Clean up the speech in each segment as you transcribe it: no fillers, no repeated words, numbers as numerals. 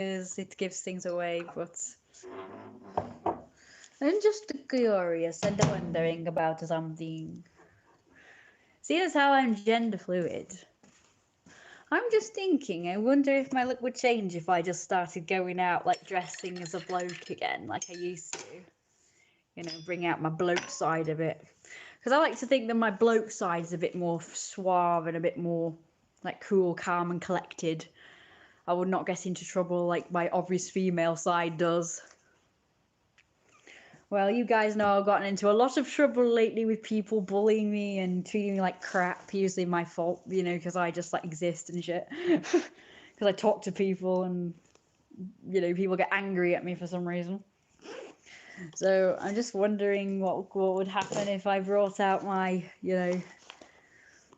it gives things away, but I'm just curious and wondering about something. Seeing as how I'm gender fluid, I'm just thinking, I wonder if my look would change if I just started going out like dressing as a bloke again, like I used to. You know, bring out my bloke side of it. Because I like to think that my bloke side is a bit more suave and a bit more like cool, calm, and collected. I would not get into trouble like my obvious female side does. Well, you guys know I've gotten into a lot of trouble lately with people bullying me and treating me like crap. Usually my fault, you know, because I just like exist and shit. Because I talk to people and, you know, people get angry at me for some reason. So I'm just wondering what would happen if I brought out my, you know,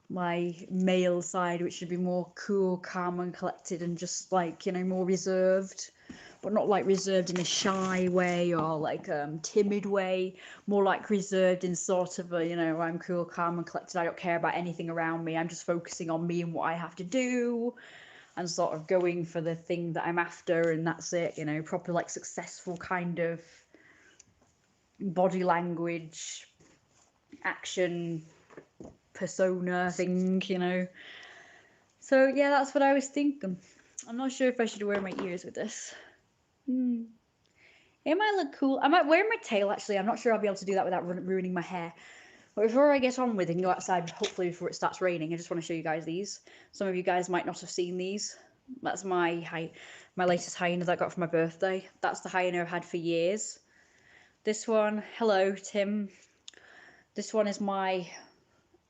my male side, which should be more cool, calm, and collected, and just like, you know, more reserved, but not like reserved in a shy way or like timid way. More like reserved in sort of a, you know, I'm cool, calm, and collected. I don't care about anything around me. I'm just focusing on me and what I have to do, and sort of going for the thing that I'm after, and that's it. You know, proper like successful kind of body language, action, persona thing, you know. So yeah, that's what I was thinking. I'm not sure if I should wear my ears with this. It might look cool. I might wear my tail actually. I'm not sure I'll be able to do that without ruining my hair. But before I get on with it and go outside, hopefully before it starts raining, I just want to show you guys these. Some of you guys might not have seen these. That's my latest hyena that I got for my birthday. That's the hyena I've had for years. This one, hello Tim. This one is my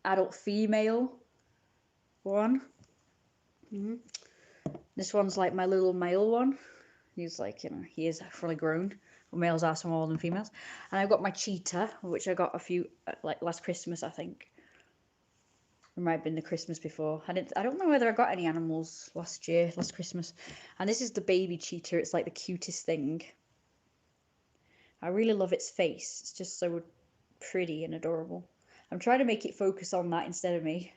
adult female one. This one's like my little male one. He's like, you know, he is fully grown. But males are smaller than females. And I've got my cheetah, which I got a few, like last Christmas, I think. It might have been the Christmas before. I don't know whether I got any animals last Christmas. And this is the baby cheetah. It's like the cutest thing. I really love its face. It's just so pretty and adorable. I'm trying to make it focus on that instead of me.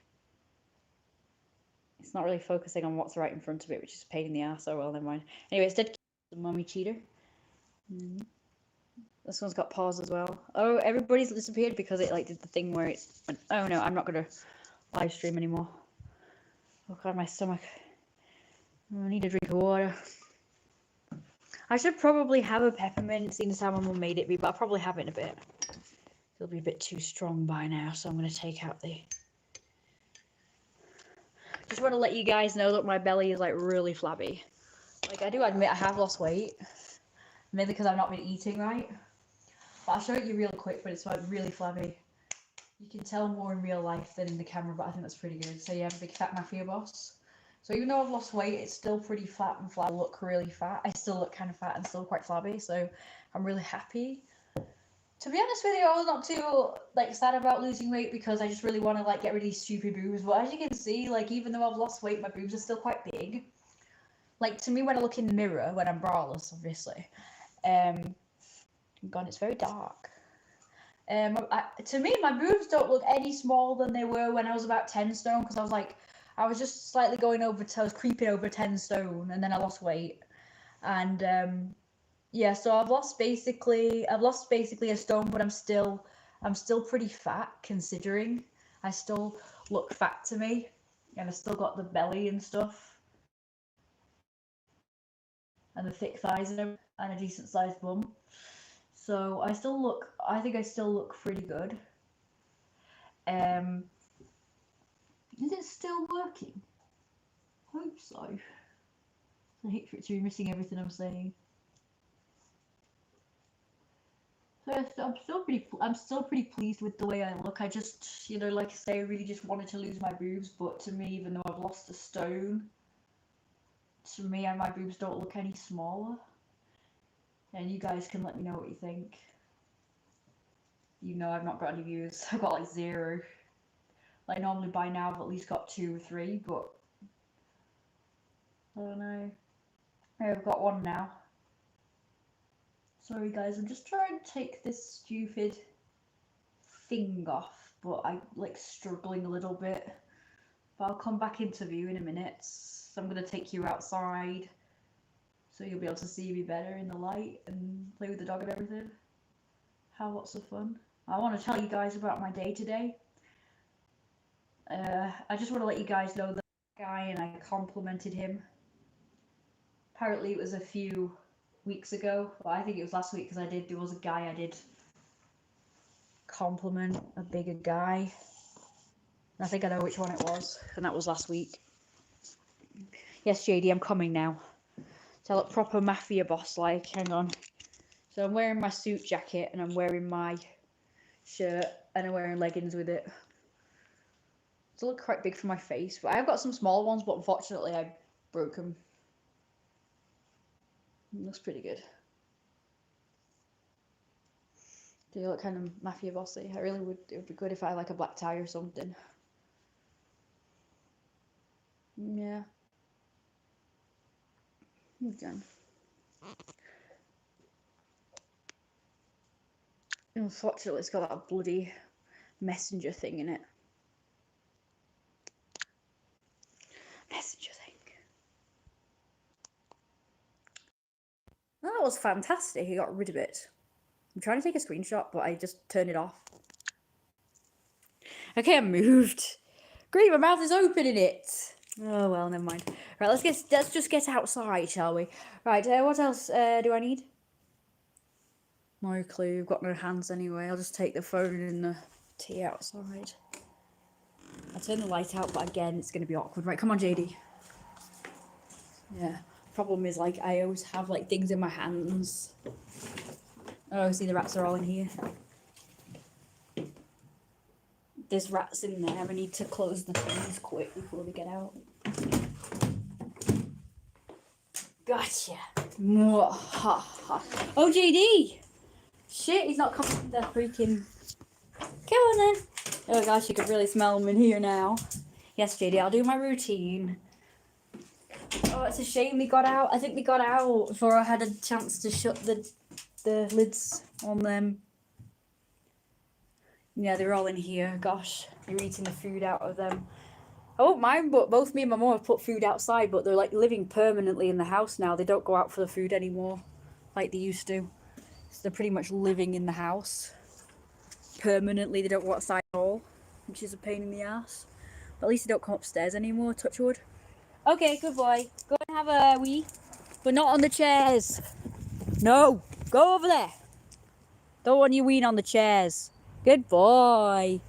It's not really focusing on what's right in front of it, which is a pain in the ass. Oh well, never mind. Anyway, it's dead the mummy cheetah. This one's got paws as well. Oh, everybody's disappeared because it like did the thing where it's went, oh no, I'm not gonna live stream anymore. Oh god, my stomach. I need a drink of water. I should probably have a peppermint, seeing as how my mum made it be, but I'll probably have it in a bit. It'll be a bit too strong by now, so I'm gonna take out the. Just want to let you guys know that my belly is like really flabby. Like I do admit I have lost weight, mainly because I've not been eating right. But I'll show it you real quick, but it's like really flabby. You can tell more in real life than in the camera, but I think that's pretty good. So yeah, I'm a big fat Mafia boss. So even though I've lost weight, it's still pretty fat and flat. I look really fat. I still look kind of fat and still quite flabby, so I'm really happy. To be honest with you, I was not too like sad about losing weight because I just really want to like get rid of these stupid boobs. But as you can see, like even though I've lost weight, my boobs are still quite big. Like to me, when I look in the mirror, when I'm braless, obviously, God, it's very dark. To me, my boobs don't look any smaller than they were when I was about 10 stone because I was just slightly going over, I was creeping over 10 stone and then I lost weight. And yeah, so I've lost basically a stone, but I'm still pretty fat considering. I still look fat to me and I still got the belly and stuff and the thick thighs and a decent sized bum. So I think I still look pretty good. Is it still working? Hope so. I hate for it to be missing everything I'm saying. So I'm still pretty pleased with the way I look. I just, you know, like I say, I really just wanted to lose my boobs, but to me, even though I've lost a stone, to me, my boobs don't look any smaller. And you guys can let me know what you think. You know, I've not got any views. I've got like 0. Like normally by now I've at least got 2 or 3, but I don't know. I've got 1 now. Sorry guys, I'm just trying to take this stupid thing off, but I'm like struggling a little bit. But I'll come back into view in a minute. So I'm gonna take you outside so you'll be able to see me better in the light and play with the dog and everything. Have lots of fun. I want to tell you guys about my day today. I just want to let you guys know that guy, and I complimented him. Apparently it was a few weeks ago, but I think it was last week because there was a guy I did compliment, a bigger guy. I think I know which one it was, and that was last week. Yes, JD, I'm coming now. So I look proper Mafia boss like. Hang on. So I'm wearing my suit jacket and I'm wearing my shirt and I'm wearing leggings with it. It's look quite big for my face, but I've got some small ones, but unfortunately I broke them. It looks pretty good. Do you look kind of Mafia bossy? I really would. It would be good if I had like a black tie or something. Yeah. Again. Unfortunately, it's got that bloody messenger thing in it. Messenger thing. Oh, that was fantastic. He got rid of it. I'm trying to take a screenshot, but I just turned it off. Okay, I moved. Great, my mouth is open in it. Oh well, never mind. Right, let's just get outside, shall we? Right, what else do I need? No clue. I've got no hands anyway. I'll just take the phone and the tea outside. I'll turn the light out, but again, it's going to be awkward. Right, come on, JD. Yeah. Problem is, like, I always have like things in my hands. Oh, see, the rats are all in here. There's rats in there. I need to close the things quick before they get out. Gotcha. Oh, JD! Shit, he's not coming to the freaking... Come on then. Oh gosh, you can really smell him in here now. Yes, JD, I'll do my routine. Oh, it's a shame they got out. I think they got out before I had a chance to shut the lids on them. Yeah, they're all in here. Gosh, you're eating the food out of them. I won't mind, but both me and my mum have put food outside, but they're like living permanently in the house now. They don't go out for the food anymore like they used to. So they're pretty much living in the house permanently. They don't go outside at all, which is a pain in the ass. But at least they don't come upstairs anymore, touch wood. Okay, good boy. Go and have a wee, but not on the chairs. No, go over there. Don't want you weeing on the chairs. Good boy.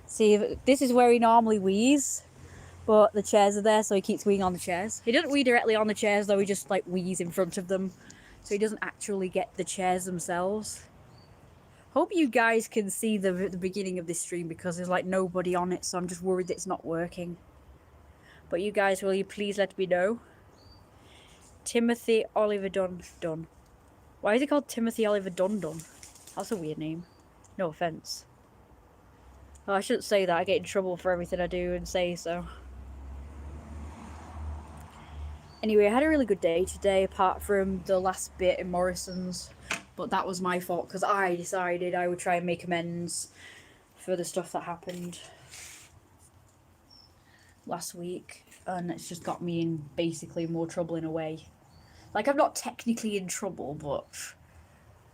See, this is where he normally wheezes, but the chairs are there, so he keeps weeing on the chairs. He doesn't wee directly on the chairs, though. He just like wheezes in front of them, so he doesn't actually get the chairs themselves. Hope you guys can see the beginning of this stream because there's like nobody on it, so I'm just worried that it's not working. But you guys, will you please let me know? Timothy Oliver Dunn. Why is it called Timothy Oliver Dunn? That's a weird name. No offense. Oh, I shouldn't say that. I get in trouble for everything I do and say, so. Anyway, I had a really good day today, apart from the last bit in Morrison's. But that was my fault, because I decided I would try and make amends for the stuff that happened last week. And it's just got me in basically more trouble in a way. Like, I'm not technically in trouble, but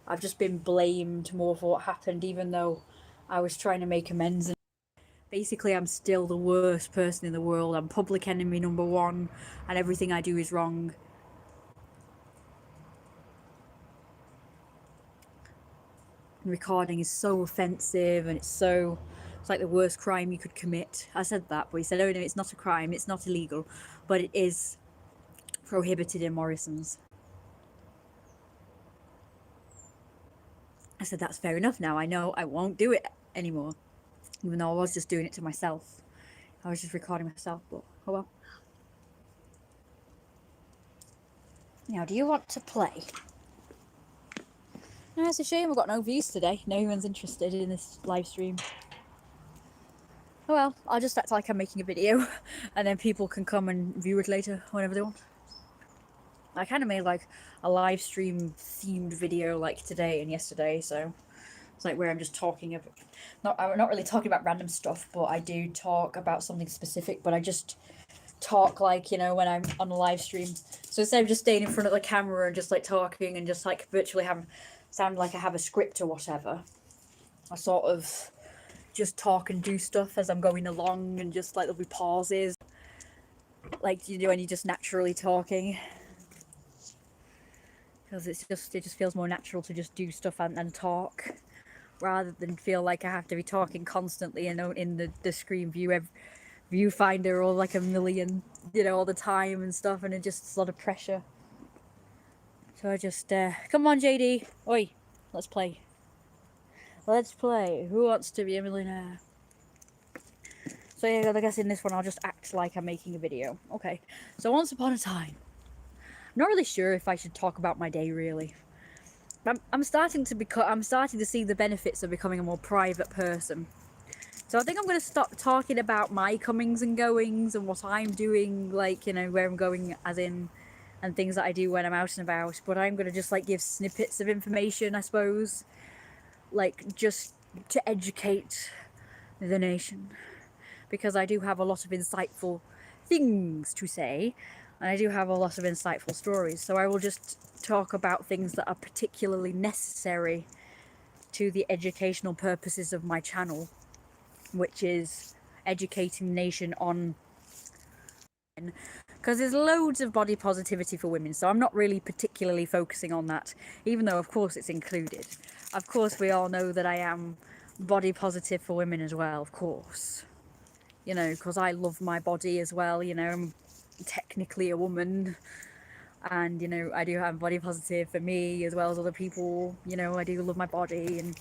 I've just been blamed more for what happened, even though I was trying to make amends. And basically, I'm still the worst person in the world. I'm public enemy number one, and everything I do is wrong. And recording is so offensive, and it's like the worst crime you could commit. I said that, but he said, oh no, it's not a crime, it's not illegal, but it is prohibited in Morrison's. I said, that's fair enough now. I know I won't do it anymore. Even though I was just doing it to myself. I was just recording myself, but oh well. Now, do you want to play? No, it's a shame I've got no views today. No one's interested in this live stream. Oh well, I'll just act like I'm making a video and then people can come and view it later whenever they want. I kind of made like a live stream themed video like today and yesterday, so it's like where I'm just talking about, I'm not really talking about random stuff, but I do talk about something specific, but I just talk like, you know, when I'm on a live stream. So instead of just staying in front of the camera and just like talking and just like virtually sound like I have a script or whatever, I sort of just talk and do stuff as I'm going along, and just like there'll be pauses, like, you know, when you're just naturally talking, because it just feels more natural to just do stuff and talk, rather than feel like I have to be talking constantly, you know, in the screen viewfinder, or like a million, you know, all the time and stuff, and it just a lot of pressure. So I just come on, JD, oi, let's play. Who wants to be a millionaire? So yeah, I guess in this one I'll just act like I'm making a video. Okay, so once upon a time, I'm not really sure if I should talk about my day, really. I'm starting to see the benefits of becoming a more private person. So I think I'm going to stop talking about my comings and goings and what I'm doing, like, you know, where I'm going, as in, and things that I do when I'm out and about. But I'm going to just like give snippets of information, I suppose, like just to educate the nation, because I do have a lot of insightful things to say, and I do have a lot of insightful stories. So I will just talk about things that are particularly necessary to the educational purposes of my channel, which is educating the nation on, because there's loads of body positivity for women, so I'm not really particularly focusing on that, even though of course it's included. Of course we all know that I am body positive for women as well, of course, you know, because I love my body as well, you know, I'm technically a woman, and, you know, I do have body positive for me as well as other people, you know, I do love my body, and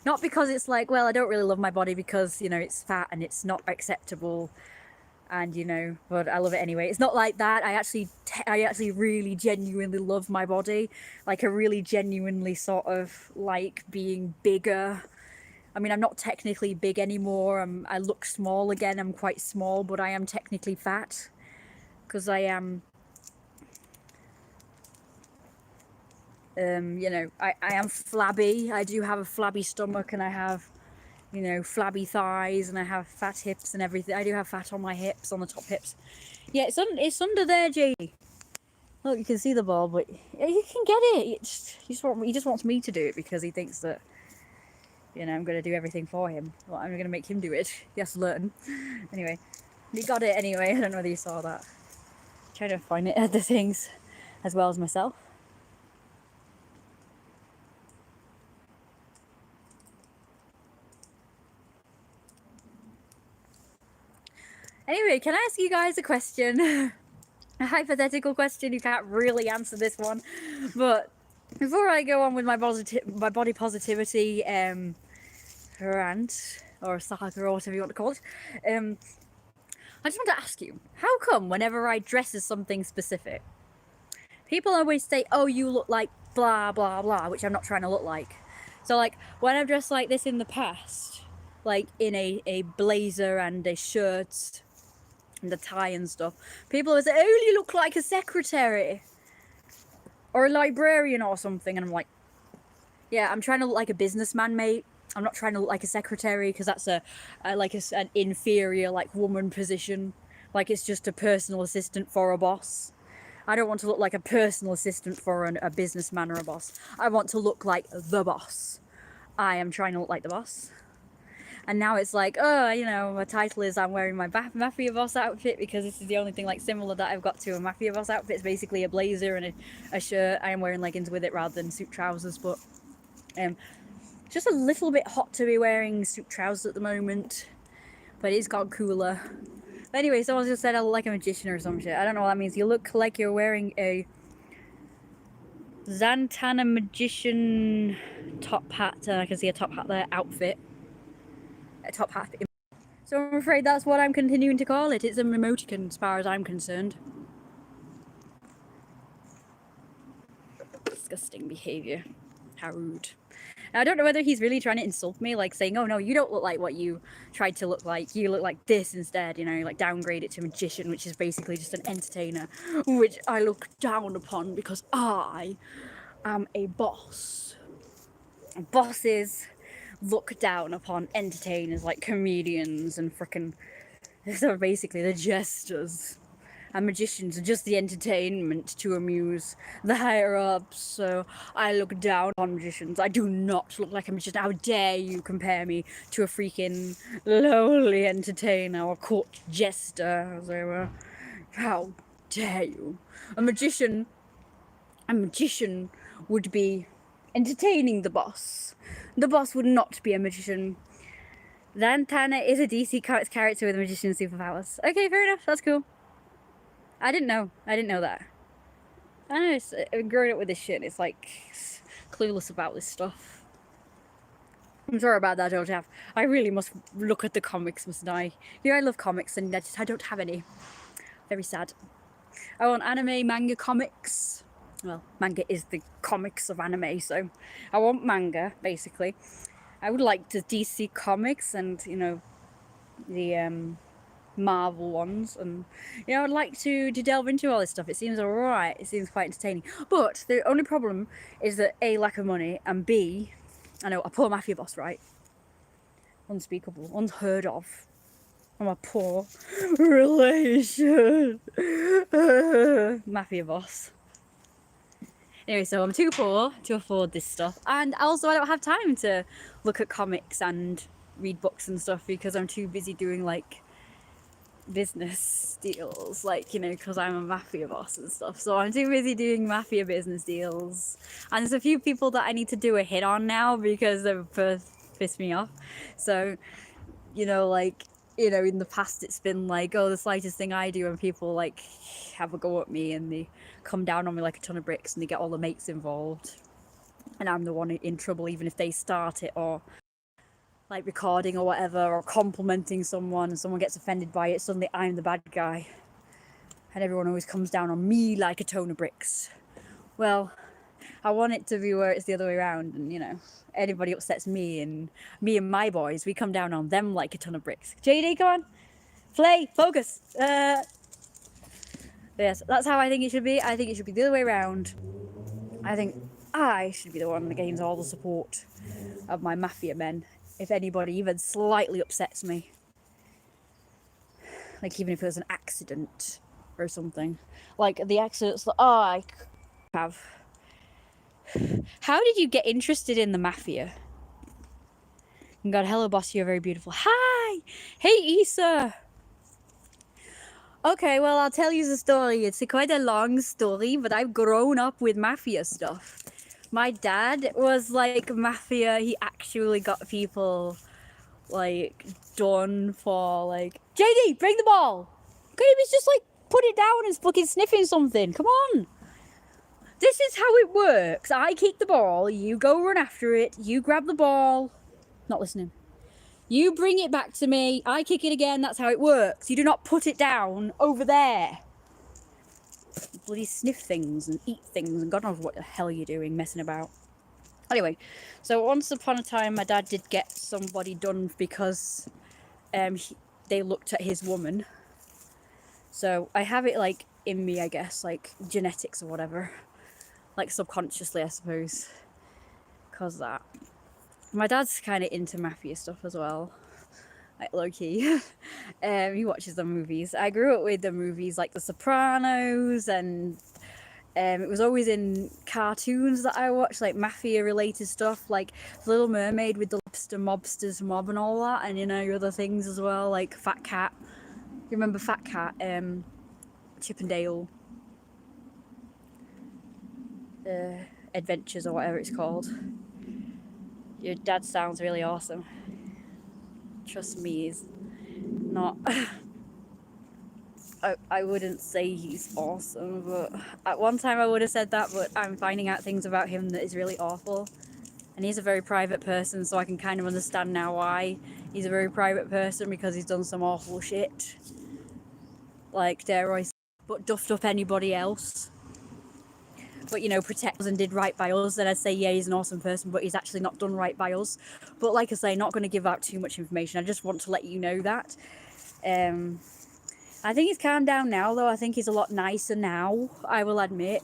not because it's like, well, I don't really love my body because, you know, it's fat and it's not acceptable, and, you know, but I love it anyway. It's not like that. I actually really genuinely love my body. Like, I really genuinely sort of like being bigger. I mean, I'm not technically big anymore. I look small again. I'm quite small, but I am technically fat, because I am, you know, I am flabby. I do have a flabby stomach, and I have, you know, flabby thighs, and I have fat hips and everything. I do have fat on my hips, on the top hips. Yeah, it's under there, JD. Look, you can see the ball, but yeah, you can get it. He just wants me to do it because he thinks that, you know, I'm going to do everything for him. Well, I'm going to make him do it. He has to learn. Anyway, he got it anyway. I don't know whether you saw that. I'm trying to find it at the things as well as myself. Anyway, can I ask you guys a question? A hypothetical question. You can't really answer this one, but before I go on with my body positivity rant, or saga, or whatever you want to call it, I just want to ask you, how come whenever I dress as something specific, people always say, oh, you look like blah blah blah, which I'm not trying to look like. So like when I've dressed like this in the past, like in a blazer and a shirt and a tie and stuff, people always say, oh, you look like a secretary or a librarian or something, and I'm like, yeah, I'm trying to look like a businessman, mate. I'm not trying to look like a secretary, because that's an inferior, like, woman position. Like, it's just a personal assistant for a boss. I don't want to look like a personal assistant for a businessman or a boss. I want to look like the boss. I am trying to look like the boss. And now it's like, oh, you know, my title is I'm wearing my Mafia boss outfit, because this is the only thing like similar that I've got to a Mafia boss outfit. It's basically a blazer and a shirt. I am wearing leggings with it rather than suit trousers, but just a little bit hot to be wearing suit trousers at the moment, but it's got cooler. But anyway, someone just said I look like a magician or some shit. I don't know what that means. You look like you're wearing a Zantana magician top hat. I can see a top hat there, outfit. A top hat. So I'm afraid that's what I'm continuing to call it. It's an emoticon as far as I'm concerned. Disgusting behaviour. How rude. Now, I don't know whether he's really trying to insult me, like saying, oh no, you don't look like what you tried to look like. You look like this instead, you know, like downgrade it to magician, which is basically just an entertainer, which I look down upon because I am a boss. Bosses look down upon entertainers like comedians and frickin', So basically, the jesters and magicians are just the entertainment to amuse the higher ups. So I look down on magicians. I do not look like a magician. How dare you compare me to a freaking lowly entertainer or court jester, as they were. How dare you? A magician would be entertaining the boss. The boss would not be a magician. Lantana is a DC Comics character with magician superpowers. Okay, fair enough. That's cool. I didn't know that. I know, it's growing up with this shit, it's like clueless about this stuff. I'm sorry about that, George. I really must look at the comics, mustn't I? Yeah, I love comics and I don't have any. Very sad. I want anime, manga, comics. Well, manga is the comics of anime, so I want manga, basically. I would like the DC comics and, you know, the Marvel ones, and you know, I'd like to delve into all this stuff. It seems alright, it seems quite entertaining, but the only problem is that A, lack of money, and B, I know, a poor Mafia boss, right? Unspeakable, unheard of. I'm a poor relation. Mafia boss. Anyway, so I'm too poor to afford this stuff, and also I don't have time to look at comics and read books and stuff because I'm too busy doing like business deals, like, you know, because I'm a Mafia boss and stuff, so I'm too busy doing Mafia business deals. And there's a few people that I need to do a hit on now because they've pissed me off. So, you know, like, you know, in the past it's been like, oh, the slightest thing I do and people like have a go at me and they come down on me like a ton of bricks and they get all the mates involved and I'm the one in trouble even if they start it, or like recording or whatever, or complimenting someone and someone gets offended by it, suddenly I'm the bad guy and everyone always comes down on me like a ton of bricks. Well, I want it to be where it's the other way around, and you know, anybody upsets me and my boys, we come down on them like a ton of bricks. JD, come on, play, focus. Yes, that's how I think it should be. I think it should be the other way around. I think I should be the one that gains all the support of my Mafia men if anybody even slightly upsets me. Like even if it was an accident or something. Like the accidents that I have. How did you get interested in the Mafia? God, hello boss, you're very beautiful. Hi! Hey Issa! Okay, well I'll tell you the story. It's quite a long story, but I've grown up with Mafia stuff. My dad was like Mafia, he actually got people like done for like, JD, bring the ball! Okay, he was just like, put it down and fucking sniffing something, come on! This is how it works. I kick the ball, you go run after it, you grab the ball. Not listening. You bring it back to me, I kick it again, that's how it works. You do not put it down over there. You bloody sniff things and eat things and God knows what the hell you're doing, messing about. Anyway, so once upon a time my dad did get somebody done because they looked at his woman. So I have it like in me, I guess, like genetics or whatever. Like subconsciously, I suppose, because that. My dad's kind of into Mafia stuff as well, like low-key. He watches the movies. I grew up with the movies like The Sopranos, and it was always in cartoons that I watched, like Mafia-related stuff, like Little Mermaid with the lobster mobsters mob and all that, and you know, other things as well, like Fat Cat. You remember Fat Cat? Chip and Dale. Adventures or whatever it's called. Your dad sounds really awesome. Trust me, he's not. I wouldn't say he's awesome, but at one time I would have said that, but I'm finding out things about him that is really awful. And he's a very private person, so I can kind of understand now why he's a very private person, because he's done some awful shit. Like, dare I say, but duffed up anybody else. But, you know, protect us and did right by us, then I'd say, yeah, he's an awesome person, but he's actually not done right by us. But like I say, not going to give out too much information. I just want to let you know that. I think he's calmed down now, though. I think he's a lot nicer now, I will admit.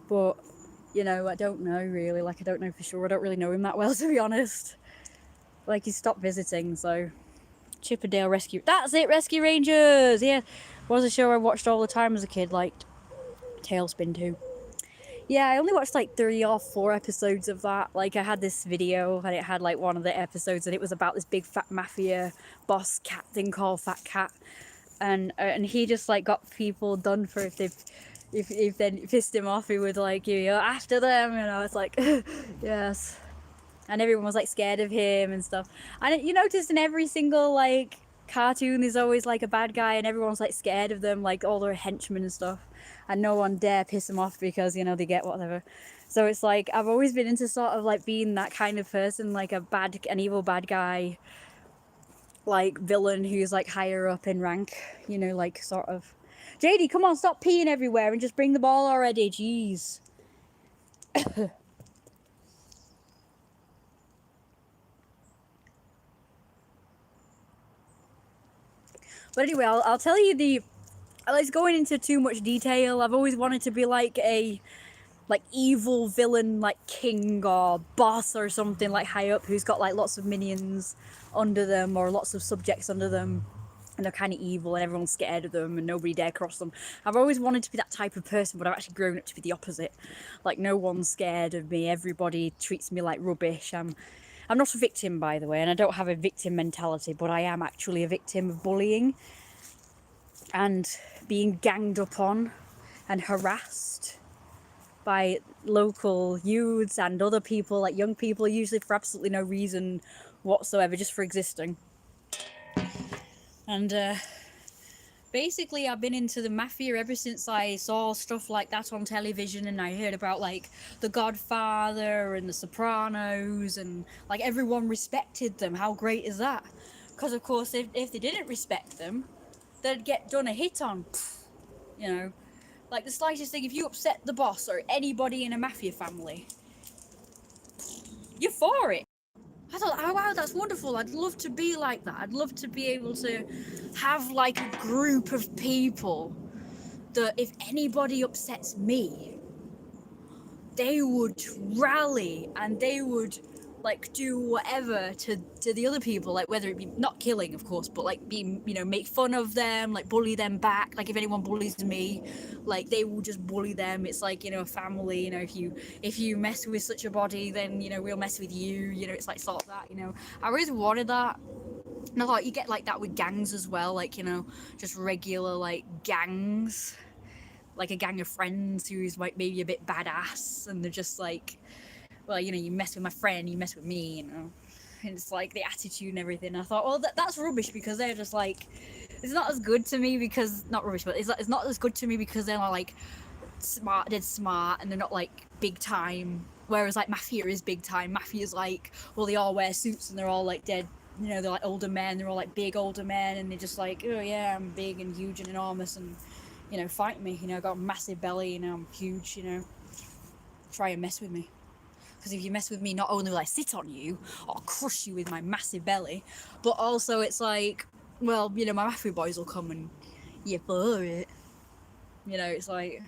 But, you know, I don't know, really. Like, I don't know for sure. I don't really know him that well, to be honest. Like, he stopped visiting, so Chippendale Rescue. That's it, Rescue Rangers. Yeah, was a show I watched all the time as a kid. Liked Tailspin too. Yeah, I only watched like 3 or 4 episodes of that. Like, I had this video and it had like one of the episodes and it was about this big fat mafia boss cat thing called Fat Cat, and he just like got people done for if they if they pissed him off, he would like, you know, after them, you know. It's like yes, and everyone was like scared of him and stuff. And you notice in every single like cartoon there's always like a bad guy and everyone's like scared of them, like all their henchmen and stuff, and no one dare piss them off because, you know, they get whatever. So it's like I've always been into sort of like being that kind of person, like an evil bad guy, like villain who's like higher up in rank, you know, like sort of, JD, come on, stop peeing everywhere and just bring the ball already, jeez. But anyway, I'll tell you the, it's going into too much detail. I've always wanted to be like a like evil villain, like king or boss or something, like high up, who's got like lots of minions under them or lots of subjects under them, and they're kind of evil and everyone's scared of them and nobody dare cross them. I've always wanted to be that type of person, but I've actually grown up to be the opposite. Like, no one's scared of me, everybody treats me like rubbish. I'm not a victim, by the way, and I don't have a victim mentality, but I am actually a victim of bullying and being ganged up on and harassed by local youths and other people, like young people, usually for absolutely no reason whatsoever, just for existing. And basically I've been into the Mafia ever since I saw stuff like that on television, and I heard about like The Godfather and The Sopranos, and like everyone respected them. How great is that? Because of course if they didn't respect them, they'd get done a hit on, you know. Like the slightest thing, if you upset the boss or anybody in a Mafia family, you're for it. I thought, oh wow, that's wonderful. I'd love to be like that. I'd love to be able to have like a group of people that if anybody upsets me, they would rally and they would like do whatever to the other people, like whether it be not killing, of course, but like be, you know, make fun of them, like bully them back. Like if anyone bullies me, like they will just bully them. It's like, you know, a family, you know, if you mess with such a body, then, you know, we'll mess with you, you know. It's like sort of that, you know. I always wanted that. And I thought you get like that with gangs as well, like, you know, just regular like gangs, like a gang of friends who's like maybe a bit badass, and they're just like, well, you know, you mess with my friend, you mess with me, you know. And it's like the attitude and everything. I thought, well, that's rubbish, because they're just like, it's not as good to me because, not rubbish, but it's not as good to me because they're like dead smart, and they're not like big time. Whereas like Mafia is big time. Mafia's like, well, they all wear suits and they're all like dead, you know, they're like older men, they're all like big older men, and they're just like, oh yeah, I'm big and huge and enormous, and, you know, fight me, you know, I've got a massive belly, you know, I'm huge, you know, try and mess with me. Because if you mess with me, not only will I sit on you or crush you with my massive belly, but also it's like, well, you know, my Mafia boys will come and you're for it. You know, it's like,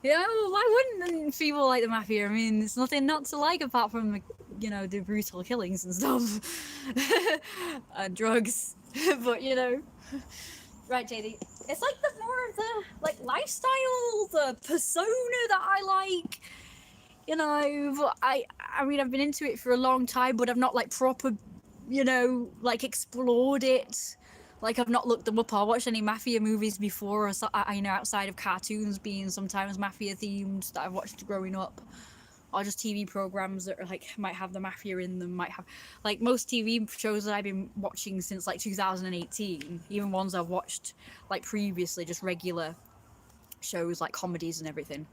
you know, why wouldn't people like the Mafia? I mean, there's nothing not to like apart from, the, you know, the brutal killings and stuff. And drugs. But, you know. Right, JD. It's like the more of the, like, lifestyle, the persona that I like. You know, but I mean, I've been into it for a long time, but I've not like proper, you know, like explored it. Like I've not looked them up or watched any Mafia movies before, or you know, outside of cartoons being sometimes Mafia themed that I've watched growing up, or just TV programs that are like might have the Mafia in them, might have like most TV shows that I've been watching since like 2018, even ones I've watched like previously, just regular shows like comedies and everything.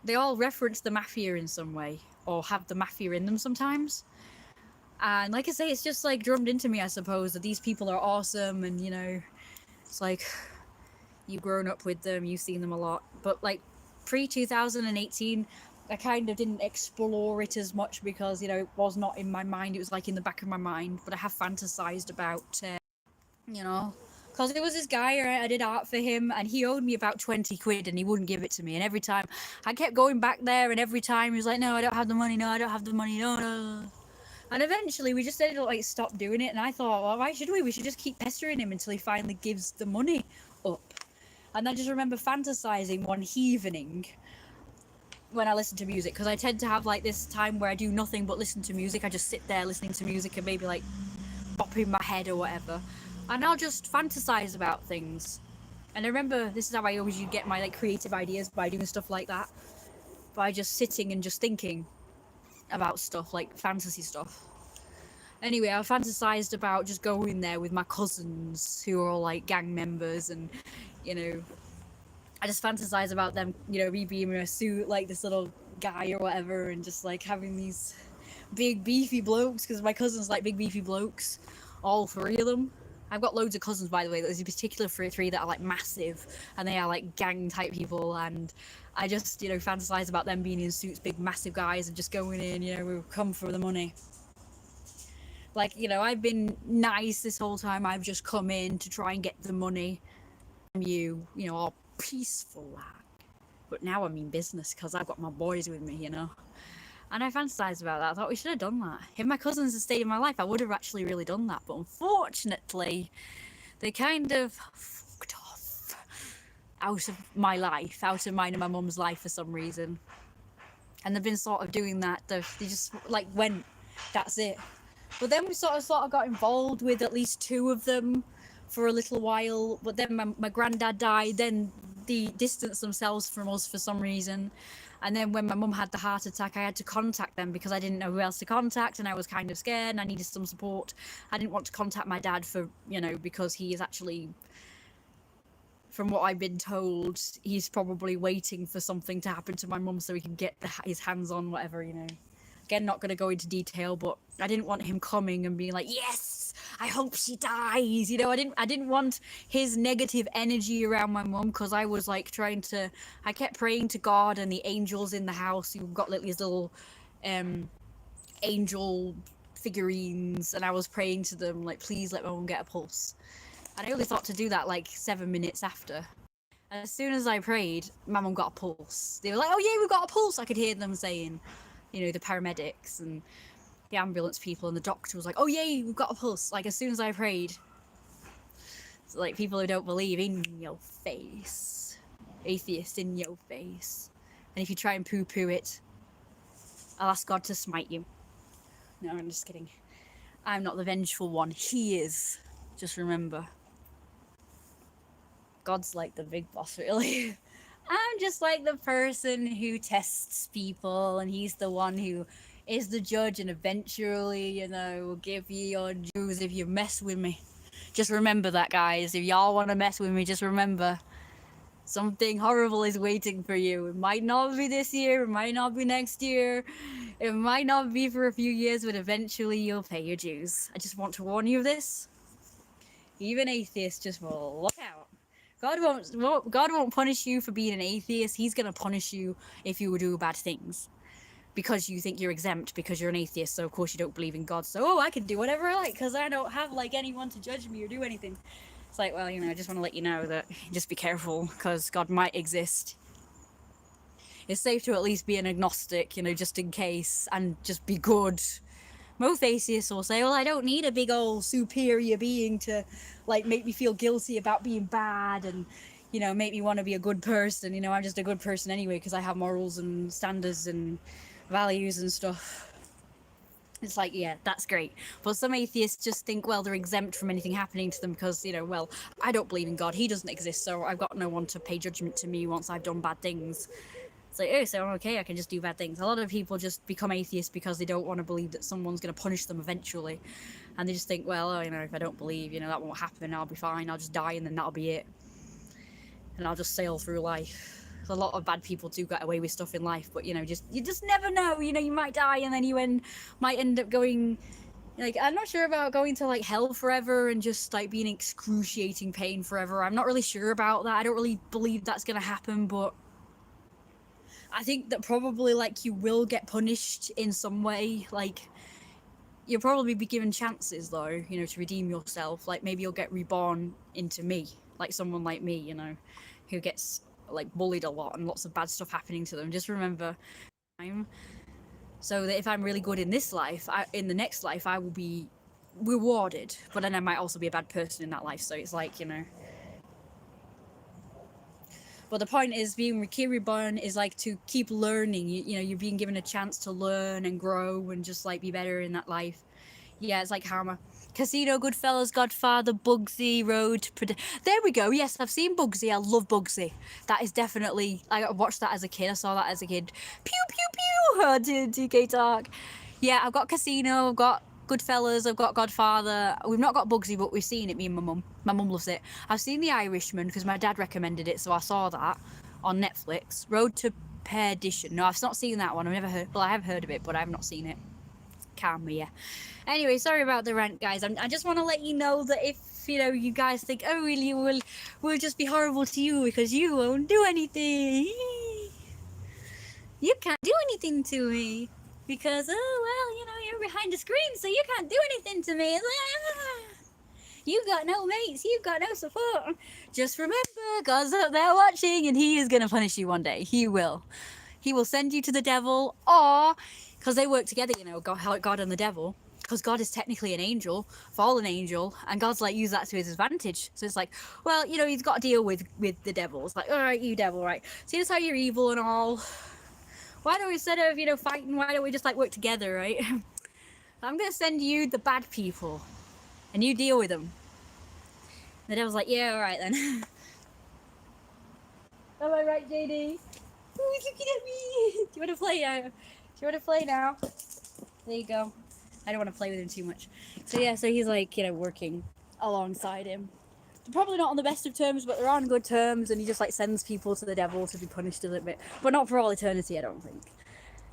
They all reference the Mafia in some way, or have the Mafia in them sometimes. And like I say, it's just like drummed into me, I suppose, that these people are awesome, and, you know, it's like you've grown up with them, you've seen them a lot. But like pre-2018, I kind of didn't explore it as much because, you know, it was not in my mind, it was like in the back of my mind. But I have fantasized about, you know, because there was this guy, right, I did art for him, and he owed me about 20 quid and he wouldn't give it to me. And every time I kept going back there, and every time he was like, no, I don't have the money, no, I don't have the money, no. And eventually we just ended up like stop doing it, and I thought, well, why should we? We should just keep pestering him until he finally gives the money up. And I just remember fantasizing one evening when I listen to music, because I tend to have like this time where I do nothing but listen to music. I just sit there listening to music and maybe like bopping my head or whatever, and I'll just fantasize about things. And I remember this is how I always get my like creative ideas, by doing stuff like that, by just sitting and just thinking about stuff like fantasy stuff. Anyway, I fantasized about just going there with my cousins who are all like gang members, and you know, I just fantasize about them, you know, me being in a suit like this little guy or whatever, and just like having these big beefy blokes, because my cousins like big beefy blokes, all three of them. I've got loads of cousins, by the way. There's a particular three that are like massive, and they are like gang type people, and I just, you know, fantasize about them being in suits, big massive guys, and just going in, you know, we'll come for the money. Like, you know, I've been nice this whole time. I've just come in to try and get the money from you, you know, all peaceful like. But now I'm in business because I've got my boys with me, you know. And I fantasized about that. I thought we should have done that. If my cousins had stayed in my life, I would have actually really done that. But unfortunately, they kind of fucked off out of my life, out of mine and my mum's life for some reason. And they've been sort of doing that. They just like went, that's it. But then we sort of got involved with at least two of them for a little while. But then my granddad died. Then they distanced themselves from us for some reason. And then when my mum had the heart attack, I had to contact them because I didn't know who else to contact, and I was kind of scared and I needed some support. I didn't want to contact my dad for, you know, because he is actually, from what I've been told, he's probably waiting for something to happen to my mum so he can get his hands on whatever, you know. Again, not going to go into detail, but I didn't want him coming and being like, yes, I hope she dies. You know, I didn't want his negative energy around my mum, because I was like I kept praying to God and the angels in the house. You've got like these little angel figurines, and I was praying to them like, please let my mum get a pulse. And I only thought to do that like 7 minutes after. And as soon as I prayed, my mum got a pulse. They were like, oh yeah, we've got a pulse. I could hear them saying, you know, the paramedics and the ambulance people, and the doctor was like, oh yay, we've got a pulse. Like as soon as I prayed. So, like, people who don't believe, in your face. Atheist, in your face. And if you try and poo-poo it, I'll ask God to smite you. No, I'm just kidding. I'm not the vengeful one. He is. Just remember. God's like the big boss, really. I'm just like the person who tests people, and he's the one who is the judge, and eventually, you know, will give you your dues if you mess with me. Just remember that, guys. If y'all want to mess with me, just remember, something horrible is waiting for you. It might not be this year, it might not be next year, it might not be for a few years, but eventually you'll pay your dues. I just want to warn you of this. Even atheists just will look out. God won't punish you for being an atheist. He's going to punish you if you do bad things, because you think you're exempt because you're an atheist. So of course you don't believe in God. So, oh, I can do whatever I like because I don't have like anyone to judge me or do anything. It's like, well, you know, I just want to let you know that just be careful, because God might exist. It's safe to at least be an agnostic, you know, just in case, and just be good. Most atheists will say, well, I don't need a big old superior being to like make me feel guilty about being bad and, you know, make me want to be a good person. You know, I'm just a good person anyway because I have morals and standards and values and stuff. It's like, yeah, that's great. But some atheists just think, well, they're exempt from anything happening to them because, you know, well, I don't believe in God. He doesn't exist, so I've got no one to pay judgment to me once I've done bad things. It's like, oh, so okay, I can just do bad things. A lot of people just become atheists because they don't want to believe that someone's going to punish them eventually. And they just think, well, oh, you know, if I don't believe, you know, that won't happen, I'll be fine. I'll just die and then that'll be it. And I'll just sail through life. A lot of bad people do get away with stuff in life, but, you know, you just never know. You know, you might die and then you might end up going, like, I'm not sure about going to, like, hell forever and just, like, being in excruciating pain forever. I'm not really sure about that. I don't really believe that's going to happen, but I think that probably, like, you will get punished in some way. Like, you'll probably be given chances, though, you know, to redeem yourself. Like, maybe you'll get reborn into me, like someone like me, you know, who gets, like, bullied a lot and lots of bad stuff happening to them. Just remember, so that if I'm really good in this life, in the next life I will be rewarded, but then I might also be a bad person in that life. So it's like, you know. But the point is, being Riki Reborn is like to keep learning. You know, you're being given a chance to learn and grow and just like be better in that life. Yeah, it's like karma. Casino, Goodfellas, Godfather, Bugsy, Road. There we go. Yes, I've seen Bugsy. I love Bugsy. That is definitely. I watched that as a kid. I saw that as a kid. Pew pew pew. 2K Talk. Yeah, I've got Casino. I've got Goodfellas. I've got Godfather. We've not got Bugsy, but we've seen it. Me and my mum. My mum loves it. I've seen The Irishman because my dad recommended it, so I saw that on Netflix. Road to Perdition. No, I've not seen that one. I've never heard. Well, I have heard of it, but I have not seen it. Karma, yeah. Anyway, sorry about the rant, guys. I just want to let you know that if, you know, you guys think, oh, really, we'll just be horrible to you because you won't do anything. You can't do anything to me because, oh, well, you know, you're behind the screen, so you can't do anything to me. You got no mates, you got no support. Just remember, God's up there watching, and he is going to punish you one day. He will. He will send you to the devil, or, because they work together, you know, God and the devil. Because God is technically an angel, fallen angel, and God's like use that to his advantage. So it's like, well, you know, he's got to deal with the devil. It's like, all right, you devil, right? See, that's how you're evil and all. Why don't we, instead of, you know, fighting, why don't we just like work together, right? I'm gonna send you the bad people, and you deal with them. The devil's like, yeah, all right then. Am I right, JD? Oh, he's looking at me. Do you want to play now? Do you want to play now? There you go. I don't want to play with him too much. So yeah, so he's like, you know, working alongside him. They're probably not on the best of terms, but they're on good terms, and he just like sends people to the devil to be punished a little bit. But not for all eternity, I don't think.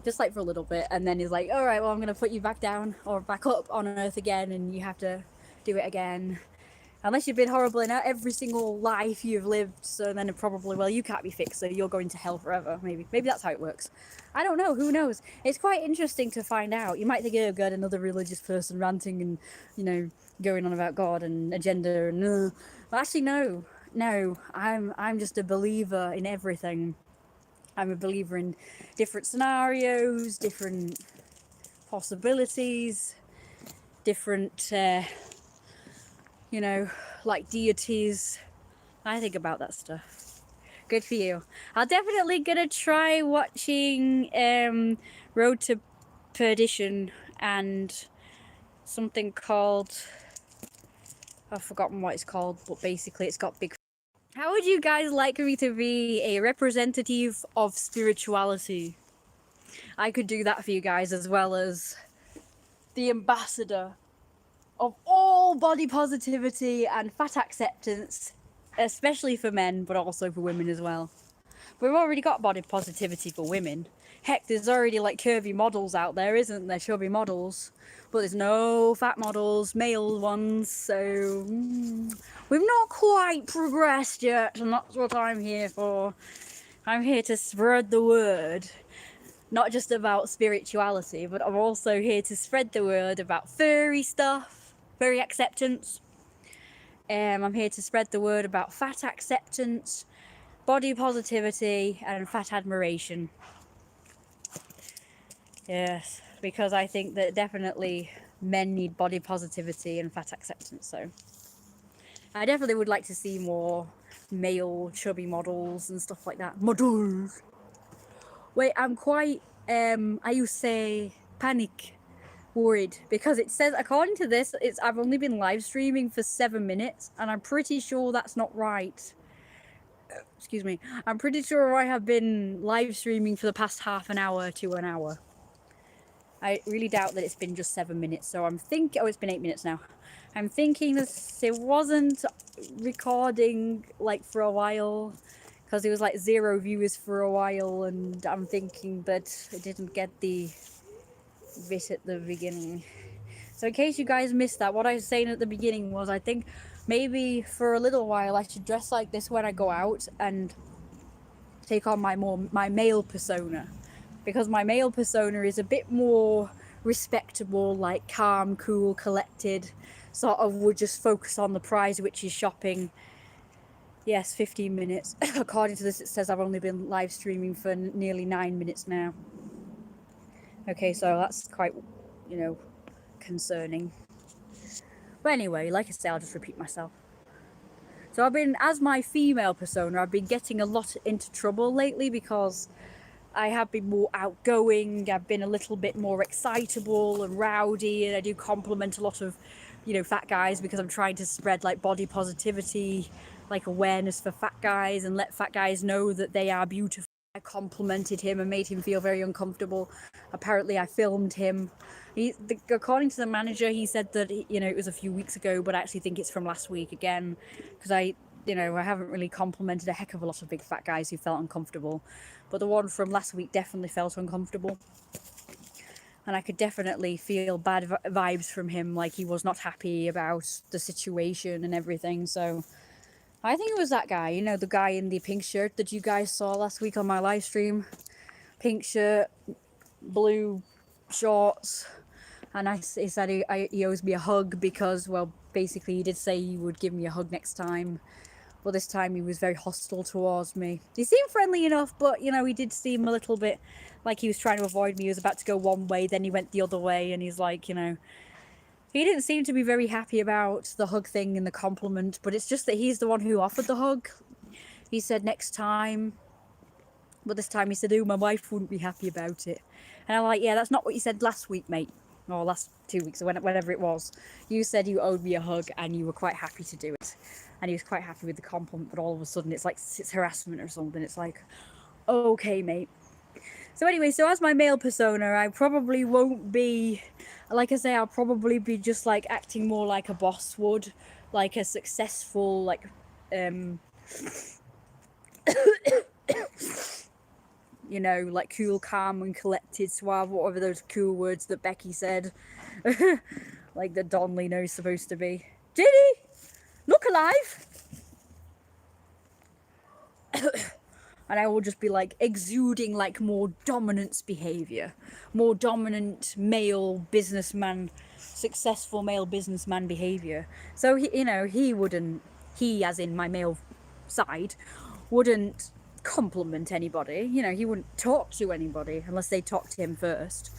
Just like for a little bit, and then he's like, all right, well, I'm going to put you back down or back up on Earth again, and you have to do it again. Unless you've been horrible in every single life you've lived, so then it probably, well, you can't be fixed, so you're going to hell forever, maybe. Maybe that's how it works. I don't know, who knows? It's quite interesting to find out. You might think, oh, God, another religious person ranting and, you know, going on about God and agenda and, but actually, no, I'm just a believer in everything. I'm a believer in different scenarios, different possibilities, different, you know, like deities. I think about that stuff. Good for you. I'm definitely gonna try watching Road to Perdition and something called, I've forgotten what it's called, but basically it's got big. How would you guys like me to be a representative of spirituality? I could do that for you guys, as well as the ambassador of all body positivity and fat acceptance, especially for men, but also for women as well. We've already got body positivity for women. Heck, there's already like curvy models out there, isn't there? Chubby models. But there's no fat models, male ones, so we've not quite progressed yet, and that's what I'm here for. I'm here to spread the word. Not just about spirituality, but I'm also here to spread the word about furry stuff, furry acceptance. I'm here to spread the word about fat acceptance, body positivity, and fat admiration. Yes, because I think that definitely men need body positivity and fat acceptance. So I definitely would like to see more male chubby models and stuff like that. Models. Wait, I'm quite, I used to say panic, worried, because it says, according to this, I've only been live streaming for 7 minutes, and I'm pretty sure that's not right. Excuse me. I'm pretty sure I have been live streaming for the past half an hour to an hour. I really doubt that it's been just 7 minutes, so I'm thinking, oh, it's been 8 minutes now. I'm thinking this, it wasn't recording like for a while, because it was like 0 viewers for a while, and I'm thinking that I didn't get the bit at the beginning. So in case you guys missed that, what I was saying at the beginning was, I think maybe for a little while I should dress like this when I go out and take on my male persona, because my male persona is a bit more respectable, like calm, cool, collected, sort of would just focus on the prize, which is shopping. Yes, 15 minutes. According to this, it says I've only been live streaming for nearly 9 minutes now. Okay, so that's quite, you know, concerning. But anyway, like I say, I'll just repeat myself. So I've been, as my female persona, I've been getting a lot into trouble lately because I have been more outgoing, I've been a little bit more excitable and rowdy, and I do compliment a lot of, you know, fat guys because I'm trying to spread like body positivity, like awareness for fat guys, and let fat guys know that they are beautiful. I complimented him and made him feel very uncomfortable. Apparently I filmed him. According to the manager, he said that, you know, it was a few weeks ago, but I actually think it's from last week again, because I haven't really complimented a heck of a lot of big fat guys who felt uncomfortable, but the one from last week definitely felt uncomfortable, and I could definitely feel bad vibes from him, like he was not happy about the situation and everything. So I think it was that guy, you know, the guy in the pink shirt that you guys saw last week on my live stream. Pink shirt, blue shorts, and he said he owes me a hug because, well, basically he did say he would give me a hug next time. Well, this time he was very hostile towards me. He seemed friendly enough, but, you know, he did seem a little bit like he was trying to avoid me. He was about to go one way, then he went the other way, and he's like, you know, he didn't seem to be very happy about the hug thing and the compliment, but it's just that he's the one who offered the hug. He said next time, but this time he said, oh, my wife wouldn't be happy about it. And I'm like, yeah, that's not what you said last week, mate. Or last 2 weeks, or whenever it was. You said you owed me a hug and you were quite happy to do it. And he was quite happy with the compliment, but all of a sudden it's like it's harassment or something. It's like, okay, mate. So anyway, so as my male persona, I probably won't be, like I say, I'll probably be just like acting more like a boss would, like a successful, like, you know, like cool, calm and collected, suave, whatever those cool words that Becky said. Like that Don Leno's supposed to be. Did he? Look alive! And I will just be like exuding like more dominance behaviour. More dominant male businessman, successful male businessman behaviour. So, he wouldn't, he as in my male side, wouldn't compliment anybody. You know, he wouldn't talk to anybody unless they talked to him first.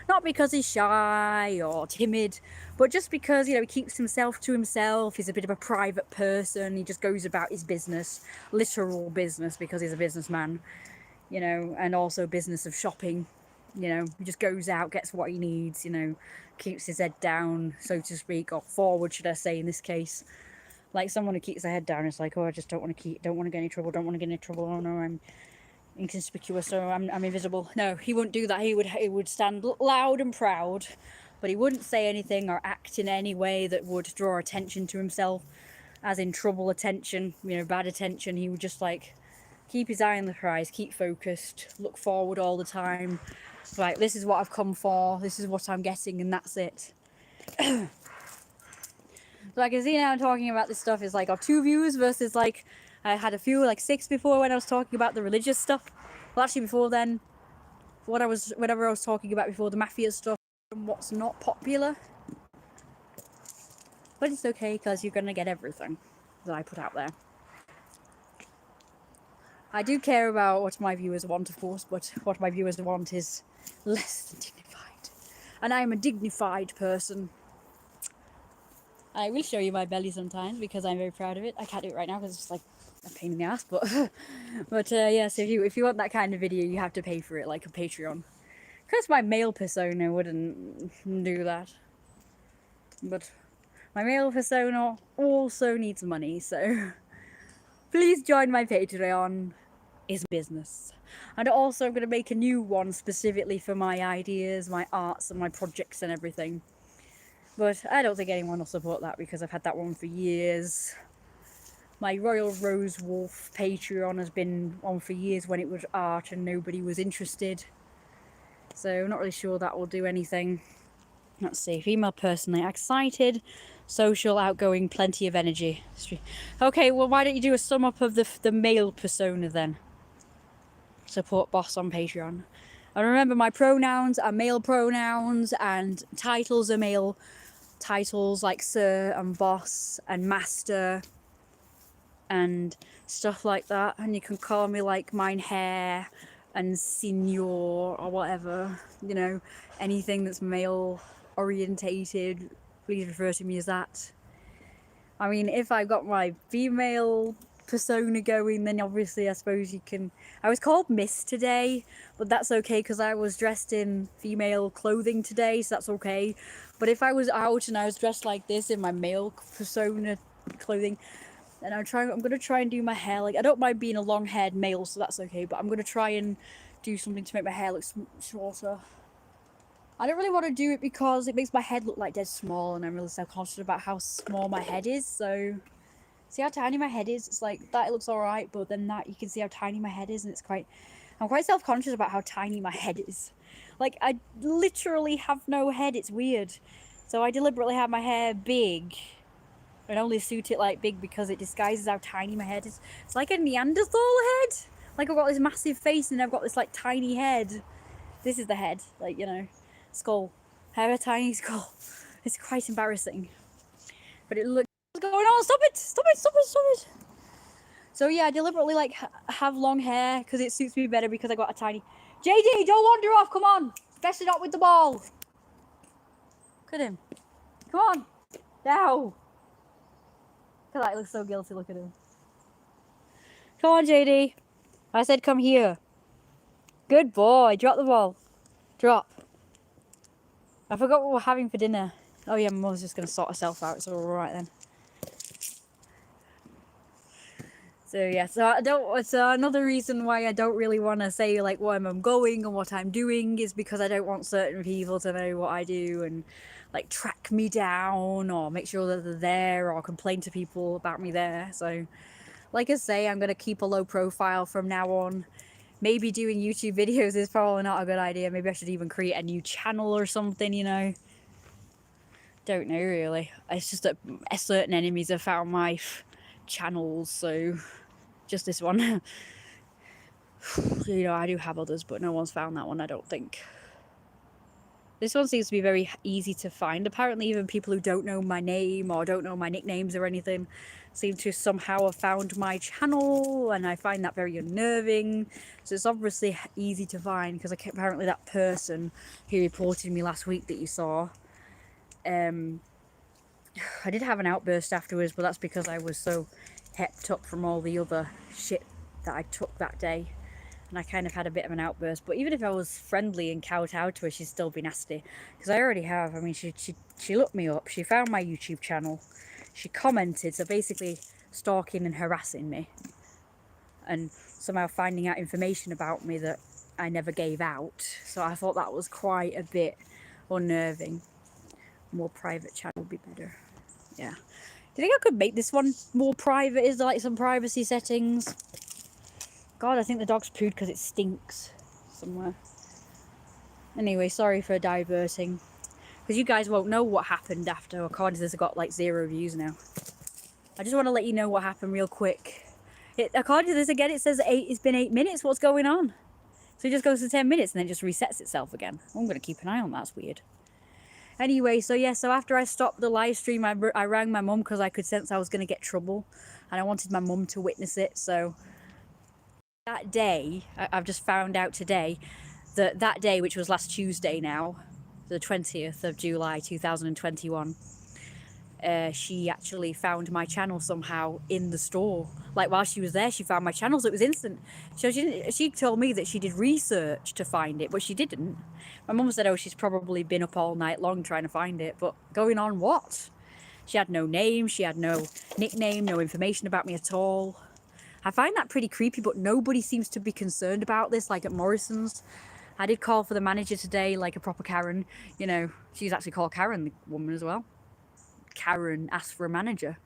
Not because he's shy or timid, but just because, you know, he keeps himself to himself. He's a bit of a private person. He just goes about his business, literal business, because he's a businessman, you know, and also business of shopping. You know, he just goes out, gets what he needs, you know, keeps his head down, so to speak, or forward, should I say, in this case. Like someone who keeps their head down, it's like, oh, I just don't want to get any trouble, oh no, I'm inconspicuous, so I'm invisible. No, he wouldn't do that. He would stand loud and proud, but he wouldn't say anything or act in any way that would draw attention to himself, as in trouble attention, you know, bad attention. He would just like keep his eye on the prize, keep focused, look forward all the time. Like, this is what I've come for, this is what I'm getting, and that's it. So I can see now talking about this stuff is like, 2 views versus like, I had a few, like 6 before when I was talking about the religious stuff. Well, actually before then, whatever I was talking about before, the Mafia stuff and what's not popular. But it's okay, because you're going to get everything that I put out there. I do care about what my viewers want, of course, but what my viewers want is less than dignified. And I am a dignified person. I will show you my belly sometimes because I'm very proud of it. I can't do it right now because it's just like a pain in the ass, but yeah, so if you want that kind of video, you have to pay for it, like a Patreon. Because my male persona wouldn't do that. But my male persona also needs money, so please join my Patreon. It's business. And also I'm going to make a new one specifically for my ideas, my arts and my projects and everything. But I don't think anyone will support that because I've had that one for years. My Royal Rose Wolf Patreon has been on for years when it was art and nobody was interested. So I'm not really sure that will do anything. Let's see, female personally, excited, social, outgoing, plenty of energy. Okay, well, why don't you do a sum up of the male persona then? Support boss on Patreon. And remember, my pronouns are male pronouns and titles are male titles, like sir and boss and master and stuff like that. And you can call me like Mine Hair and senior or whatever, you know, anything that's male orientated, please refer to me as that. I mean, if I've got my female persona going, then obviously I suppose you can. I was called Miss today, but that's okay because I was dressed in female clothing today, so that's okay. But if I was out and I was dressed like this in my male persona clothing, then I'm gonna try and do my hair. Like, I don't mind being a long-haired male, so that's okay. But I'm gonna try and do something to make my hair look shorter. I don't really want to do it because it makes my head look like dead small, and I'm really self-conscious about how small my head is. So, see how tiny my head is? It's like that, it looks alright, but then that you can see how tiny my head is, and I'm quite self-conscious about how tiny my head is. Like, I literally have no head. It's weird. So I deliberately have my hair big and only suit it like big because it disguises how tiny my head is. It's like a Neanderthal head. Like, I've got this massive face and I've got this like tiny head. This is the head, like, you know, skull. I have a tiny skull. It's quite embarrassing. But it looks, what's going on? Stop it! Stop it! Stop it! Stop it! So yeah, I deliberately like have long hair because it suits me better because I got a tiny. JD, don't wander off. Come on, especially not with the ball. Look at him. Come on, now. Look at that. He looks so guilty. Look at him. Come on, JD. I said come here. Good boy. Drop the ball. Drop. I forgot what we're having for dinner. Oh yeah, my mum's just gonna sort herself out. It's all right then. So yeah, so another reason why I don't really want to say like where I'm going and what I'm doing is because I don't want certain people to know what I do and like track me down or make sure that they're there or complain to people about me there. So like I say, I'm gonna keep a low profile from now on. Maybe doing YouTube videos is probably not a good idea. Maybe I should even create a new channel or something, you know. Don't know really. It's just that certain enemies have found my channels, so just this one. You know, I do have others, but no one's found that one, I don't think. This one seems to be very easy to find. Apparently even people who don't know my name or don't know my nicknames or anything seem to somehow have found my channel, and I find that very unnerving. So it's obviously easy to find because apparently that person who reported me last week that you saw, I did have an outburst afterwards, but that's because I was so hepped up from all the other shit that I took that day, and I kind of had a bit of an outburst. But even if I was friendly and kowtowed to her, she'd still be nasty, because I already have. I mean, she looked me up, she found my YouTube channel, she commented, so basically stalking and harassing me, and somehow finding out information about me that I never gave out. So I thought that was quite a bit unnerving. More private channel would be better. Yeah. Do you think I could make this one more private? Is there like some privacy settings? God, I think the dog's pooed because it stinks somewhere. Anyway, sorry for diverting. Because you guys won't know what happened after. According to this, I got like 0 views now. I just want to let you know what happened real quick. According to this again, it says it's been 8 minutes. What's going on? So it just goes to 10 minutes and then it just resets itself again. I'm going to keep an eye on that. That's weird. Anyway, so yeah, so after I stopped the live stream, I rang my mum because I could sense I was going to get trouble and I wanted my mum to witness it. So that day, I've just found out today that day, which was last Tuesday now, the 20th of July 2021, she actually found my channel somehow in the store. Like while she was there, she found my channel, so it was instant. So she told me that she did research to find it, but she didn't. My mum said, oh, she's probably been up all night long trying to find it, but going on what? She had no name, she had no nickname, no information about me at all. I find that pretty creepy, but nobody seems to be concerned about this, like at Morrison's. I did call for the manager today, like a proper Karen. You know, she's actually called Karen, the woman as well. Karen asked for a manager.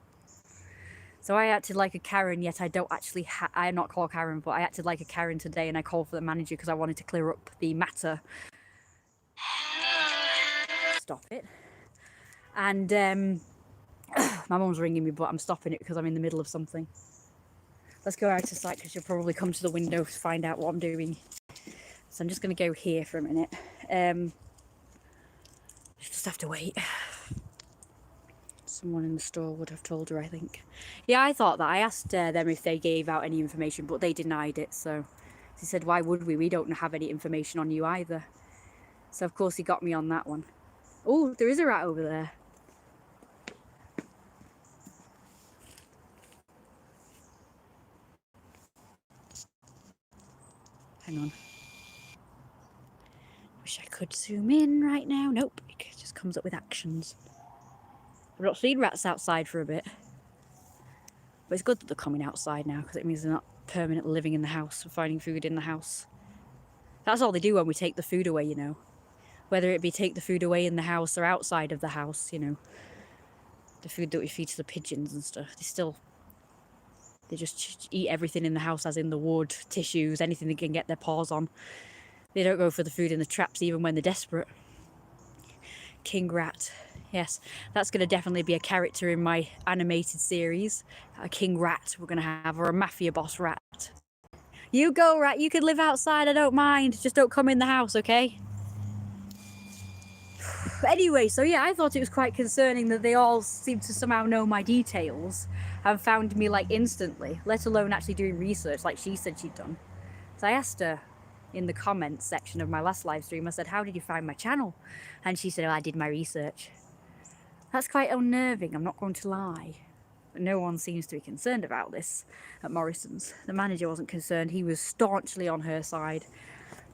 So I acted like a Karen, yet I don't actually I am not called Karen, but I acted like a Karen today and I called for the manager because I wanted to clear up the matter. Stop it. And my mum's ringing me, but I'm stopping it because I'm in the middle of something. Let's go out of sight because she'll probably come to the window to find out what I'm doing. So I'm just going to go here for a minute. Just have to wait. Someone in the store would have told her, I think. Yeah, I thought that. I asked them if they gave out any information, but they denied it, so He said, why would we? We don't have any information on you either. So of course he got me on that one. Oh, there is a rat over there. Hang on. Wish I could zoom in right now. Nope, it just comes up with actions. I've not seen rats outside for a bit. But it's good that they're coming outside now, because it means they're not permanently living in the house or finding food in the house. That's all they do when we take the food away, you know. Whether it be take the food away in the house or outside of the house, you know. The food that we feed to the pigeons and stuff, they just eat everything in the house, as in the wood, tissues, anything they can get their paws on. They don't go for the food in the traps even when they're desperate. King rat. Yes, that's going to definitely be a character in my animated series. A king rat we're going to have, or a mafia boss rat. You go, rat, you can live outside, I don't mind. Just don't come in the house, okay? Anyway, so yeah, I thought it was quite concerning that they all seemed to somehow know my details and found me like instantly, let alone actually doing research like she said she'd done. So I asked her in the comments section of my last live stream, I said, how did you find my channel? And she said, oh, I did my research. That's quite unnerving, I'm not going to lie. But no one seems to be concerned about this at Morrison's. The manager wasn't concerned, he was staunchly on her side.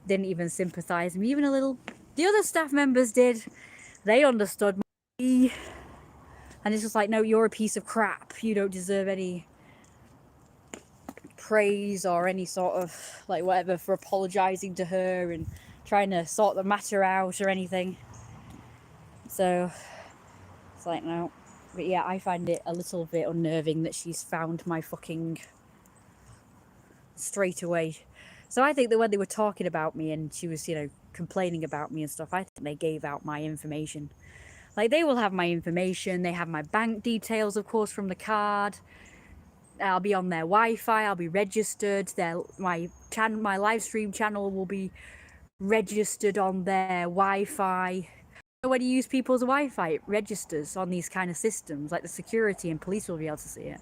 Didn't even sympathise with me even a little. The other staff members did. They understood me. And it's just like, no, you're a piece of crap. You don't deserve any praise or any sort of, like, whatever, for apologising to her and trying to sort the matter out or anything. So, it's like, no. But yeah, I find it a little bit unnerving that she's found my fucking straight away. So I think that when they were talking about me and she was, you know, complaining about me and stuff, I think they gave out my information. Like, they will have my information, they have my bank details, of course, from the card. I'll be on their Wi-Fi, I'll be registered, my live stream channel will be registered on their Wi-Fi. When you use people's Wi-Fi, it registers on these kind of systems, like the security and police will be able to see it.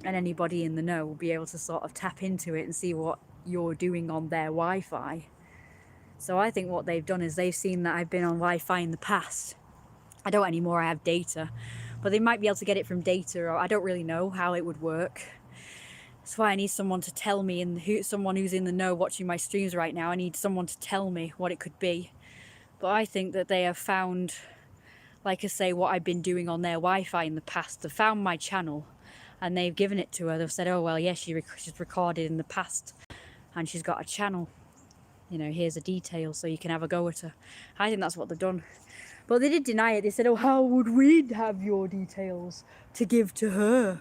And anybody in the know will be able to sort of tap into it and see what you're doing on their Wi-Fi. So I think what they've done is they've seen that I've been on Wi-Fi in the past. I don't anymore, I have data. But they might be able to get it from data, or I don't really know how it would work. That's why I need someone to tell me, and someone who's in the know watching my streams right now, I need someone to tell me what it could be. But I think that they have found, like I say, what I've been doing on their Wi-Fi in the past. They've found my channel and they've given it to her. They've said, oh, well, yeah, she's recorded in the past and she's got a channel. You know, here's a detail so you can have a go at her. I think that's what they've done. But they did deny it. They said, oh, how would we have your details to give to her?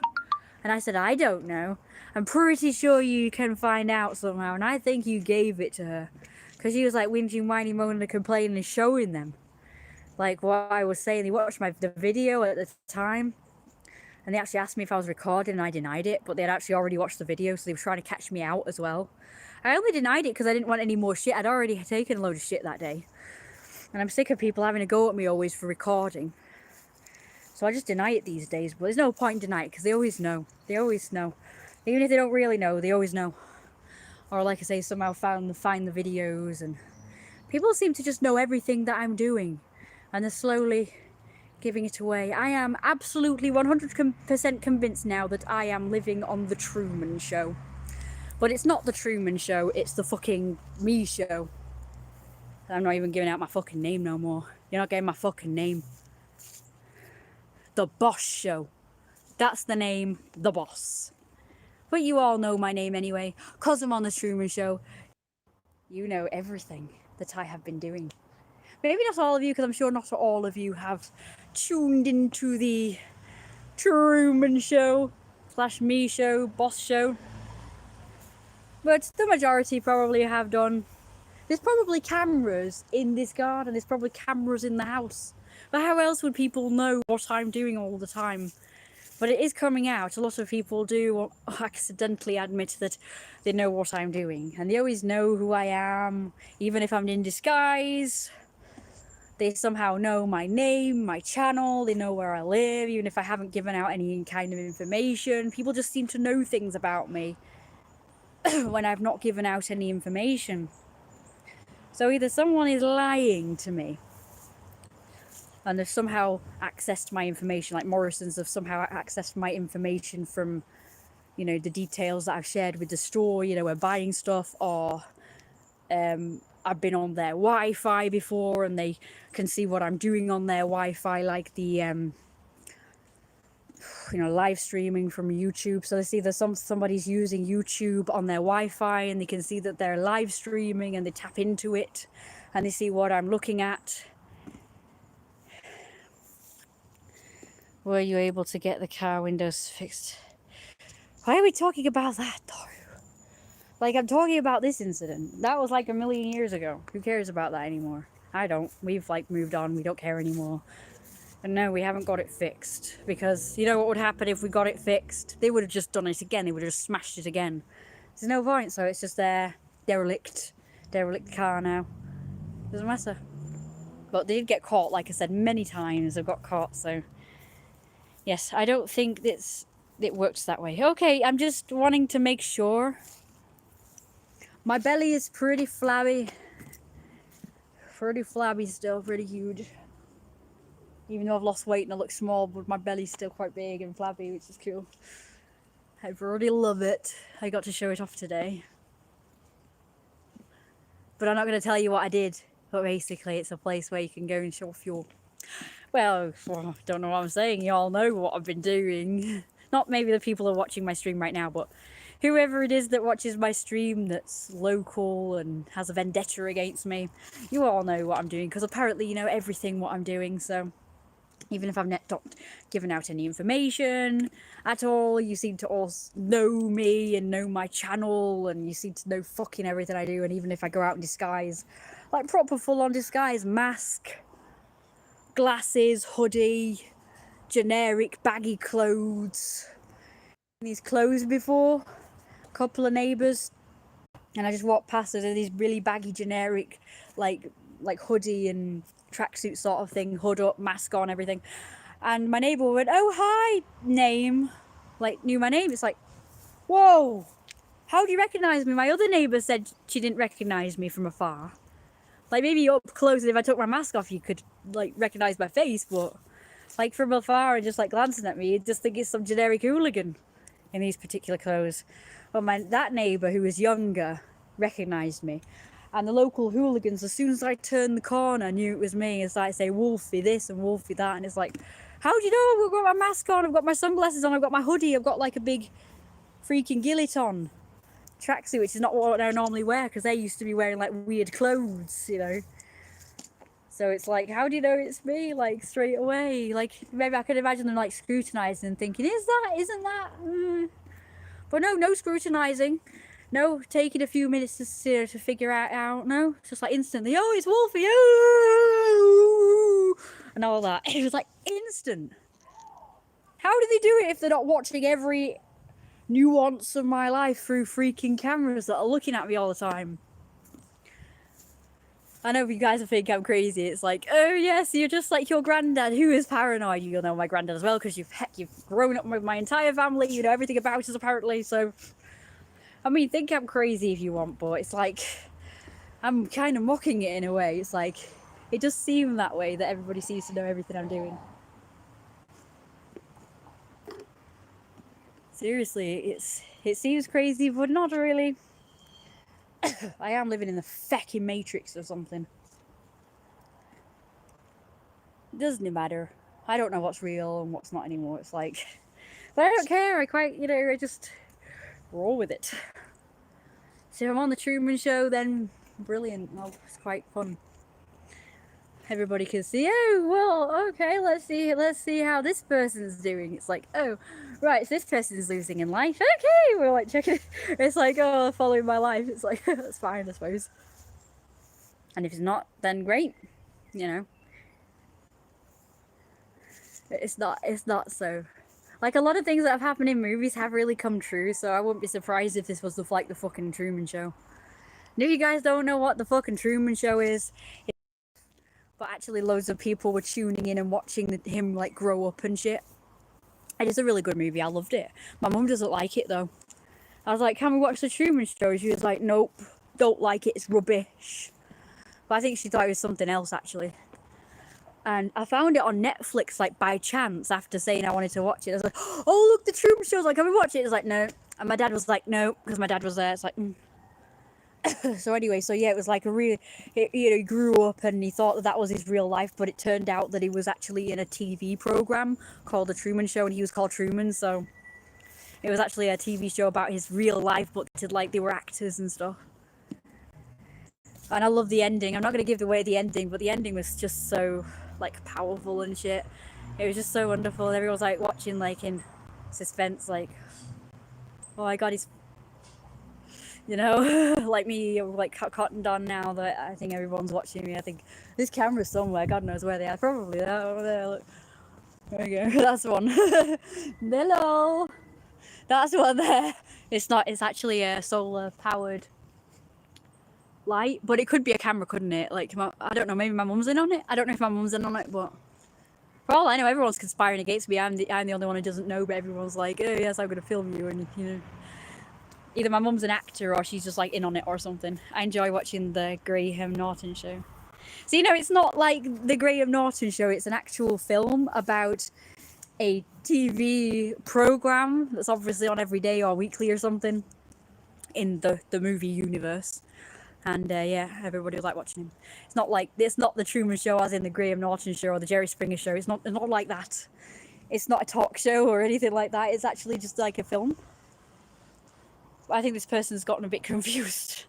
And I said, I don't know. I'm pretty sure you can find out somehow. And I think you gave it to her. Because she was like whinging, whining, moaning and complaining and showing them. Like what I was saying. They watched the video at the time. And they actually asked me if I was recording and I denied it. But they had actually already watched the video. So they were trying to catch me out as well. I only denied it because I didn't want any more shit. I'd already taken a load of shit that day. And I'm sick of people having a go at me always for recording. So I just deny it these days. But there's no point in denying it because they always know. They always know. Even if they don't really know, they always know. Or like I say, somehow find the videos. And people seem to just know everything that I'm doing. And they're slowly giving it away. I am absolutely 100% convinced now that I am living on the Truman Show. But it's not the Truman Show, it's the fucking me show. I'm not even giving out my fucking name no more. You're not getting my fucking name. The Boss Show. That's the name, The Boss. But you all know my name anyway, because I'm on the Truman Show. You know everything that I have been doing. Maybe not all of you, because I'm sure not all of you have tuned into the Truman Show / me show, Boss Show. But the majority probably have done. There's probably cameras in this garden, there's probably cameras in the house. But how else would people know what I'm doing all the time? But it is coming out. A lot of people do accidentally admit that they know what I'm doing. And they always know who I am, even if I'm in disguise. They somehow know my name, my channel, they know where I live, even if I haven't given out any kind of information. People just seem to know things about me. when I've not given out any information. So either someone is lying to me and they've somehow accessed my information, like Morrison's have somehow accessed my information from, you know, the details that I've shared with the store, you know, we're buying stuff, or I've been on their Wi-Fi before and they can see what I'm doing on their Wi-Fi, like the you know, live streaming from YouTube. So they see that somebody's using YouTube on their Wi-Fi and they can see that they're live streaming and they tap into it and they see what I'm looking at. Were you able to get the car windows fixed? Why are we talking about that though? Like, I'm talking about this incident. That was like a million years ago. Who cares about that anymore? I don't. We've like moved on. We don't care anymore. And no, we haven't got it fixed. Because you know what would happen if we got it fixed? They would have just done it again. They would have just smashed it again. There's no point. So it's just their derelict car now. Doesn't matter. But they did get caught, like I said, many times. They've got caught. So yes, I don't think it works that way. Okay, I'm just wanting to make sure. My belly is pretty flabby. Pretty flabby still, pretty huge. Even though I've lost weight and I look small, but my belly's still quite big and flabby, which is cool. I really love it. I got to show it off today. But I'm not going to tell you what I did. But basically, it's a place where you can go and show off your... Well, I don't know what I'm saying. You all know what I've been doing. Not maybe the people who are watching my stream right now, but whoever it is that watches my stream that's local and has a vendetta against me, you all know what I'm doing, because apparently you know everything what I'm doing. So even if I've not given out any information at all, you seem to all know me and know my channel, and you seem to know fucking everything I do. And even if I go out in disguise, like proper full-on disguise, mask, glasses, hoodie, generic baggy clothes. These clothes before, a couple of neighbours, and I just walked past it, these really baggy generic like hoodie and tracksuit sort of thing, hood up, mask on, everything. And my neighbour went, "Oh hi, name," like knew my name. It's like, whoa, how do you recognise me? My other neighbour said she didn't recognise me from afar. Like maybe up close, if I took my mask off, you could like recognise my face, but like from afar and just like glancing at me, you'd just think it's some generic hooligan in these particular clothes. But that neighbour who was younger recognised me. And the local hooligans, as soon as I turned the corner, knew it was me. It's like, say, Wolfie this and Wolfie that. And it's like, how do you know? I've got my mask on, I've got my sunglasses on, I've got my hoodie, I've got like a big freaking gillet on. Tracksuit, which is not what I normally wear, because they used to be wearing like weird clothes, you know. So it's like, how do you know it's me? Like straight away. Like maybe I could imagine them like scrutinising and thinking, isn't that? But no scrutinising. No, taking a few minutes to figure it out. No, it's just like instantly, oh, it's Wolfie, oh, and all that. It was like instant. How do they do it if they're not watching every nuance of my life through freaking cameras that are looking at me all the time? I know you guys think I'm crazy. It's like, oh yes, you're just like your granddad, who is paranoid. You'll know my granddad as well, because you've grown up with my entire family. You know everything about us apparently. So, I mean, think I'm crazy if you want, but it's like I'm kind of mocking it in a way. It's like it does seem that way, that everybody seems to know everything I'm doing. Seriously, it seems crazy, but not really. I am living in the fucking Matrix or something. It doesn't matter. I don't know what's real and what's not anymore. It's like, but I don't care. I just roll with it. So if I'm on the Truman Show, then brilliant. Well, it's quite fun. Everybody can see, oh, well, okay, let's see how this person's doing. It's like, oh, right, so this person's losing in life. Okay, we're like checking it. It's like, oh, following my life. It's like, that's fine, I suppose. And if it's not, then great, you know. It's not so. Like, a lot of things that have happened in movies have really come true, so I wouldn't be surprised if this was the fucking Truman Show. And if you guys don't know what the fucking Truman Show is, but actually loads of people were tuning in and watching him like grow up and shit. It is a really good movie. I loved it. My mum doesn't like it though. I was like, can we watch the Truman Show? She was like, nope, don't like it, it's rubbish. But I think she thought it was something else, actually. And I found it on Netflix, like, by chance, after saying I wanted to watch it. I was like, oh, look, the Truman Show. I was like, can we watch it? It was like, no. And my dad was like, no, because my dad was there. It's like, So anyway, so yeah, it was like a real, he grew up and he thought that that was his real life, but it turned out that he was actually in a TV program called The Truman Show, and he was called Truman, so it was actually a TV show about his real life, but they were actors and stuff. And I love the ending. I'm not going to give away the ending, but the ending was just so, like, powerful and shit. It was just so wonderful. Everyone was, like, watching, like, in suspense, like, oh my god, he's, like me, like, cottoned on now that I think everyone's watching me. I think this camera's somewhere, God knows where they are. Probably there, over there, look. There we go, that's one. Hello! That's one there. It's not, it's actually a solar powered light, but it could be a camera, couldn't it? Like, I don't know, maybe my mum's in on it. I don't know if my mum's in on it, but for all I know, everyone's conspiring against me. I'm the only one who doesn't know, but everyone's like, oh yes, I'm gonna film you, and either my mum's an actor or she's just like in on it or something. I enjoy watching the Graham Norton show. So it's not like the Graham Norton show, it's an actual film about a TV program that's obviously on every day or weekly or something in the movie universe. And yeah, everybody was like watching him. It's not the Truman Show as in the Graham Norton show or the Jerry Springer show. It's not like that. It's not a talk show or anything like that. It's actually just like a film. I think this person's gotten a bit confused.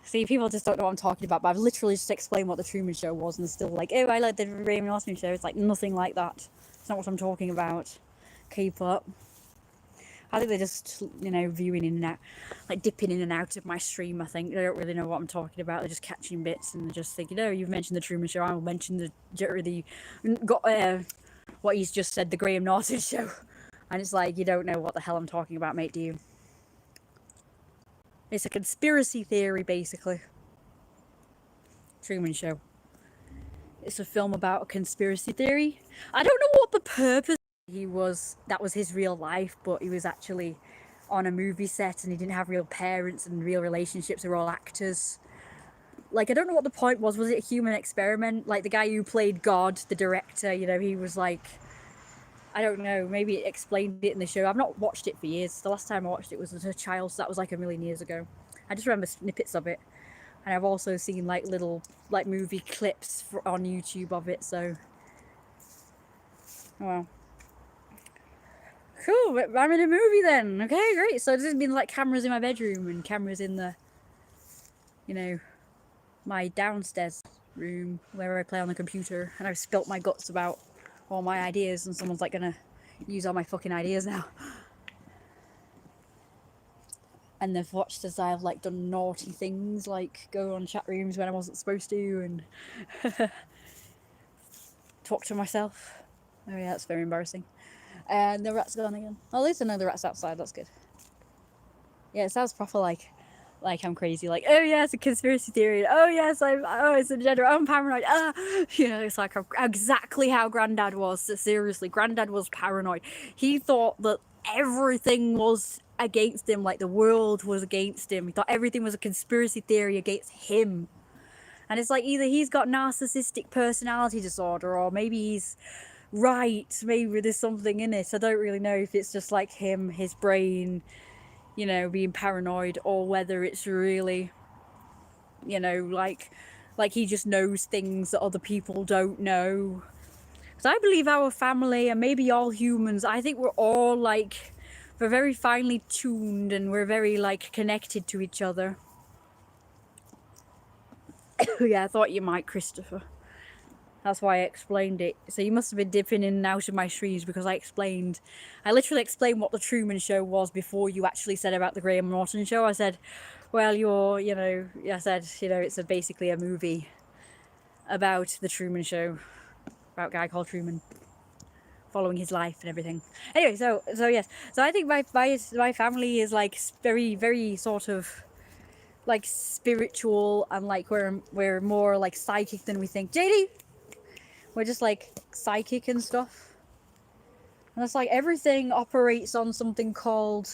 See, people just don't know what I'm talking about, but I've literally just explained what the Truman Show was, and they're still like, oh, I like the Graham Norton show. It's like nothing like that. It's not what I'm talking about. Keep up. I think they're just, viewing in and out, like dipping in and out of my stream, I think. They don't really know what I'm talking about. They're just catching bits, and they're just thinking, oh, you've mentioned the Truman Show, I'll mention what he's just said, the Graham Norton show. And it's like, you don't know what the hell I'm talking about, mate, do you? It's a conspiracy theory, basically. Truman Show. It's a film about a conspiracy theory. I don't know what the purpose that was his real life, but he was actually on a movie set and he didn't have real parents and real relationships. They were all actors. Like, I don't know what the point was. Was it a human experiment? Like, the guy who played God, the director, he was like, I don't know, maybe it explained it in the show. I've not watched it for years. The last time I watched it was as a child, so that was like a million years ago. I just remember snippets of it. And I've also seen like little like movie clips on YouTube of it, so well. Cool, I'm in a movie then. Okay, great. So there's been like cameras in my bedroom and cameras in the, my downstairs room where I play on the computer, and I've spilt my guts about all my ideas, and someone's like gonna use all my fucking ideas now. And they've watched as I've like done naughty things, like go on chat rooms when I wasn't supposed to, and talk to myself. Oh yeah, that's very embarrassing. And the rat's gone again. Oh, at least I know the rat's outside, that's good. Yeah, it sounds proper like I'm crazy, like, oh yeah, it's a conspiracy theory, oh yes, it's a gender, I'm paranoid, it's like exactly how Granddad was. Seriously, Granddad was paranoid. He thought that everything was against him, like the world was against him. He thought everything was a conspiracy theory against him. And it's like either he's got narcissistic personality disorder, or maybe he's right, maybe there's something in it. I don't really know if it's just like him, his brain, being paranoid, or whether it's really, like he just knows things that other people don't know. Because I believe our family, and maybe all humans, I think we're all like, we're very finely tuned and we're very like connected to each other. Yeah, I thought you might, Christopher. That's why I explained it. So you must have been dipping in and out of my streams because I literally explained what the Truman Show was before you actually said about the Graham Norton show. I said, well, it's basically a movie about the Truman Show, about a guy called Truman, following his life and everything. Anyway, so yes. So I think my family is like very, very sort of like spiritual, and like we're more like psychic than we think. JD! We're just like psychic and stuff. And it's like everything operates on something called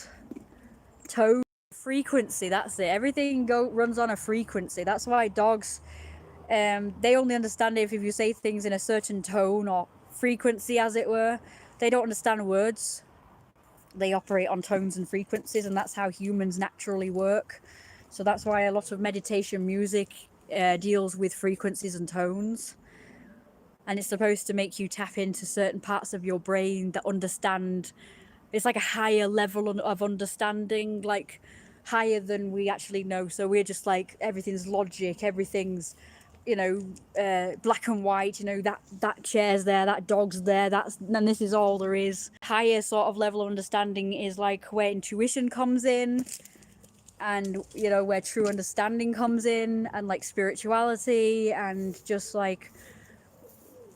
tone, frequency. That's it. Everything runs on a frequency. That's why dogs, they only understand if you say things in a certain tone or frequency, as it were. They don't understand words. They operate on tones and frequencies, and that's how humans naturally work. So that's why a lot of meditation music deals with frequencies and tones. And it's supposed to make you tap into certain parts of your brain that understand. It's like a higher level of understanding, like higher than we actually know. So we're just like, everything's logic, everything's, black and white, that chair's there, that dog's there, and this is all there is. Higher sort of level of understanding is like where intuition comes in, and where true understanding comes in, and like spirituality, and just like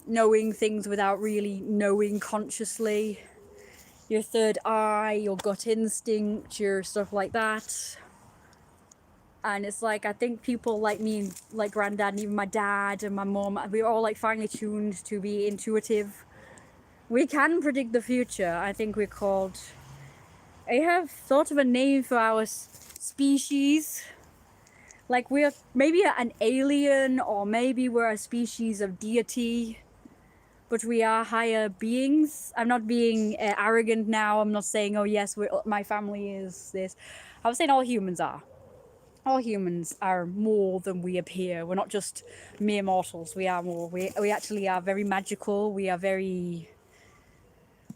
knowing things without really knowing consciously. Your third eye, your gut instinct, your stuff like that. And it's like, I think people like me, like granddad, and even my dad and my mom, we're all like finely tuned to be intuitive. We can predict the future. I think we're called, I have thought of a name for our species. Like we're maybe an alien, or maybe we're a species of deity. But we are higher beings. I'm not being arrogant now. I'm not saying, oh yes, my family is this. I was saying all humans are. All humans are more than we appear. We're not just mere mortals. We are more. We actually are very magical. We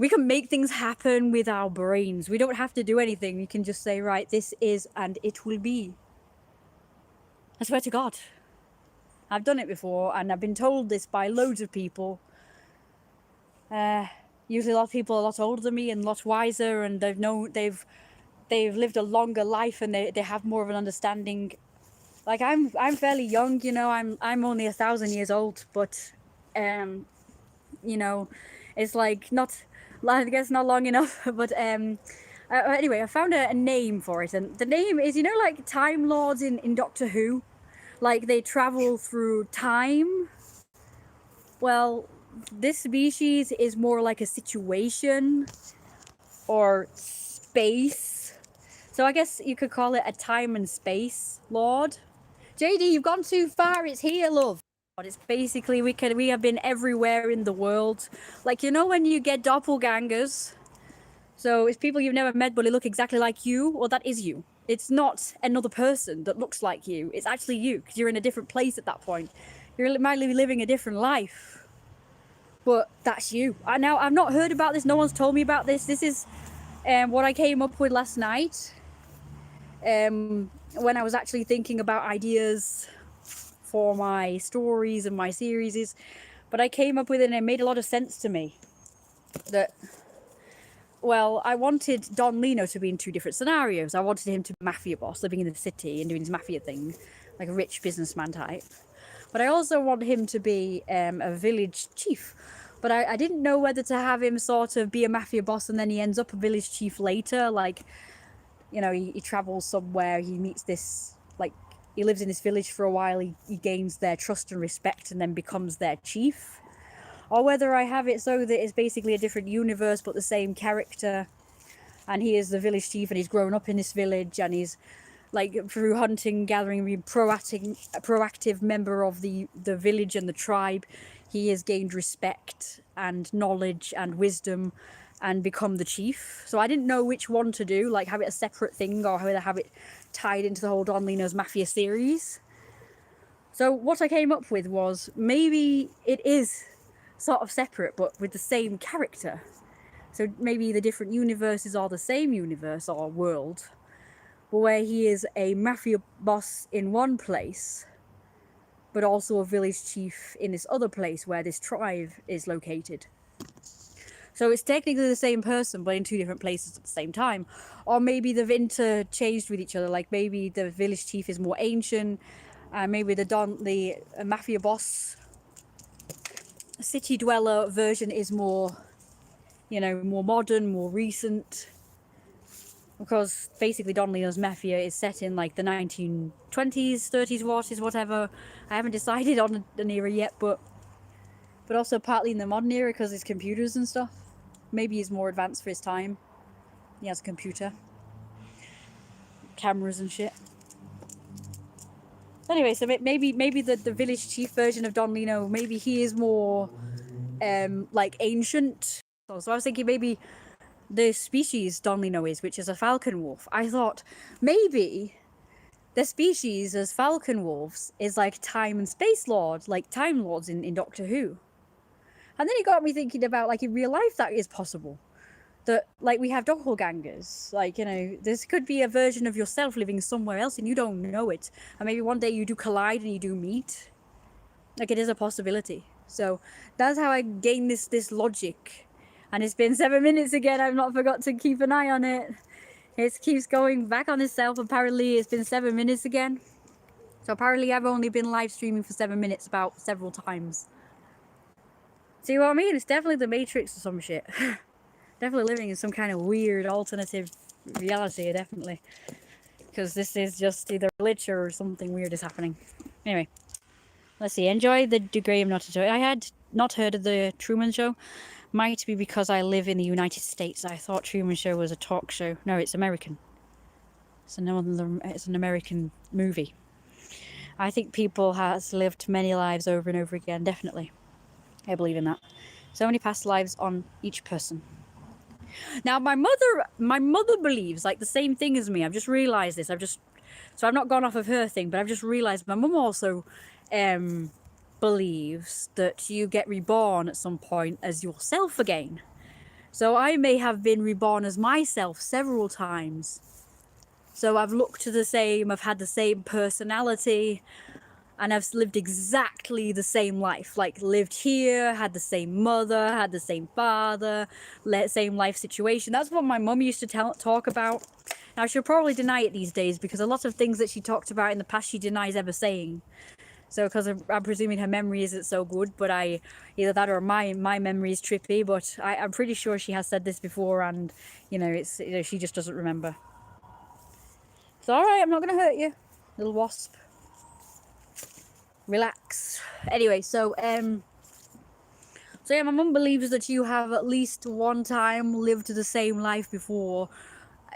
can make things happen with our brains. We don't have to do anything. We can just say, right, this is and it will be. I swear to God. I've done it before, and I've been told this by loads of people. Usually a lot of people are a lot older than me and a lot wiser, and they've lived a longer life, and they have more of an understanding. Like I'm fairly young, I'm only 1,000 years old, but it's like not, I guess not long enough. But anyway, I found a name for it, and the name is, like Time Lords in Doctor Who, like they travel through time. Well, this species is more like a situation or space. So I guess you could call it a time and space lord. JD, you've gone too far. It's here, love. It's basically, we have been everywhere in the world. Like, when you get doppelgangers. So it's people you've never met, but they look exactly like you. Well, that is you. It's not another person that looks like you. It's actually you, because you're in a different place at that point. You might be living a different life. But that's you. Now, I've not heard about this. No one's told me about this. This is what I came up with last night. When I was actually thinking about ideas for my stories and my series. But I came up with it, and it made a lot of sense to me. That, well, I wanted Don Lino to be in two different scenarios. I wanted him to be a mafia boss living in the city and doing his mafia thing, like a rich businessman type. But I also want him to be a village chief. But I didn't know whether to have him sort of be a mafia boss and then he ends up a village chief later. Like, he travels somewhere, he meets this, like, he lives in this village for a while, he gains their trust and respect and then becomes their chief. Or whether I have it so that it's basically a different universe but the same character. And he is the village chief and he's grown up in this village and he's, like, through hunting, gathering, being proactive member of the village and the tribe, he has gained respect and knowledge and wisdom and become the chief. So I didn't know which one to do, like have it a separate thing or whether have it tied into the whole Don Lino's Mafia series. So what I came up with was maybe it is sort of separate but with the same character. So maybe the different universes are the same universe or world, but where he is a mafia boss in one place, but also a village chief in this other place where this tribe is located. So it's technically the same person, but in two different places at the same time. Or maybe they've interchanged with each other. Like maybe the village chief is more ancient, and maybe the mafia boss city dweller version is more, more modern, more recent. Because basically Don Lino's Mafia is set in like the 1920s, 30s, 40s, whatever. I haven't decided on an era yet, but also partly in the modern era because it's computers and stuff. Maybe he's more advanced for his time. He has a computer. cameras and shit. Anyway, so maybe the village chief version of Don Lino, maybe he is more like ancient. So I was thinking maybe the species Don Lino is, which is a falcon wolf. I thought maybe the species as falcon wolves is like time and space lords, like time lords in Doctor Who. And then it got me thinking about, like, in real life that is possible. That, like, we have doppelgangers. Like, you know, this could be a version of yourself living somewhere else and you don't know it. And maybe one day you do collide and you do meet. Like, it is a possibility. So that's how I gain this logic. And it's been 7 minutes again. I've not forgot to keep an eye on it. It keeps going back on itself. Apparently it's been 7 minutes again. So apparently I've only been live streaming for 7 minutes about several times. See what I mean? It's definitely the Matrix or some shit. Definitely living in some kind of weird alternative reality, definitely. Because this is just either a glitch or something weird is happening. Anyway, let's see. Enjoy the degree of not to. I had not heard of the Truman Show. Might be because I live in the United States. I thought Truman Show was a talk show. No, it's American. It's an American movie. I think people has lived many lives over and over again, definitely. I believe in that. So many past lives on each person. Now, my mother believes like the same thing as me. I've just realised this. So I've not gone off of her thing, but I've just realised my mum also believes that you get reborn at some point as yourself again. So I may have been reborn as myself several times. So I've looked the same, I've had the same personality, and I've lived exactly the same life. Like, lived here, had the same mother, had the same father, same life situation. That's what my mum used to talk about. Now, she'll probably deny it these days because a lot of things that she talked about in the past she denies ever saying. So, because I'm presuming her memory isn't so good, but either that or my memory is trippy, but I'm pretty sure she has said this before, and, you know, she just doesn't remember. It's alright, I'm not going to hurt you, little wasp. Relax. Anyway, so yeah, my mum believes that you have at least one time lived the same life before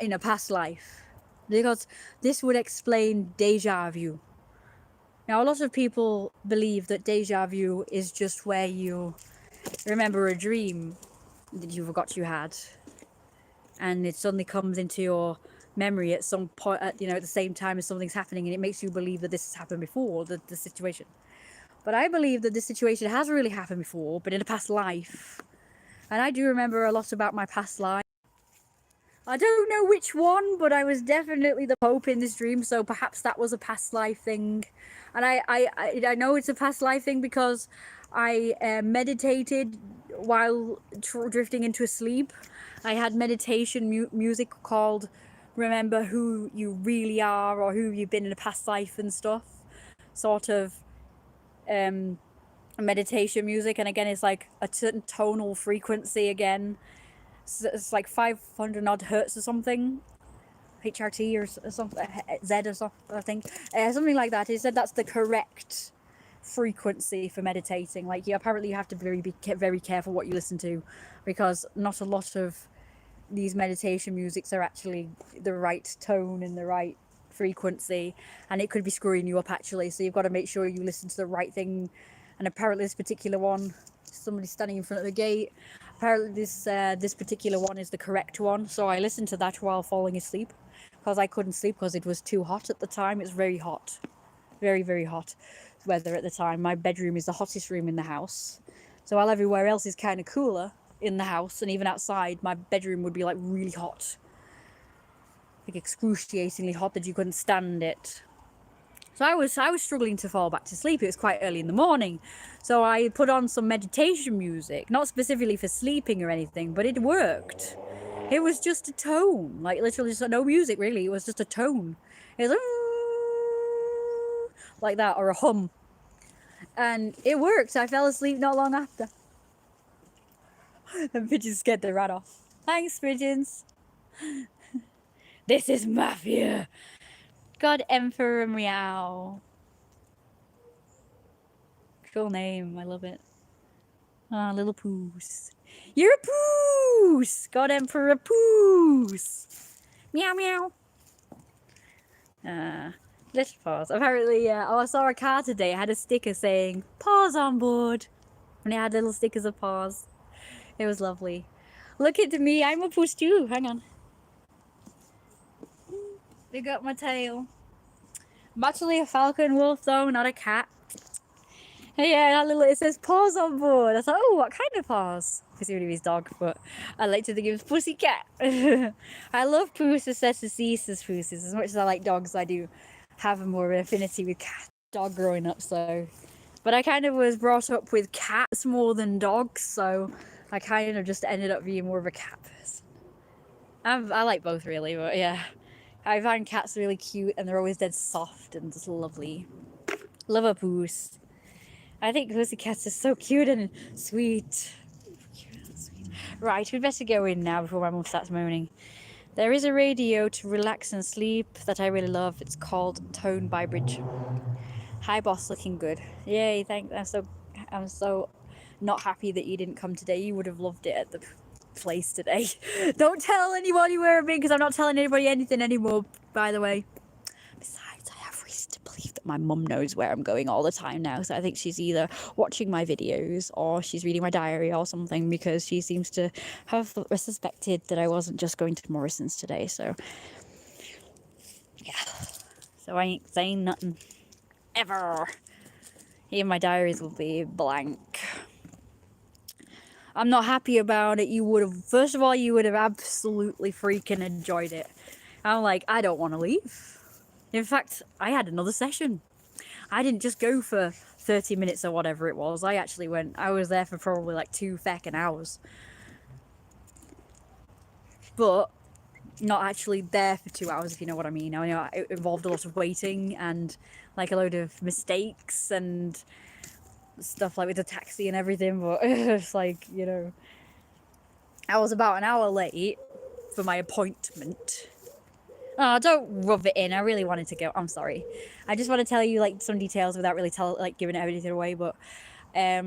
in a past life, because this would explain deja vu. Now, a lot of people believe that deja vu is just where you remember a dream that you forgot you had, and it suddenly comes into your memory at some point, at the same time as something's happening, and it makes you believe that this has happened before, the situation. But I believe that this situation has really happened before, but in a past life. And I do remember a lot about my past life. I don't know which one, but I was definitely the Pope in this dream, so perhaps that was a past life thing. And I know it's a past life thing because I meditated while drifting into a sleep. I had meditation music called Remember Who You Really Are, or Who You've Been in a Past Life and stuff. Sort of meditation music, and again it's like a certain tonal frequency again. So it's like 500 odd hertz or something, HRT or something, Z or something, I think, something like that. He said that's the correct frequency for meditating. Like, apparently you have to be very careful what you listen to, because not a lot of these meditation musics are actually the right tone and the right frequency, and it could be screwing you up actually. So you've got to make sure you listen to the right thing. And apparently this particular one, somebody standing in front of the gate, apparently this particular one is the correct one. So I listened to that while falling asleep, because I couldn't sleep because it was too hot at the time. It's very hot, very, very hot weather at the time. My bedroom is the hottest room in the house, so while everywhere else is kind of cooler in the house and even outside, my bedroom would be like really hot, like excruciatingly hot, that you couldn't stand it. So I was struggling to fall back to sleep. It was quite early in the morning, so I put on some meditation music, not specifically for sleeping or anything, but it worked. It was just a tone, like literally just no music really. It was just a tone. It was like that, or a hum, and it worked. I fell asleep not long after. The pigeons scared the rat off. Thanks, pigeons. This is Mafia. God Emperor Meow. Cool name, I love it. Ah, little poos. You're a poos! God Emperor Poos! Meow meow. Little paws. Apparently, I saw a car today. It had a sticker saying "paws on board," and it had little stickers of paws. It was lovely. Look at me. I'm a puss too. Hang on. They got my tail. I'm actually a falcon wolf though, not a cat. Yeah, that little, it says paws on board. I thought, oh, what kind of paws? Presumably his dog, but I like to think it was pussycat. I love pooses, ceases pooses. As much as I like dogs, I do have more of an affinity with cat dog growing up, so. But I kind of was brought up with cats more than dogs, so I kind of just ended up being more of a cat person. I like both really, but yeah. I find cats really cute and they're always dead soft and just lovely. Love a poos. I think pussycats are so cute and sweet. Right, we'd better go in now before my mum starts moaning. There is a radio to relax and sleep that I really love. It's called Tone by Bridge. Hi boss, looking good. Yay, thanks. I'm so not happy that you didn't come today. You would have loved it at the place today. Don't tell anybody where I've been because I'm not telling anybody anything anymore, by the way. Besides, I have reason to believe that my mum knows where I'm going all the time now, so I think she's either watching my videos or she's reading my diary or something, because she seems to have suspected that I wasn't just going to Morrison's today, so yeah. So I ain't saying nothing. Ever. Here my diaries will be blank. I'm not happy about it. First of all, you would have absolutely freaking enjoyed it. I'm like, I don't want to leave. In fact, I had another session. I didn't just go for 30 minutes or whatever it was. I actually went, I was there for probably like 2 feckin' hours. But not actually there for 2 hours, if you know what I mean. I know it involved a lot of waiting and like a load of mistakes and stuff like with the taxi and everything, but it's like, you know, I was about an hour late for my appointment. Oh, don't rub it in. I really wanted to go. I'm sorry. I just want to tell you like some details without really giving everything away, but I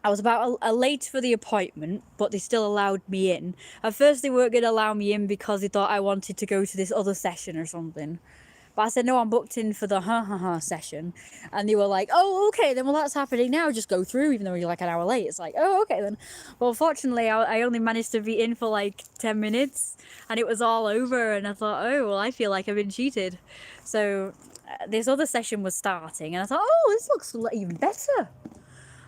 was about a late for the appointment, but they still allowed me in. At first they weren't going to allow me in because they thought I wanted to go to this other session or something. But I said, no, I'm booked in for the session. And they were like, oh, okay, then, well, that's happening now. Just go through, even though you're like an hour late. It's like, oh, okay, then. Well, fortunately, I only managed to be in for like 10 minutes and it was all over. And I thought, oh, well, I feel like I've been cheated. So this other session was starting and I thought, oh, this looks even better.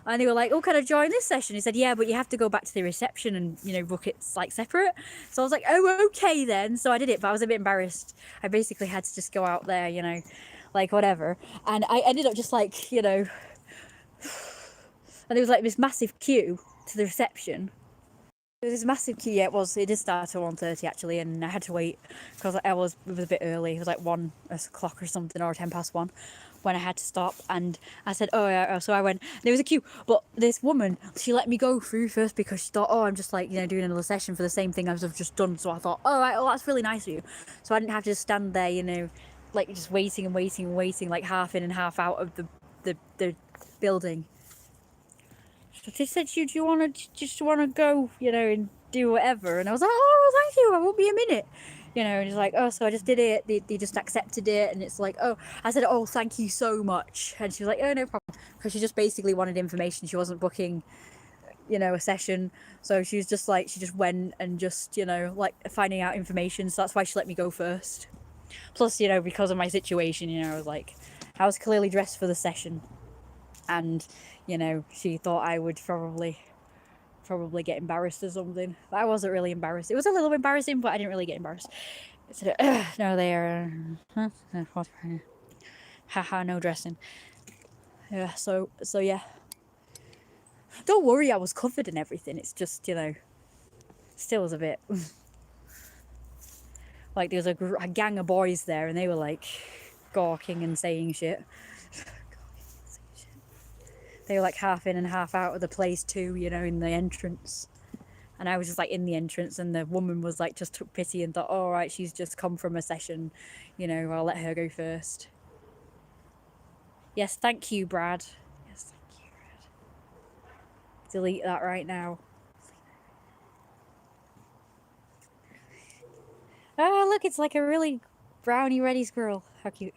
And they were like, oh, can I join this session? He said, yeah, but you have to go back to the reception and, you know, book it like separate. So I was like, oh, okay then. So I did it, but I was a bit embarrassed. I basically had to just go out there, you know, like whatever. And I ended up just like, you know, and there was like this massive queue to the reception. There was this massive queue. Yeah, it did start at 1:30 actually, and I had to wait because it was a bit early. It was like 1 o'clock or something, or 1:10 when I had to stop. And I said, oh yeah, so I went, there was a queue, but this woman, she let me go through first because she thought, oh, I'm just like, you know, doing another session for the same thing I've just done. So I thought, oh, right, well, that's really nice of you. So I didn't have to just stand there, you know, like just waiting and waiting and waiting, like half in and half out of the building. So she said, do you want to go, you know, and do whatever? And I was like, oh, thank you, I won't be a minute. You know, and he's like, oh, so I just did it. They just accepted it. And it's like, oh, I said, oh, thank you so much. And she was like, oh, no problem. Because she just basically wanted information. She wasn't booking, you know, a session. So she was just like, she just went and just, you know, like finding out information. So that's why she let me go first. Plus, you know, because of my situation, you know, I was clearly dressed for the session. And, you know, she thought I would probably get embarrassed or something. But I wasn't really embarrassed. It was a little embarrassing, but I didn't really get embarrassed. So, no, they're haha, no dressing. Yeah, so yeah. Don't worry, I was covered and everything. It's just, you know, still was a bit like there was a gang of boys there, and they were like gawking and saying shit. They were like half in and half out of the place too, you know, in the entrance. And I was just like in the entrance, and the woman was like, just took pity and thought, oh, all right, she's just come from a session, you know, I'll let her go first. Yes, thank you, Brad. Yes, thank you, Brad. Delete that right now. Oh, look, it's like a really Brownie ready squirrel. How cute.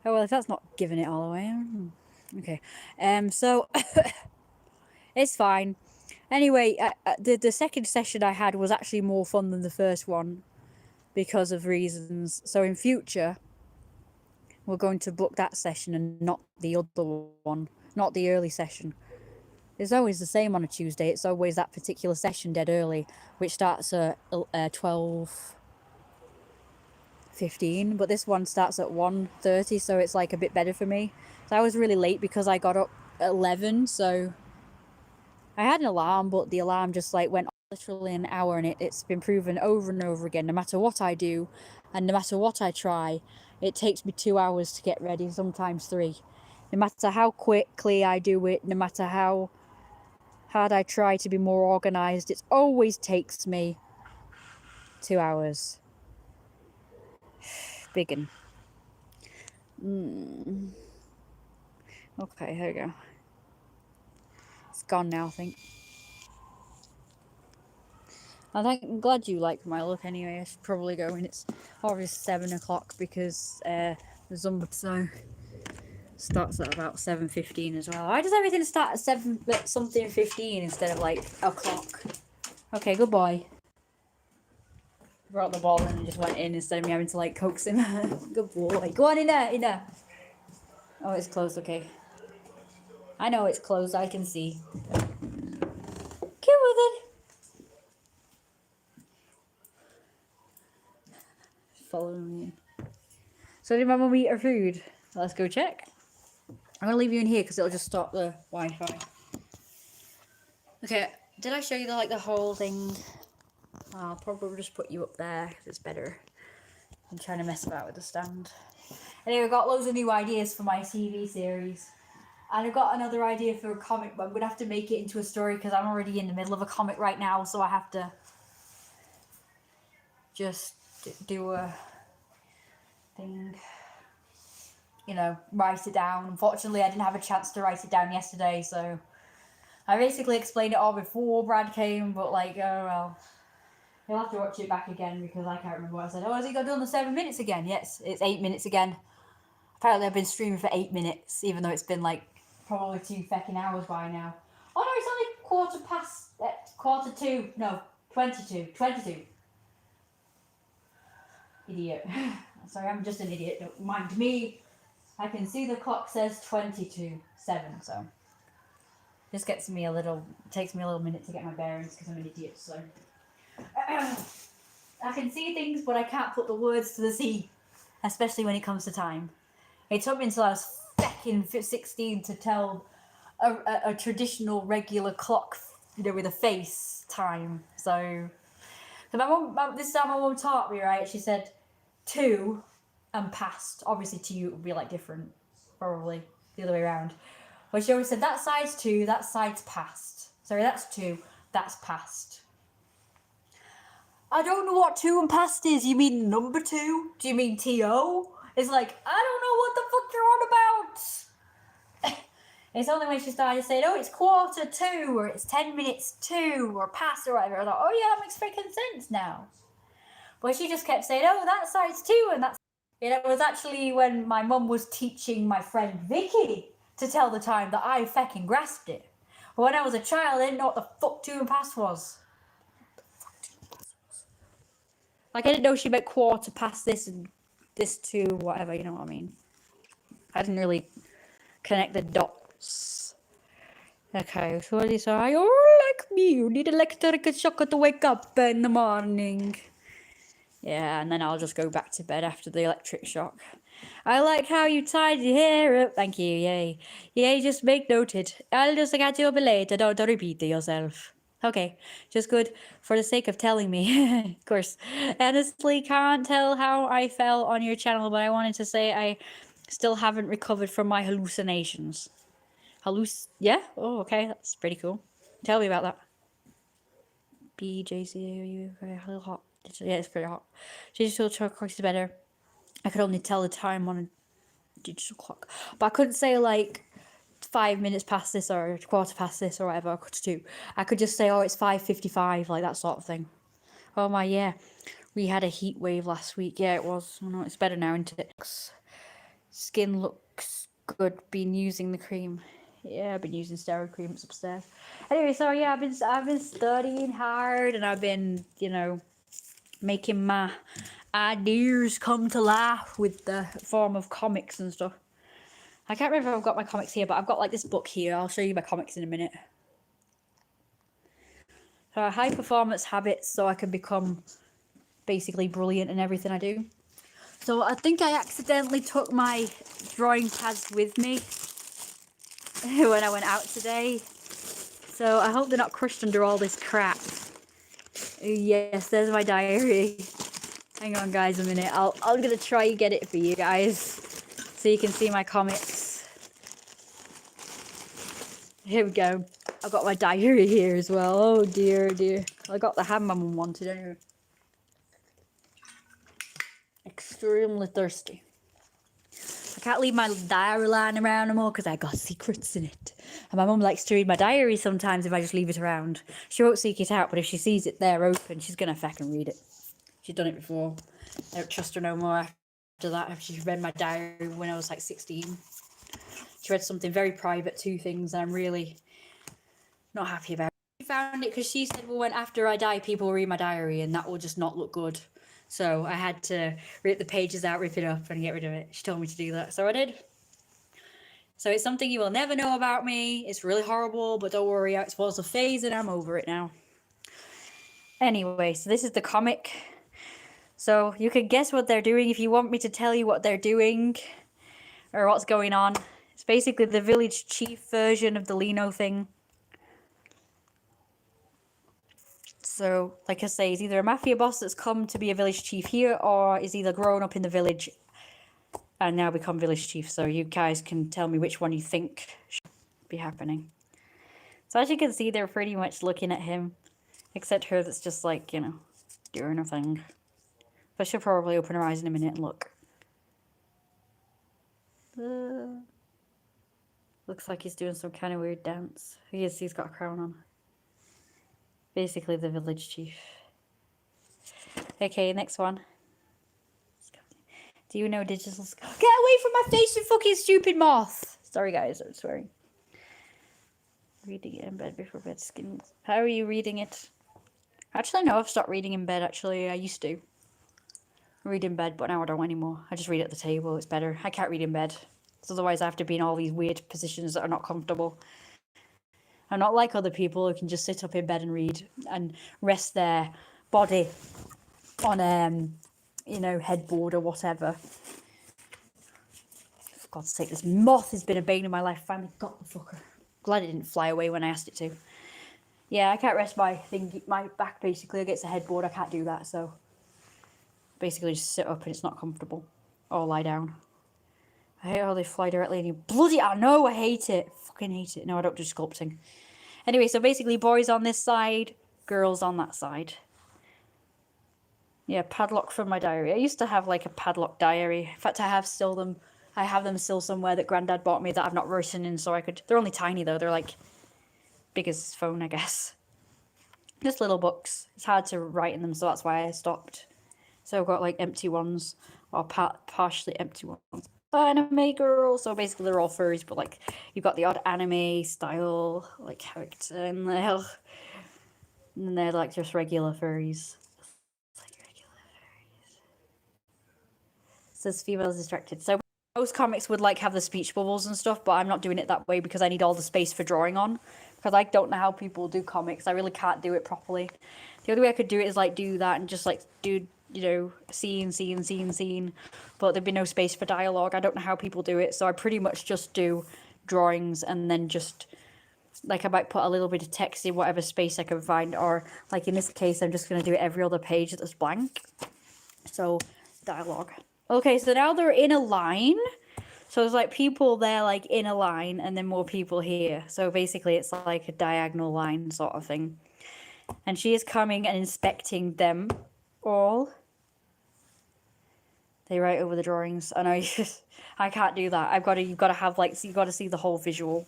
Oh well, if that's not giving it all away. Okay. So it's fine. Anyway, the second session I had was actually more fun than the first one because of reasons. So in future, we're going to book that session and not the other one, not the early session. It's always the same on a Tuesday. It's always that particular session dead early, which starts at 12:15. But this one starts at 1:30, so it's like a bit better for me. So I was really late because I got up at 11. So I had an alarm, but the alarm just like went off literally an hour, and it's been proven over and over again. No matter what I do, and no matter what I try, it takes me 2 hours to get ready. Sometimes 3. No matter how quickly I do it, no matter how hard I try to be more organised, it always takes me 2 hours. Biggin. Okay, here we go. It's gone now, I think. I'm glad you like my look anyway. I should probably go when it's obviously 7 o'clock because the Zumba starts at about 7:15 as well. Why does everything start at 7-something-15 instead of like o'clock? Okay, good boy. Brought the ball in and just went in instead of me having to like coax him. Good boy. Go on in there. Oh, it's closed. Okay. I know it's closed. I can see. Get with it. Following me. So did my mum eat her food? Let's go check. I'm gonna leave you in here because it'll just stop the Wi-Fi. Okay, did I show you the whole thing? I'll probably just put you up there because it's better than trying to mess about with the stand. Anyway, I've got loads of new ideas for my TV series. And I've got another idea for a comic, but I'm going to have to make it into a story because I'm already in the middle of a comic right now, so I have to just do a thing, write it down. Unfortunately, I didn't have a chance to write it down yesterday, so I basically explained it all before Brad came, but oh well. You'll have to watch it back again because I can't remember what I said. Oh, has it got done in 7 minutes again? Yes, it's 8 minutes again. Apparently I've been streaming for 8 minutes, even though it's been probably 2 fecking hours by now. Oh no, it's only 22. No, 22. Idiot. Sorry, I'm just an idiot. Don't mind me. I can see the clock says 22:07, so this takes me a little minute to get my bearings because I'm an idiot, so I can see things, but I can't put the words to the C, especially when it comes to time. It took me until I was fecking 16 to tell a traditional regular clock, with a face time. So my mum, this time my mum taught me, right? She said 2 and past. Obviously to you it would be different, probably the other way around. But she always said that side's 2, that side's past. Sorry, that's 2, that's past. I don't know what 2 and past is. You mean number 2? Do you mean T-O? It's I don't know what the fuck you're on about. It's only when she started saying, oh, it's 1:45, or it's 10 minutes to, or past, or whatever. I thought, oh yeah, that makes freaking sense now. But she just kept saying, oh, that side's 2, and that's... It was actually when my mum was teaching my friend Vicky to tell the time that I fecking grasped it. But when I was a child, I didn't know what the fuck 2 and past was. I didn't know she meant 1/4 this and this to whatever, you know what I mean? I didn't really connect the dots. Okay, so what do you say? Oh, like me, you need electric shock to wake up in the morning. Yeah, and then I'll just go back to bed after the electric shock. I like how you tied your hair up. Thank you, yay. Yay, just make noted. I'll just catch you up later, don't repeat yourself. Okay, just good for the sake of telling me. Of course. Honestly, can't tell how I fell on your channel, but I wanted to say I still haven't recovered from my hallucinations. Yeah? Oh, okay, that's pretty cool. Tell me about that. BJC, are you a little hot? Yeah, it's pretty hot. Digital clock is better. I could only tell the time on a digital clock, but I couldn't say 5 minutes past this or a quarter past this or whatever, quarter to 2, I could just say, oh, it's 5:55, like that sort of thing. Oh my, yeah. We had a heat wave last week. Yeah, it was. Oh, no, it's better now, isn't it? Skin looks good. Been using the cream. Yeah, I've been using steroid creams upstairs. Anyway, so yeah, I've been studying hard, and I've been, you know, making my ideas come to life with the form of comics and stuff. I can't remember if I've got my comics here, but I've got like this book here. I'll show you my comics in a minute. So high performance habits, so I can become basically brilliant in everything I do. So I think I accidentally took my drawing pads with me when I went out today. So I hope they're not crushed under all this crap. Yes, there's my diary. Hang on, guys, a minute. I'm gonna try and get it for you guys, so you can see my comics. Here we go. I've got my diary here as well. Oh dear, dear. I got the hand my mum wanted anyway. Extremely thirsty. I can't leave my diary lying around anymore because I got secrets in it. And my mum likes to read my diary sometimes if I just leave it around. She won't seek it out, but if she sees it there open, she's gonna fucking read it. She's done it before. I don't trust her no more after that. She read my diary when I was like 16. She read something very private, 2 things, and I'm really not happy about it. She found it because she said, well, when after I die, people will read my diary and that will just not look good. So I had to rip the pages out, rip it up, and get rid of it. She told me to do that, so I did. So it's something you will never know about me. It's really horrible, but don't worry, it was a phase and I'm over it now. Anyway, so this is the comic. So you can guess what they're doing if you want me to tell you what they're doing or what's going on. It's basically the village chief version of the Lino thing. So, like I say, he's either a mafia boss that's come to be a village chief here, or is either grown up in the village and now become village chief. So you guys can tell me which one you think should be happening. So as you can see, they're pretty much looking at him, except her that's just like, you know, doing her thing. But she'll probably open her eyes in a minute and look. Looks like he's doing some kind of weird dance. He's got a crown on. Basically the village chief. Okay, next one. Do you know digital... Get away from my face, you fucking stupid moth! Sorry guys, I'm swearing. Reading it in bed before bed skin. How are you reading it? Actually, no, I've stopped reading in bed, actually. I used to read in bed, but now I don't anymore. I just read at the table, it's better. I can't read in bed. So otherwise I have to be in all these weird positions that are not comfortable. I'm not like other people who can just sit up in bed and read and rest their body on, you know, headboard or whatever. For God's sake, this moth has been a bane in my life. Finally got the fucker. Glad it didn't fly away when I asked it to. Yeah, I can't rest my back basically against the headboard. I can't do that, so basically just sit up and it's not comfortable. Or lie down. I hate how they fly directly in you. Bloody, I know, I hate it. Fucking hate it. No, I don't do sculpting. Anyway, so basically boys on this side, girls on that side. Yeah, padlock from my diary. I used to have like a padlock diary. In fact, I have them still somewhere that Granddad bought me that I've not written in, so I could... They're only tiny though. They're like big as his phone, I guess. Just little books. It's hard to write in them, so that's why I stopped. So I've got like empty ones, or partially empty ones. Anime girl, so basically they're all furries, but like you've got the odd anime style like character in there, and then they're like just regular furries. It's like regular furries. It says females distracted. So most comics would like have the speech bubbles and stuff, but I'm not doing it that way because I need all the space for drawing on. Because I don't know how people do comics. I really can't do it properly. The only way I could do it is like do that and just like do, you know, scene, but there'd be no space for dialogue. I don't know how people do it, so I pretty much just do drawings and then just like I might put a little bit of text in whatever space I can find, or like in this case I'm just going to do it every other page that's blank. So dialogue. Okay, so now they're in a line. So there's like people there like in a line and then more people here. So basically it's like a diagonal line sort of thing. And she is coming and inspecting them all. They write over the drawings. I know. I can't do that. You've got to have like, you've got to see the whole visual.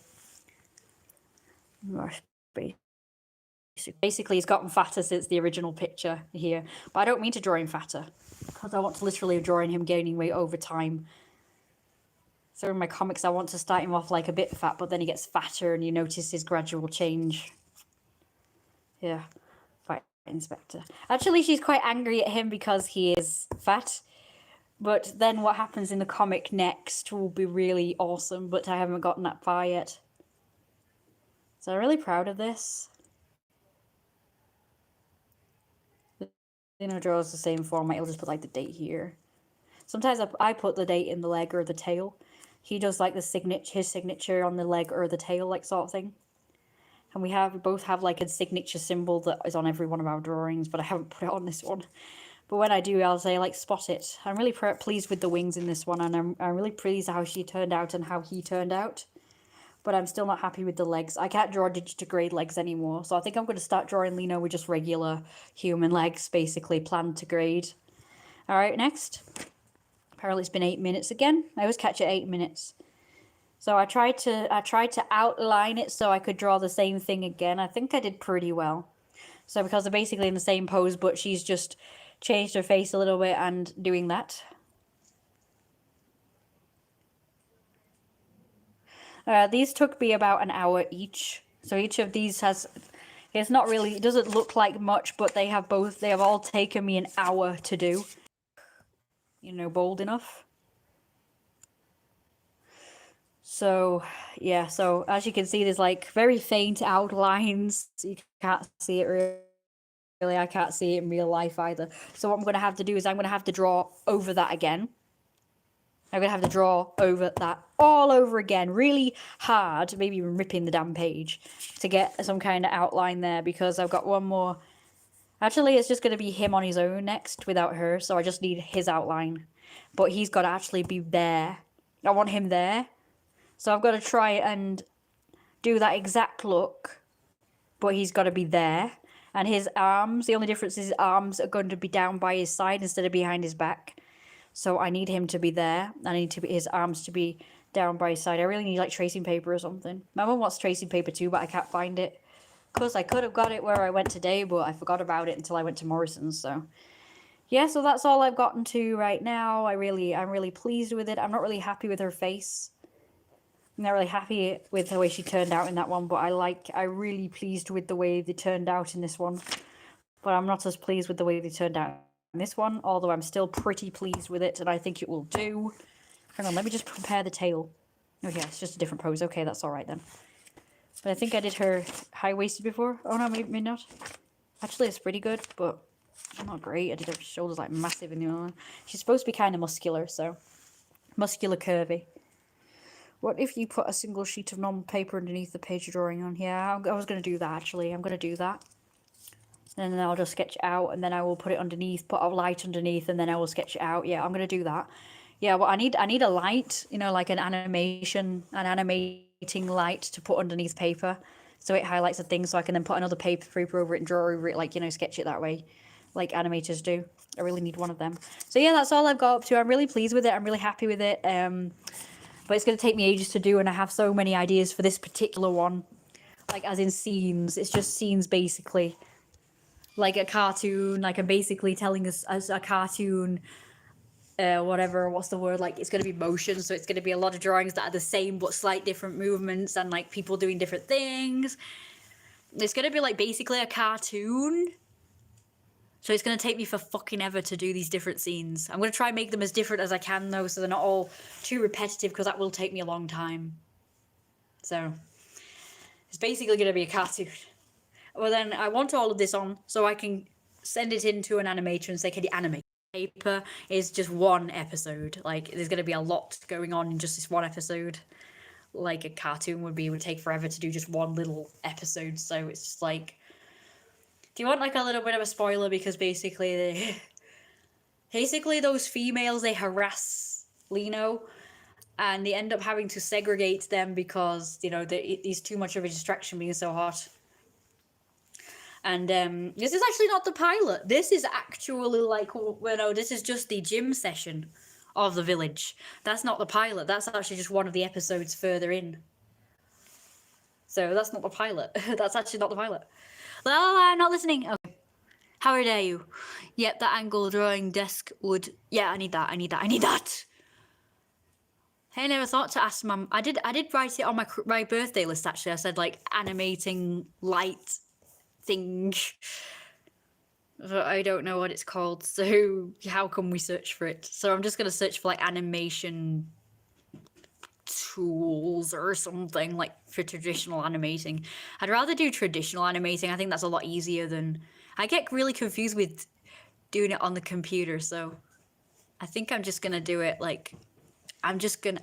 Basically, he's gotten fatter since the original picture here, but I don't mean to draw him fatter because I want to literally draw him gaining weight over time. So in my comics, I want to start him off like a bit fat, but then he gets fatter and you notice his gradual change. Yeah, Fight Inspector. Actually, she's quite angry at him because he is fat. But then what happens in the comic next will be really awesome, but I haven't gotten that far yet. So I'm really proud of this. Draws the same format. He'll just put like the date here. Sometimes I put the date in the leg or the tail. He does like his signature on the leg or the tail, like sort of thing. And we both have like a signature symbol that is on every one of our drawings, but I haven't put it on this one. But when I do, I'll say like spot it. I'm really pleased with the wings in this one, and I'm really pleased how she turned out and how he turned out. But I'm still not happy with the legs. I can't draw digitigrade legs anymore, so I think I'm going to start drawing Lino with just regular human legs, basically planned to grade. All right, next. Apparently it's been 8 minutes again. I always catch it 8 minutes. So I tried to outline it so I could draw the same thing again. I think I did pretty well. So because they're basically in the same pose, but she's just changed her face a little bit and doing that. These took me about an hour each. So each of these has, it's not really, it doesn't look like much, but they have all taken me an hour to do. Bold enough. So, yeah, so as you can see, there's like very faint outlines. You can't see it really. I can't see it in real life either. So what I'm going to have to do is I'm going to have to draw over that again. I'm going to have to draw over that all over again, really hard, maybe even ripping the damn page to get some kind of outline there, because I've got one more. Actually, it's just going to be him on his own next without her, so I just need his outline. But he's got to actually be there. I want him there. So I've got to try and do that exact look, but he's got to be there. And his arms, the only difference is his arms are going to be down by his side instead of behind his back. So I need him to be there. I need his arms to be down by his side. I really need like tracing paper or something. My mum wants tracing paper too, but I can't find it. Of course, I could have got it where I went today, but I forgot about it until I went to Morrison's. So yeah, so that's all I've gotten to right now. I'm really pleased with it. I'm not really happy with her face. I'm not really happy with the way she turned out in that one, but I'm really pleased with the way they turned out in this one. But I'm not as pleased with the way they turned out in this one, although I'm still pretty pleased with it, and I think it will do. Hang on, let me just compare the tail. Oh yeah, it's just a different pose. Okay, that's all right then. But I think I did her high-waisted before. Oh no, maybe not. Actually, it's pretty good, but not great. I did her shoulders like massive in the other one. She's supposed to be kind of muscular, so muscular curvy. What if you put a single sheet of normal paper underneath the page you're drawing on? Yeah, I was going to do that, actually. I'm going to do that. And then I'll just sketch it out, and then I will put it underneath, put a light underneath, and then I will sketch it out. Yeah, I'm going to do that. Yeah, well, I need a light, like an animating light to put underneath paper, so it highlights the thing, so I can then put another paper over it and draw over it, like, sketch it that way, like animators do. I really need one of them. So yeah, that's all I've got up to. I'm really pleased with it. I'm really happy with it. But it's going to take me ages to do, and I have so many ideas for this particular one. Like, as in scenes. It's just scenes, basically. Like a cartoon. Like, I'm basically telling us as a cartoon, whatever, what's the word? Like, it's going to be motion, so it's going to be a lot of drawings that are the same, but slight different movements, and, like, people doing different things. It's going to be, like, basically a cartoon. So it's going to take me for fucking ever to do these different scenes. I'm going to try and make them as different as I can, though, so they're not all too repetitive, because that will take me a long time. So it's basically going to be a cartoon. Well, then I want all of this on so I can send it into an animator and say, can you animate? Paper is just one episode. Like, there's going to be a lot going on in just this one episode. Like a cartoon would take forever to do just one little episode. So it's just like... Do you want, like, a little bit of a spoiler? Because basically those females, they harass Lino, and they end up having to segregate them because, he's too much of a distraction being so hot. And this is actually not the pilot. This is actually, like, this is just the gym session. of the village. That's not the pilot. That's actually just one of the episodes further in. So that's not the pilot. That's actually not the pilot. I'm not listening. Okay. How dare you? Yep, that angle drawing desk would... Yeah, I need that. I need that. I need that. I never thought to ask Mum. I did write it on my birthday list, actually. I said, like, animating light thing. But I don't know what it's called, so how can we search for it? So I'm just going to search for, like, animation tools or something, like, for traditional animating. I'd rather do traditional animating. I think that's a lot easier than... I get really confused with doing it on the computer, so I think I'm just going to do it, like... I'm just gonna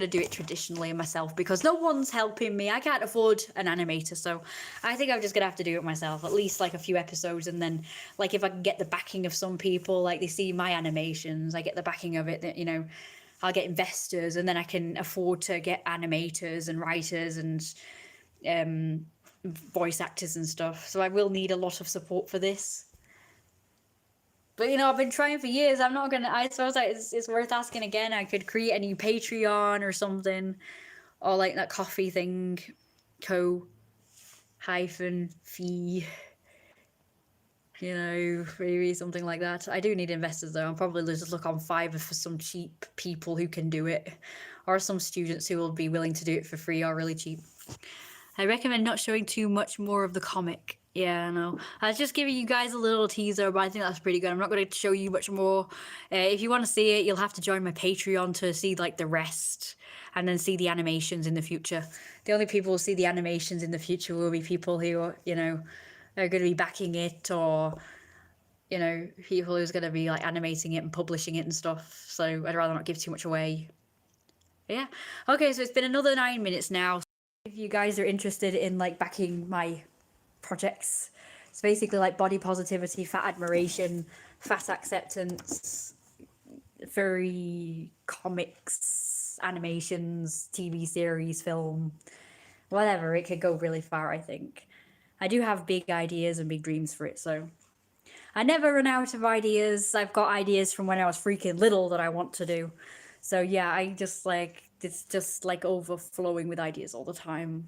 do it traditionally myself because no one's helping me. I can't afford an animator, so I think I'm just gonna have to do it myself. At least like a few episodes, and then like if I can get the backing of some people, like they see my animations, I get the backing of it. That I'll get investors, and then I can afford to get animators and writers and voice actors and stuff. So I will need a lot of support for this. But, I've been trying for years. I'm not going to... I suppose it's worth asking again. I could create a new Patreon or something. Or, like, that coffee thing. Co-fee. Maybe something like that. I do need investors, though. I'll probably just look on Fiverr for some cheap people who can do it. Or some students who will be willing to do it for free or really cheap. I recommend not showing too much more of the comic. Yeah, I know. I was just giving you guys a little teaser, but I think that's pretty good. I'm not going to show you much more. If you want to see it, you'll have to join my Patreon to see, like, the rest. And then see the animations in the future. The only people who see the animations in the future will be people who, are going to be backing it. Or, people who's going to be, like, animating it and publishing it and stuff. So I'd rather not give too much away. But yeah. Okay, so it's been another 9 minutes now. If you guys are interested in, like, backing my projects, it's basically like body positivity, fat admiration, fat acceptance, furry comics, animations, TV series, film, whatever. It could go really far. I think I do have big ideas and big dreams for it, so I never run out of ideas. I've got ideas from when I was freaking little that I want to do. So yeah, it's just like overflowing with ideas all the time.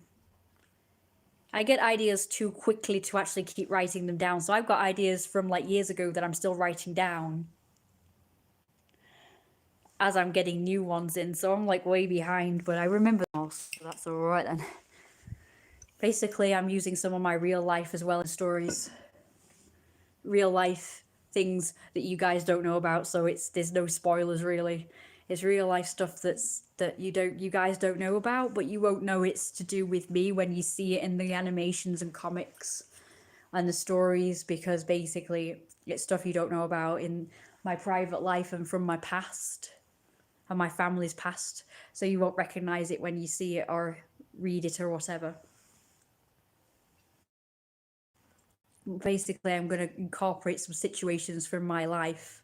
I get ideas too quickly to actually keep writing them down. So I've got ideas from like years ago that I'm still writing down as I'm getting new ones in. So I'm like way behind, but I remember them all, so that's all right then. Basically, I'm using some of my real life as well as stories. Real life things that you guys don't know about, so there's no spoilers really. It's real life stuff that you guys don't know about, but you won't know it's to do with me when you see it in the animations and comics and the stories, because basically it's stuff you don't know about in my private life and from my past and my family's past, so you won't recognize it when you see it or read it or whatever. Basically, I'm going to incorporate some situations from my life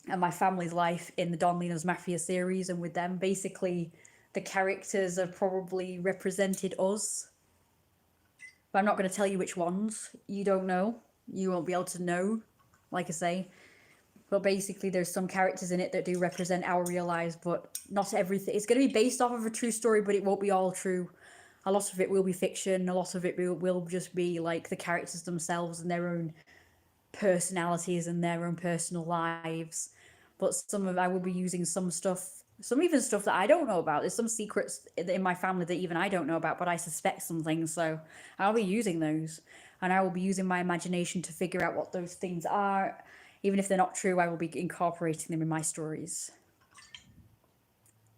and my family's life in the Don Lena's Mafia series, and with them, basically, the characters have probably represented us. But I'm not going to tell you which ones. You don't know. You won't be able to know, like I say. But basically, there's some characters in it that do represent our real lives, but not everything. It's going to be based off of a true story, but it won't be all true. A lot of it will be fiction. A lot of it will just be like the characters themselves and their own personalities and their own personal lives. But I will be using some stuff, some even stuff that I don't know about. There's some secrets in my family that even I don't know about, but I suspect some things. So I'll be using those, and I will be using my imagination to figure out what those things are. Even if they're not true, I will be incorporating them in my stories.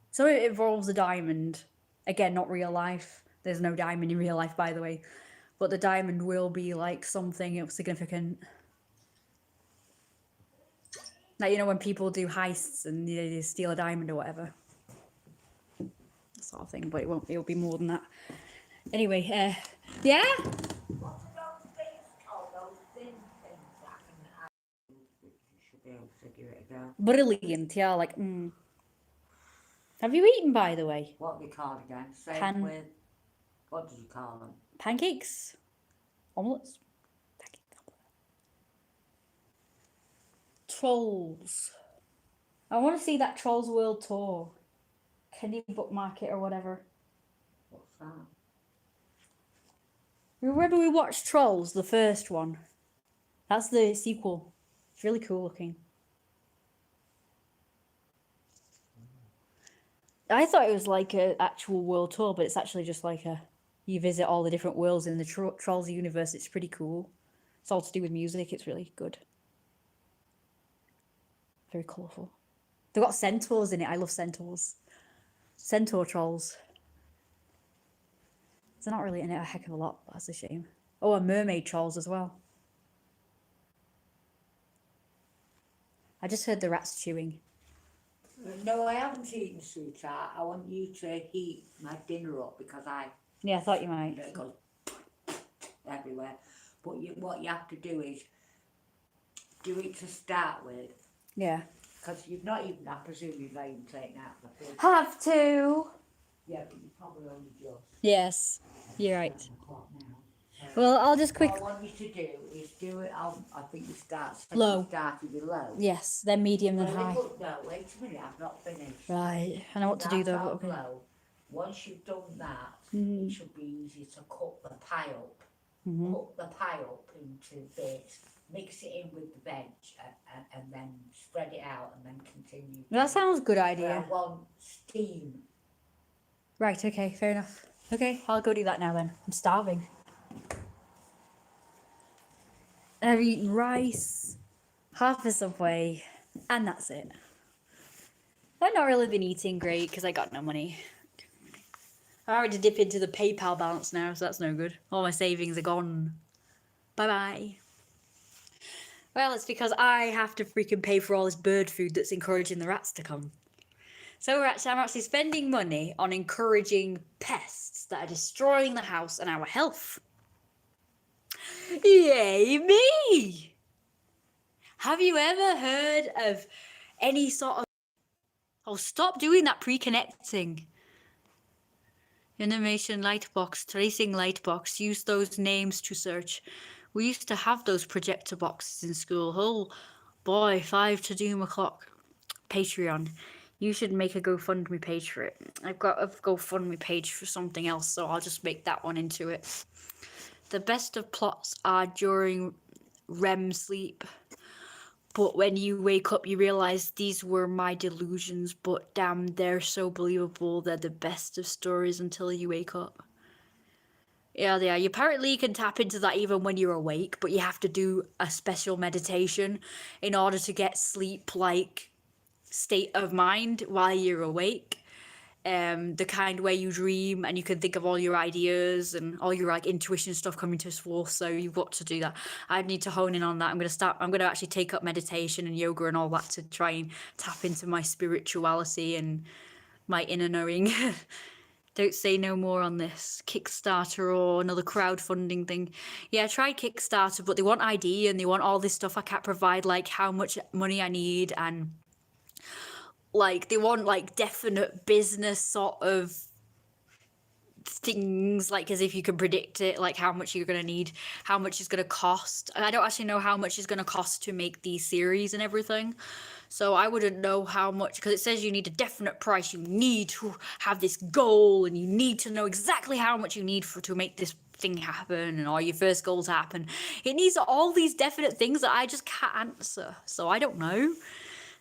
So it involves a diamond. Again, not real life. There's no diamond in real life, by the way. But the diamond will be like something significant. Like, when people do heists and they steal a diamond or whatever. That sort of thing, but it'll be more than that. Anyway, yeah? Brilliant, yeah, like, Have you eaten, by the way? What do you call it again? Same with, what do you call them? Pancakes? Omelets? Trolls. I want to see that Trolls World Tour. Can you bookmark it or whatever? What's that? Remember we watched Trolls, the first one? That's the sequel. It's really cool looking. I thought it was like an actual world tour, but it's actually just like you visit all the different worlds in the Trolls universe. It's pretty cool. It's all to do with music. It's really good. Very colourful. They've got centaurs in it. I love centaurs. Centaur trolls. They're not really in it a heck of a lot. That's a shame. Oh, and mermaid trolls as well. I just heard the rats chewing. No, I haven't eaten, sweetheart. I want you to heat my dinner up because Yeah, I thought you might. It goes everywhere. But what you have to do is do it to start with. Yeah. Because you've not even, I presume you've not even taken out the food. Have to. Yeah, but you probably only just. Yes, you're right. 7 o'clock now. Well, I'll just quick. What I want you to do is do it. I think you start. Low. You started with low. Yes, then medium, then high. No, wait a minute. I've not finished. Right. I know what to do though. Start But okay. low. Once you've done that, Mhm. it should be easy to cut the pie up. Mhm. Cut the pie up into bits. Mix it in with the veg and then spread it out and then continue. That sounds a good I idea. want steam. Right. Okay. Fair enough. Okay, I'll go do that now then. I'm starving. I've eaten rice, half a Subway, and that's it. I've not really been eating great because I got no money. I already dip into the PayPal balance now, so that's no good. All my savings are gone. Bye-bye. Well, it's because I have to freaking pay for all this bird food that's encouraging the rats to come. So I'm actually spending money on encouraging pests that are destroying the house and our health. Yay me! Have you ever heard of any sort of... Oh, stop doing that pre-connecting. Animation lightbox, tracing lightbox, use those names to search. We used to have those projector boxes in school. Oh boy, 5 to doom o'clock. Patreon. You should make a GoFundMe page for it. I've got a GoFundMe page for something else, so I'll just make that one into it. The best of plots are during REM sleep. But when you wake up, you realize these were my delusions, but damn, they're so believable. They're the best of stories until you wake up. Yeah, they are. You apparently can tap into that even when you're awake, but you have to do a special meditation in order to get sleep-like state of mind while you're awake. The kind where you dream and you can think of all your ideas and all your like intuition stuff coming to forth. So you've got to do that. I need to hone in on that. I'm gonna actually take up meditation and yoga and all that to try and tap into my spirituality and my inner knowing. Don't say no more on this. Kickstarter or another crowdfunding thing. Yeah, I tried Kickstarter, but they want ID and they want all this stuff I can't provide, like how much money I need, and like they want like definite business sort of things, like as if you can predict it, like how much you're going to need, how much it's going to cost. I don't actually know how much it's going to cost to make these series and everything, so I wouldn't know how much, because it says you need a definite price, you need to have this goal, and you need to know exactly how much you need to make this thing happen, and all your first goals happen. It needs all these definite things that I just can't answer, so I don't know.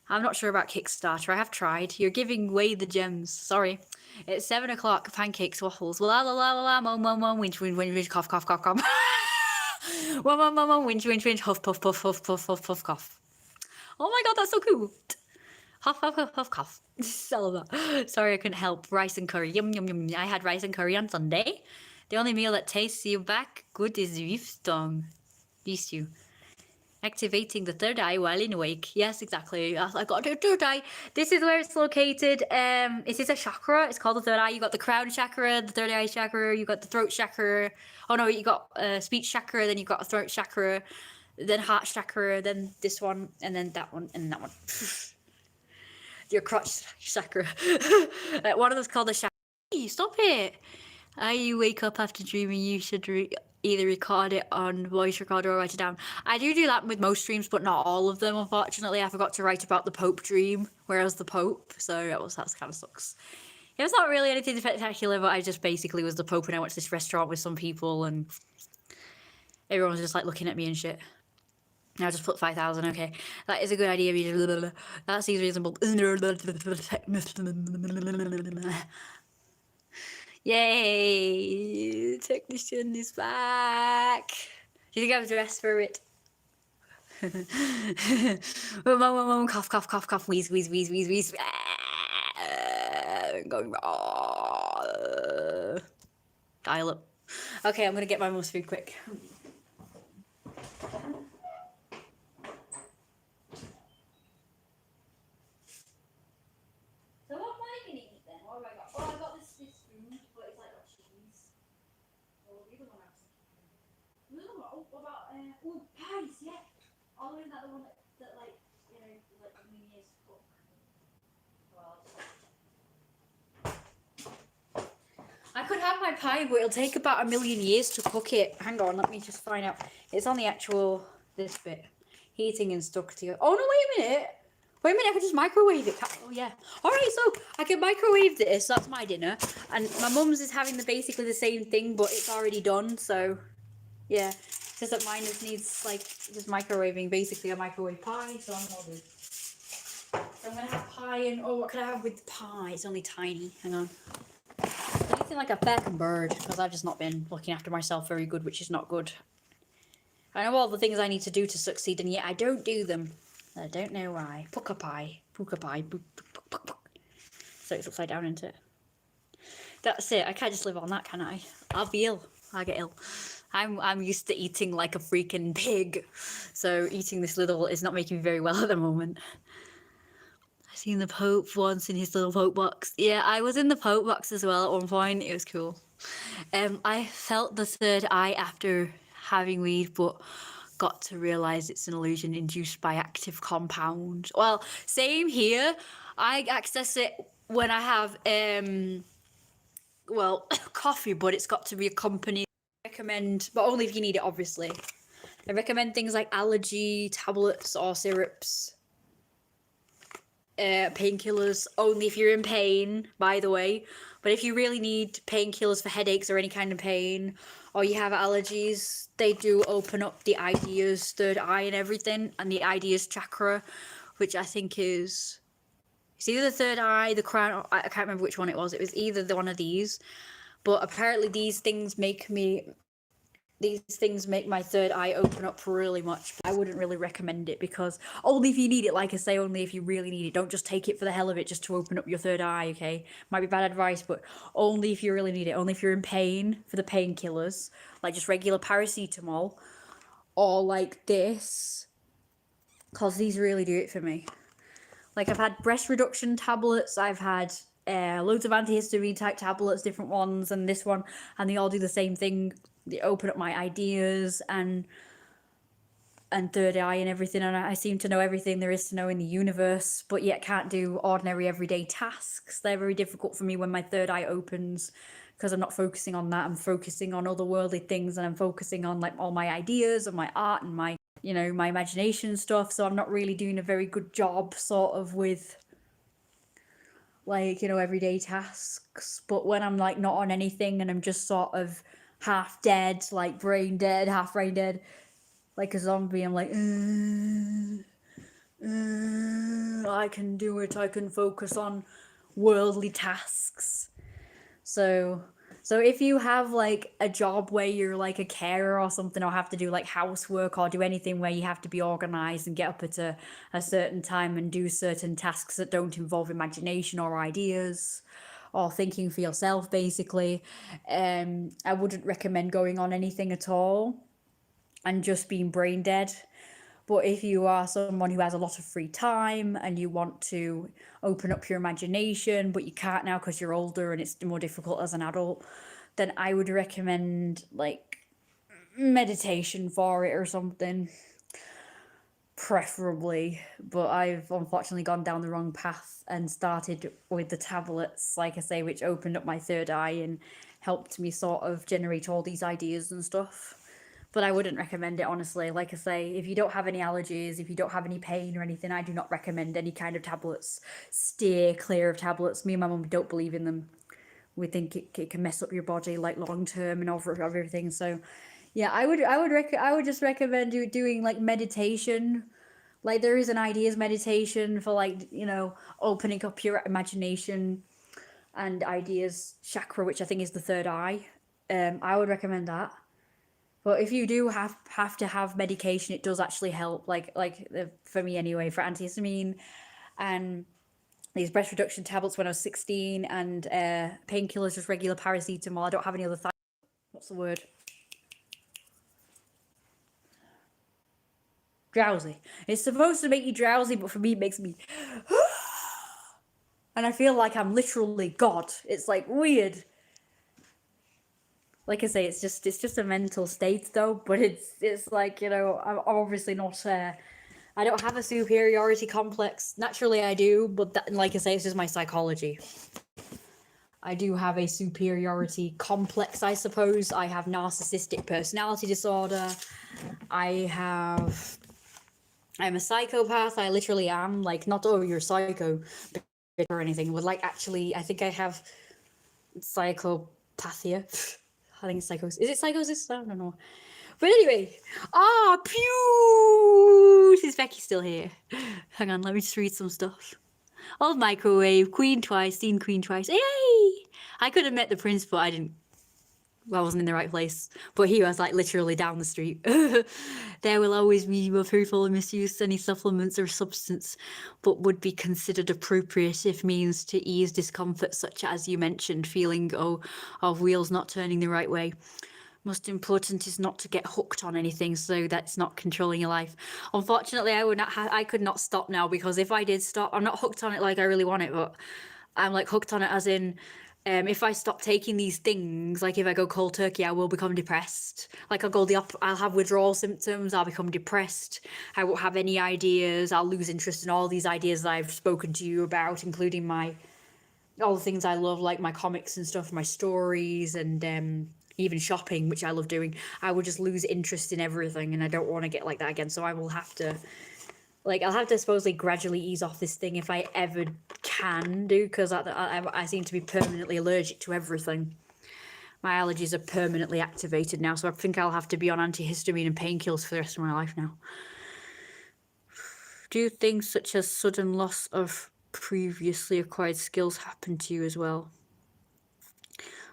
I'm not sure about Kickstarter. I have tried. You're giving away the gems. Sorry. It's 7 o'clock. Pancakes, waffles. La la la la la. Mom, mom, mom. Winch, winch, winch, winch. Cough, cough, cough, cough. Mom, mom, mom, mom. Winch, winch, winch. Huff, puff, puff, puff, puff, puff, puff, cough. Oh my god, that's so cute. Huff, huff, huff, huff, cough. I love that. Sorry, I couldn't help. Rice and curry. Yum, yum, yum. I had rice and curry on Sunday. The only meal that tastes you back good is beef tongue. Beef stew. Activating the third eye while in awake. Yes, exactly. I got the third eye. This is where it's located. It is a chakra. It's called the third eye. You got the crown chakra, the third eye chakra. You got the throat chakra. Oh no, you got speech chakra. Then you got a throat chakra. Then heart chakra. Then this one, and then that one, and that one. Your crotch chakra. One of them's called the chakra. Hey, stop it. I wake up after dreaming, you should either record it on voice recorder or write it down. I do that with most dreams, but not all of them, unfortunately. I forgot to write about the Pope dream, where I was the Pope, so that's kind of sucks. It was not really anything spectacular, but I just basically was the Pope and I went to this restaurant with some people and everyone was just like looking at me and shit. Now just put 5,000, okay. That is a good idea. That seems reasonable. Yay! Technician is back. Do you think I was dressed for it? Cough, cough, cough, cough, wheeze, wheeze, wheeze, wheeze, wheeze. Going dial up. Okay, I'm gonna get my most food quick. So what am I gonna eat then? What have I got? Oh, I got this food, but it's like got cheese. Oh, the other one I was thinking. The other one, what about pies? Yeah. Oh, isn't that the one that like like a million years to cook? Well, I could have my pie, but it'll take about a million years to cook it. Hang on, let me just find out. It's on the actual this bit, heating and stuck to. Oh no, wait a minute. Wait a minute, I could just microwave it. Oh yeah. All right, so I can microwave this. That's my dinner, and my mum's is having basically the same thing, but it's already done. So yeah, it's just that mine just needs like just microwaving, basically a microwave pie. So I'm all good. So I'm gonna have pie and what can I have with pie? It's only tiny. Hang on. Anything like a fucking bird, because I've just not been looking after myself very good, which is not good. I know all the things I need to do to succeed, and yet I don't do them. I don't know why. Puka pie. Puka pie. So it's upside down, isn't it? That's it. I can't just live on that, can I? I'll be ill. I'll get ill. I'm used to eating like a freaking pig. So eating this little is not making me very well at the moment. I've seen the Pope once in his little Pope box. Yeah, I was in the Pope box as well at one point. It was cool. I felt the third eye after having weed, but got to realize it's an illusion induced by active compounds. Well, same here. I access it when I have coffee, but it's got to be accompanied. I recommend, but only if you need it, obviously. I recommend things like allergy tablets or syrups. Painkillers only if you're in pain, by the way. But if you really need painkillers for headaches or any kind of pain, or you have allergies, they do open up the ideas third eye and everything, and the ideas chakra, which I think is it's either the third eye, the crown. I can't remember which one it was. It was either the one of these, but apparently these things make my third eye open up really much. I wouldn't really recommend it because only if you need it, like I say, only if you really need it. Don't just take it for the hell of it just to open up your third eye, okay? Might be bad advice, but only if you really need it. Only if you're in pain for the painkillers, like just regular paracetamol or like this, because these really do it for me. Like I've had breast reduction tablets, I've had loads of antihistamine type tablets, different ones, and this one, and they all do the same thing. They open up my ideas and third eye and everything, and I seem to know everything there is to know in the universe, but yet can't do ordinary everyday tasks. They're very difficult for me when my third eye opens because I'm not focusing on that. I'm focusing on otherworldly things, and I'm focusing on like all my ideas and my art and my my imagination stuff. So I'm not really doing a very good job sort of with like everyday tasks. But when I'm like not on anything and I'm just sort of half dead, like brain dead, half brain dead, like a zombie, I'm like I can do it. I can focus on worldly tasks. So if you have like a job where you're like a carer or something, or have to do like housework or do anything where you have to be organized and get up at a certain time and do certain tasks that don't involve imagination or ideas or thinking for yourself, basically, I wouldn't recommend going on anything at all and just being brain dead. But if you are someone who has a lot of free time and you want to open up your imagination, but you can't now because you're older and it's more difficult as an adult, then I would recommend like meditation for it or something. preferably, but I've unfortunately gone down the wrong path and started with the tablets, like I say, which opened up my third eye and helped me sort of generate all these ideas and stuff. But I wouldn't recommend it, honestly. Like I say, if you don't have any allergies, if you don't have any pain or anything, I do not recommend any kind of tablets. Steer clear of tablets. Me and my mum don't believe in them. We think it can mess up your body like long term and over everything. So yeah, I would just recommend doing like meditation. Like there is an ideas meditation for, like, you know, opening up your imagination and ideas chakra, which I think is the third eye. I would recommend that. But if you do have to have medication, it does actually help. For me anyway, for antihistamine and these breast reduction tablets when I was 16, and painkillers, just regular paracetamol. I don't have any other what's the word? Drowsy. It's supposed to make you drowsy, but for me, it makes me. And I feel like I'm literally God. It's like weird. Like I say, it's just a mental state though. But it's like, you know, I'm obviously not. I don't have a superiority complex. Naturally, I do, but that, like I say, it's just my psychology. I do have a superiority complex, I suppose. I have narcissistic personality disorder. I'm a psychopath. I literally am. Like, not, oh, you're psycho or anything, but like, actually, I think I have psychopathia. I think it's psychosis. Is it psychosis? I don't know. But anyway, pew! Is Becky still here? Hang on, let me just read some stuff. Old microwave, queen twice, seen queen twice. Yay! I could have met the prince, but I wasn't in the right place. But he was like literally down the street. There will always be fruitful and misuse any supplements or substance, but would be considered appropriate if means to ease discomfort, such as you mentioned, feeling of wheels not turning the right way. Most important is not to get hooked on anything, so that's not controlling your life. Unfortunately, I could not stop now, because if I did stop, I'm not hooked on it like I really want it, but I'm like hooked on it as in, if I stop taking these things, like if I go cold turkey, I will become depressed. Like I'll have withdrawal symptoms, I'll become depressed, I won't have any ideas, I'll lose interest in all these ideas that I've spoken to you about, including all the things I love, like my comics and stuff, my stories, and even shopping, which I love doing. I would just lose interest in everything, and I don't want to get like that again. So I will have to, I'll have to supposedly gradually ease off this thing if I ever can do, because I seem to be permanently allergic to everything. My allergies are permanently activated now, so I think I'll have to be on antihistamine and painkillers for the rest of my life now. Do things such as sudden loss of previously acquired skills happen to you as well?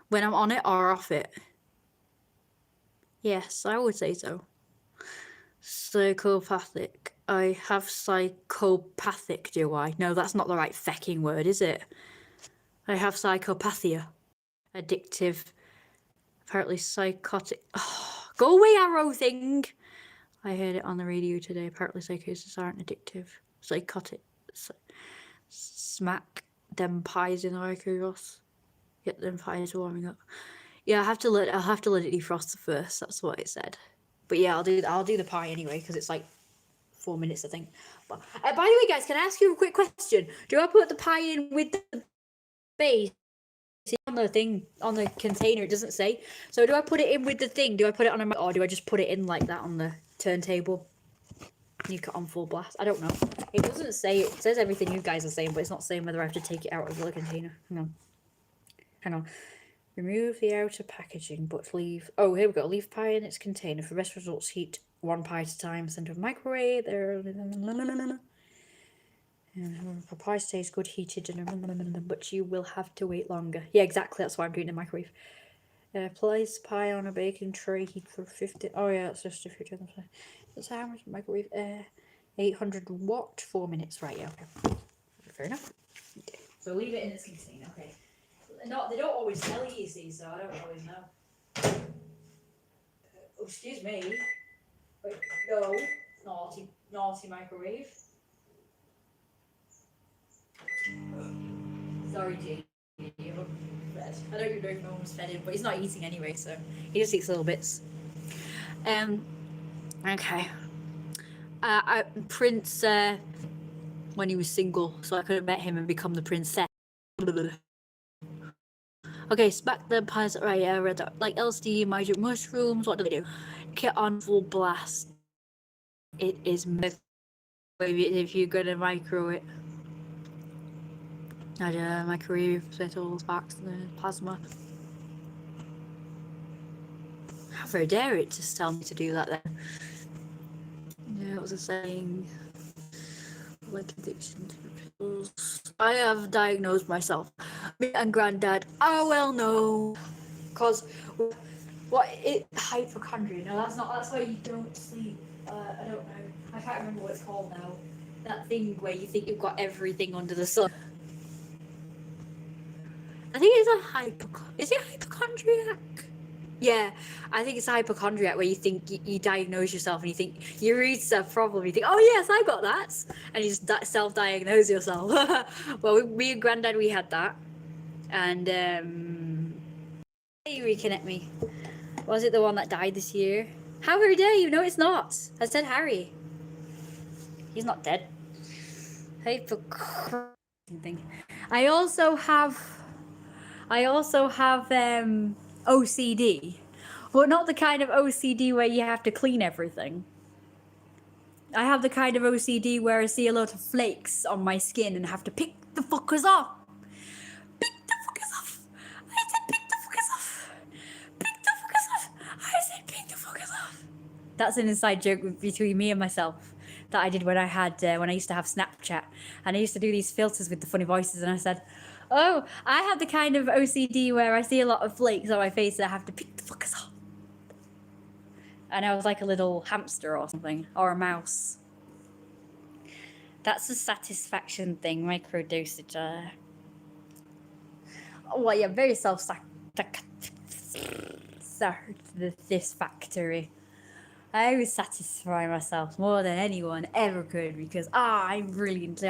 When I'm on it or off it? Yes, I would say so. Psychopathic. I have psychopathic, do I? No, that's not the right fecking word, is it? I have psychopathia. Addictive. Apparently psychotic. Oh, go away, arrow thing! I heard it on the radio today. Apparently psychosis aren't addictive. Psychotic. Smack them pies in the microwave. Get them pies warming up. Yeah, I'll have to let it defrost first. That's what it said. But yeah, I'll do the pie anyway, because it's like 4 minutes, I think. But, by the way, guys, can I ask you a quick question? Do I put the pie in with the base? On the thing, on the container, it doesn't say. So do I put it in with the thing? Do I put it on or do I just put it in like that on the turntable? You cut on full blast. I don't know. It doesn't say. It says everything you guys are saying, but it's not saying whether I have to take it out of the container. Hang on. Remove the outer packaging, but leave. Oh, here we go. Leave pie in its container. For best results, heat one pie at a time. Send to a microwave. For pie stays good heated, but you will have to wait longer. Yeah, exactly. That's why I'm doing the microwave. Place pie on a baking tray. Heat for 50. Oh yeah, that's just a few times. That's how much microwave. 800 watt. 4 minutes. Right. Yeah. Okay. Fair enough. Okay. So leave it in its container. Okay. No, they don't always tell you, see, so I don't always know. Oh, excuse me. Wait, no. Naughty microwave. Sorry, G. I don't even know if no one's fed him, but he's not eating anyway, so he just eats little bits. Okay. Prince when he was single, so I could have met him and become the princess. Okay, smack the pies. Right, yeah, I read that. Like LSD, magic mushrooms. What do they do? Get on full blast. It is myth. If you're gonna micro it. Microwave metals, wax, plasma. How very dare it just tell me to do that then? Yeah, it was a saying. Like addiction to pills. I have diagnosed myself. Me and Granddad are well known. Cause what it hypochondria? No, that's not. That's why you don't sleep. I don't know. I can't remember what it's called now. That thing where you think you've got everything under the sun. I think it's a Is it hypochondriac? Yeah, I think it's a hypochondriac where you think you diagnose yourself and you think you read stuff problem. You think, oh yes, I got that, and you just self-diagnose yourself. Well, me and Granddad, we had that, and you reconnect me. Was it the one that died this year? How very dare you? No, it's not. I said Harry. He's not dead. Hypochondriac thing. I also have OCD, but not the kind of OCD where you have to clean everything. I have the kind of OCD where I see a lot of flakes on my skin and have to pick the fuckers off. Pick the fuckers off. I said pick the fuckers off. Pick the fuckers off. I said pick the fuckers off. That's an inside joke between me and myself that I did when I used to have Snapchat, and I used to do these filters with the funny voices, and I said, oh, I have the kind of OCD where I see a lot of flakes on my face and I have to pick the fuckers off. And I was like a little hamster or something, or a mouse. That's a satisfaction thing, micro dosage. Well, yeah, very satisfactory. I always satisfy myself more than anyone ever could because I'm brilliant.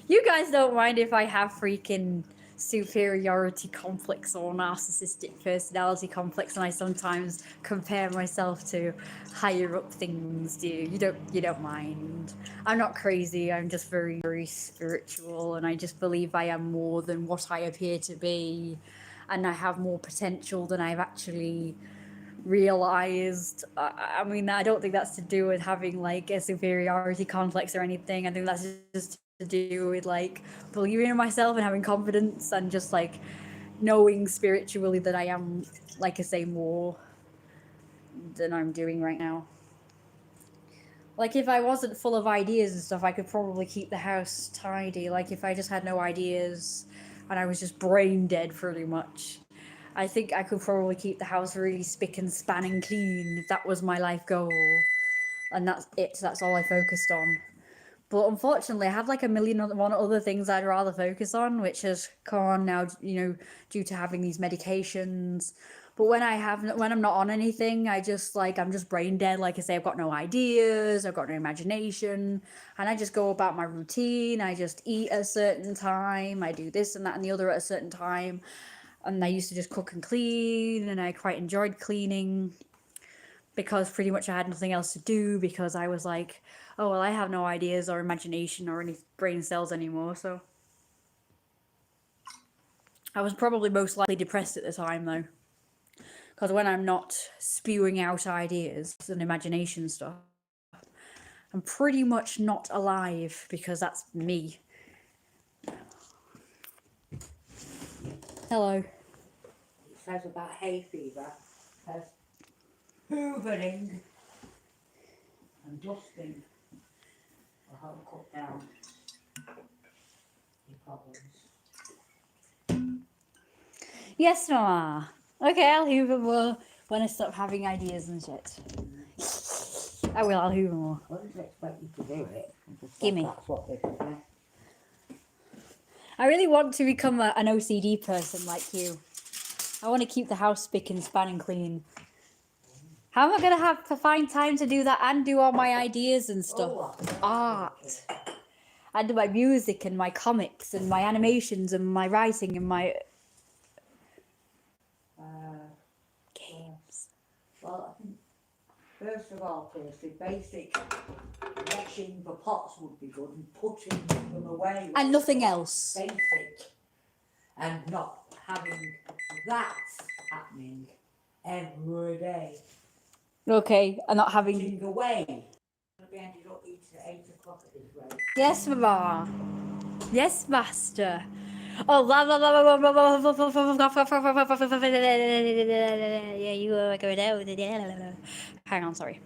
You guys don't mind if I have freaking superiority complex or narcissistic personality complex, and I sometimes compare myself to higher up things, do you? You don't mind. I'm not crazy. I'm just very, very spiritual, and I just believe I am more than what I appear to be, and I have more potential than I've actually realized. I mean, I don't think that's to do with having like a superiority complex or anything. I think that's just to do with like believing in myself and having confidence and just like knowing spiritually that I am, like I say, more than I'm doing right now. Like if I wasn't full of ideas and stuff, I could probably keep the house tidy. Like if I just had no ideas and I was just brain dead pretty much, I think I could probably keep the house really spick and span and clean if that was my life goal. And that's it. That's all I focused on. But unfortunately, I have like a million other things I'd rather focus on, which has come on now, due to having these medications. But when I'm not on anything, I'm just brain dead. Like I say, I've got no ideas, I've got no imagination, and I just go about my routine. I just eat at a certain time. I do this and that and the other at a certain time. And I used to just cook and clean, and I quite enjoyed cleaning because pretty much I had nothing else to do because I was like, oh, well, I have no ideas or imagination or any brain cells anymore, so. I was probably most likely depressed at the time, though. Because when I'm not spewing out ideas and imagination stuff, I'm pretty much not alive because that's me. Hello. It says about hay fever, says hoovering and dusting will help cut down your problems. Yes, Mama. Okay, I'll hoover more when I stop having ideas and shit. I will, I'll hoover more. I didn't expect you to do it. Gimme. That's what they do. I really want to become an OCD person like you. I want to keep the house spick and span and clean. How am I going to have to find time to do that and do all my ideas and stuff? Art. And do my music and my comics and my animations and my writing and my games. Well, I think First of all, Kirsty, basic washing the pots would be good and putting them away. And nothing else. Basic. And not having that happening every day. Okay, and not having... Putting away. We ended up eating at 8 o'clock at this rate. Yes, Mama. Yes, Master. Oh, yeah, you were going out. Hang on, sorry.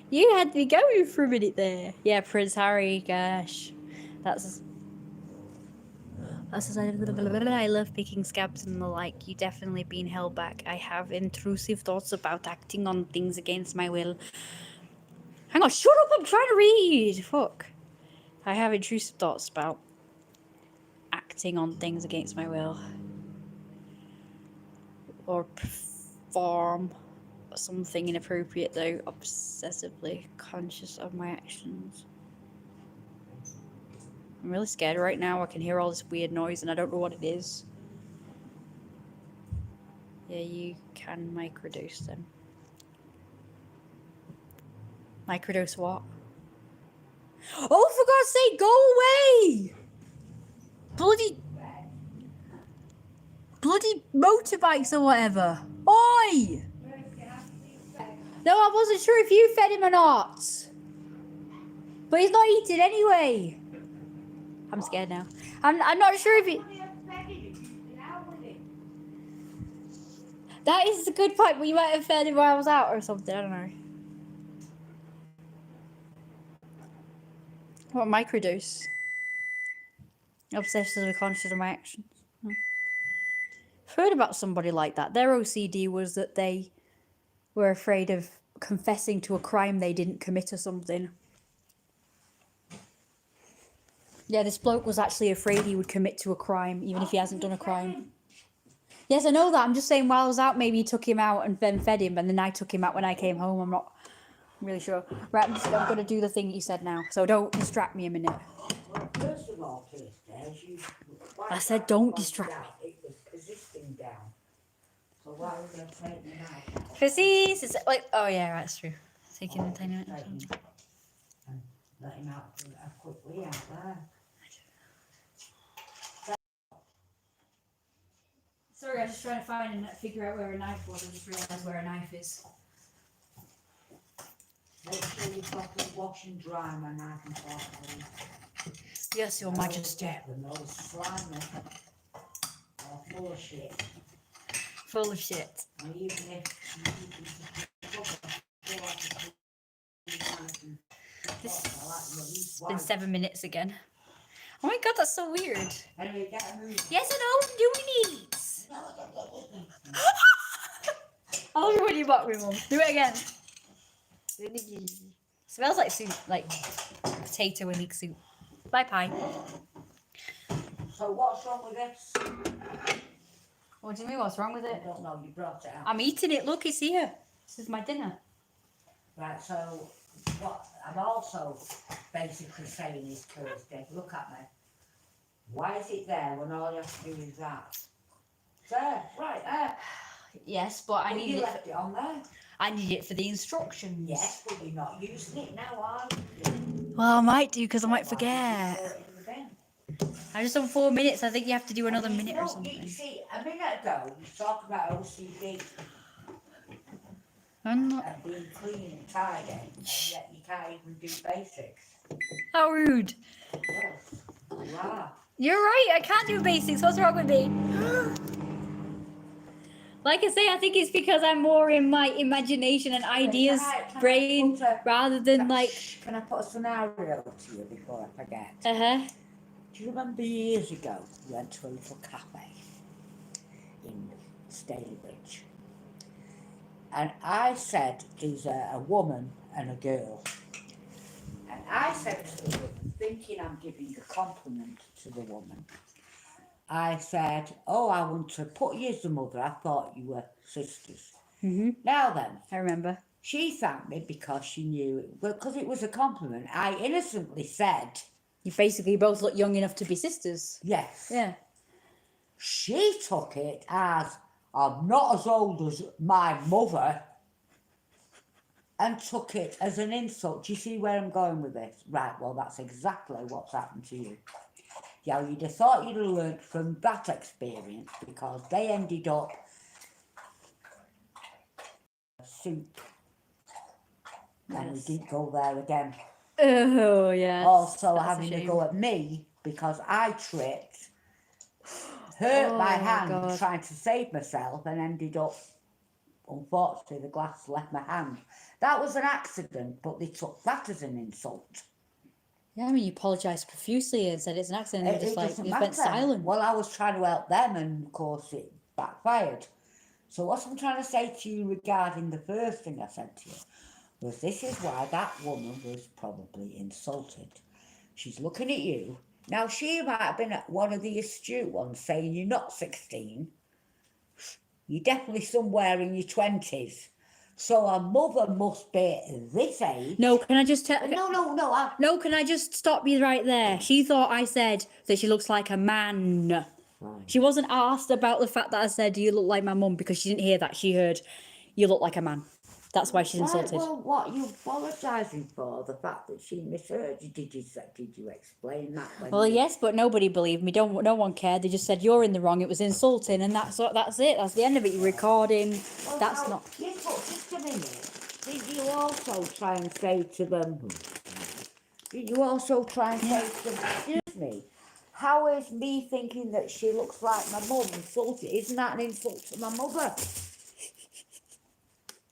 You had me going for a minute there. Yeah, Prince Harry, gosh. That's I love picking scabs and the like. You definitely been held back. I have intrusive thoughts about acting on things against my will. Hang on, shut up, I'm trying to read. Fuck. I have intrusive thoughts about acting on things against my will. Or perform something inappropriate, though obsessively conscious of my actions. I'm really scared right now. I can hear all this weird noise and I don't know what it is. Yeah, you can microdose them. Microdose what? Oh, for God's sake, go away! Bloody motorbikes or whatever. Oi! No, I wasn't sure if you fed him or not. But he's not eating anyway. I'm scared now. I'm not sure if he... That is a good point, but you might have fed him while I was out or something. I don't know. What microdose? Obsessively conscious of my actions. I've heard about somebody like that. Their OCD was that they were afraid of confessing to a crime they didn't commit or something. Yeah, this bloke was actually afraid he would commit to a crime, even if he hasn't done a crime. Yes, I know that. I'm just saying while I was out, maybe he took him out and then fed him, and then I took him out when I came home. I'm not really sure. Right, I'm going to do the thing you said now, so don't distract me a minute. Well, first of all, Kirsty, as you... I said don't distract me. It was persisting down. So why are we going to take them out? Fizzies is like, oh yeah, that's true. Taking the tiny minute. And let him out for a quick wee out there. Sorry, I was just trying to find and figure out where a knife was. I just realised where a knife is. Make sure you've got the wash and dry my knife and fork, please. Yes, Your Majesty. Them all slimy or full of shit. Full of shit. And even if you It's been 7 minutes again. Oh my god, that's so weird. Anyway, get a move. Yes, I know. Do it. I'll do it when you mock me, Mum. Do it again. Smells like soup, like potato and leek soup. Bye, pie. So what's wrong with this? What do you mean? What's wrong with I it? don't know, you brought it out. I'm eating it. Look, it's here. This is my dinner. Right, so what I'm also basically saying is, Kirsty, look at me. Why is it there when all you have to do is that? It's there, right there. Yes, but I But need you it. left it on there. I need it for the instructions. Yes, but you're not using it now, are you? Well, I might do because I might Why did you forget. throw it in the bin? I just done 4 minutes. I think you have to do another You minute or know, something. You see, a minute ago, you talked about OCD I'm not. and being clean and tidy, and yet you can't even do basics. How rude. Yes, you are. You're right. I can't do basics. What's wrong with me? Like I say, I think it's because I'm more in my imagination and ideas Can I brain put a- rather than like. Can I put a scenario to you before I forget? Uh-huh. Do you remember years ago we went to a little cafe in Stalybridge? And I said, there's a woman and a girl. And I said to the woman, thinking I'm giving a compliment to the woman, I said, oh, I want to put you as the mother. I thought you were sisters. Mhm. Now then, I remember. she thanked me because she knew it. Well, because it was a compliment. I innocently said, You basically both look young enough to be sisters. yes. Yeah. She took it as, I'm not as old as my mother. and took it as an insult. Do you see where I'm going with this? Right, well, that's exactly what's happened to you. Yeah, you'd have thought you'd have learnt from that experience, because they ended up soup, and we didn't go there again. Oh, yeah. Also having to go at me because I tripped, hurt my hand trying to save myself, and ended up, unfortunately, the glass left my hand. That was an accident, but they took that as an insult. Yeah, I mean, you apologised profusely and said it's an accident, and they just went silent. Well, I was trying to help them, and of course it backfired. So what I'm trying to say to you regarding the first thing I said to you was, this is why that woman was probably insulted. She's looking at you. Now, she might have been one of the astute ones saying you're not 16. You're definitely somewhere in your 20s. So a mother must be this age. No, can I just tell... No. No, can I just stop you right there? She thought I said that she looks like a man. Right. She wasn't asked about the fact that I said, do you look like my mum? Because she didn't hear that. She heard, you look like a man. That's why she's insulted. Well, what are you apologising for? The fact that she misheard you? Did you explain that? Well, yes, but nobody believed me. No one cared. They just said, you're in the wrong. It was insulting, and that's it. That's the end of it. You're recording. Well, that's not... Yes, but just a minute. Did you also try and say to them... excuse me, how is me thinking that she looks like my mum insulted? Isn't that an insult to my mother?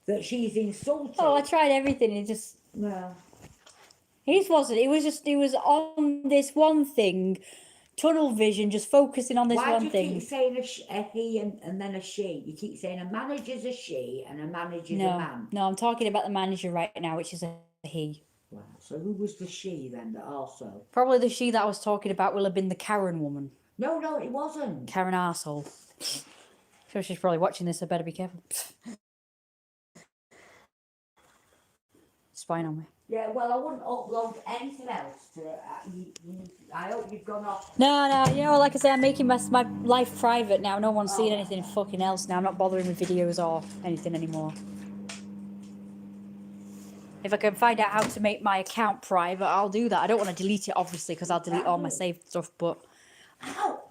That she's insulted. Oh, I tried everything. It just... No. It wasn't. It was on this one thing. Tunnel vision, just focusing on this one thing. Why do you keep saying a he and then a she? You keep saying a manager's a she and a manager's a man. No, I'm talking about the manager right now, which is a he. Wow. So who was the she then that also? Probably the she that I was talking about will have been the Karen woman. No, it wasn't. Karen arsehole. So she's probably watching this, I better be careful. Spying on me. Yeah, well, I wouldn't upload anything else to I hope you've gone off. No, you know, like I say, I'm making my life private now. No one's seeing anything fucking else now. I'm not bothering with videos or anything anymore. If I can find out how to make my account private, I'll do that. I don't want to delete it, obviously, because I'll delete all my saved stuff, but... Ow.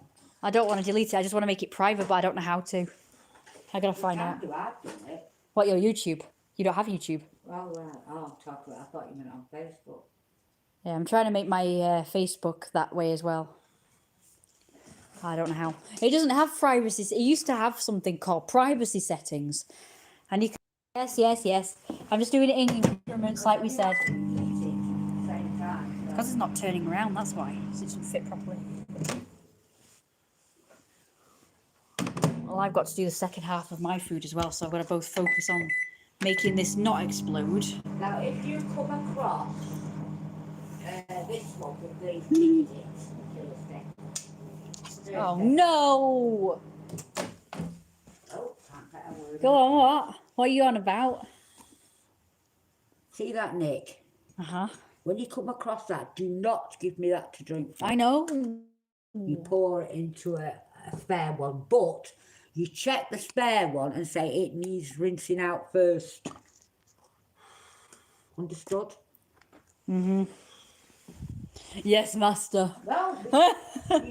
I don't want to delete it. I just want to make it private, but I don't know how to. I gotta find out. What, your YouTube? You don't have YouTube? Well, I thought you meant on Facebook. Yeah, I'm trying to make my Facebook that way as well. I don't know how. It doesn't have privacy. It used to have something called privacy settings. And you can... Yes. I'm just doing it in increments, like we said. Because it's not turning around, that's why. So it doesn't fit properly. Well, I've got to do the second half of my food as well, so I've got to both focus on making this not explode. Now, if you come across this one with the oh no! Go on, what? What are you on about? See that, Nick? Uh-huh. When you come across that, do not give me that to drink. I know. You pour it into a spare one, but you check the spare one and say it needs rinsing out first. Understood? Mm-hmm. Yes, master. Well, you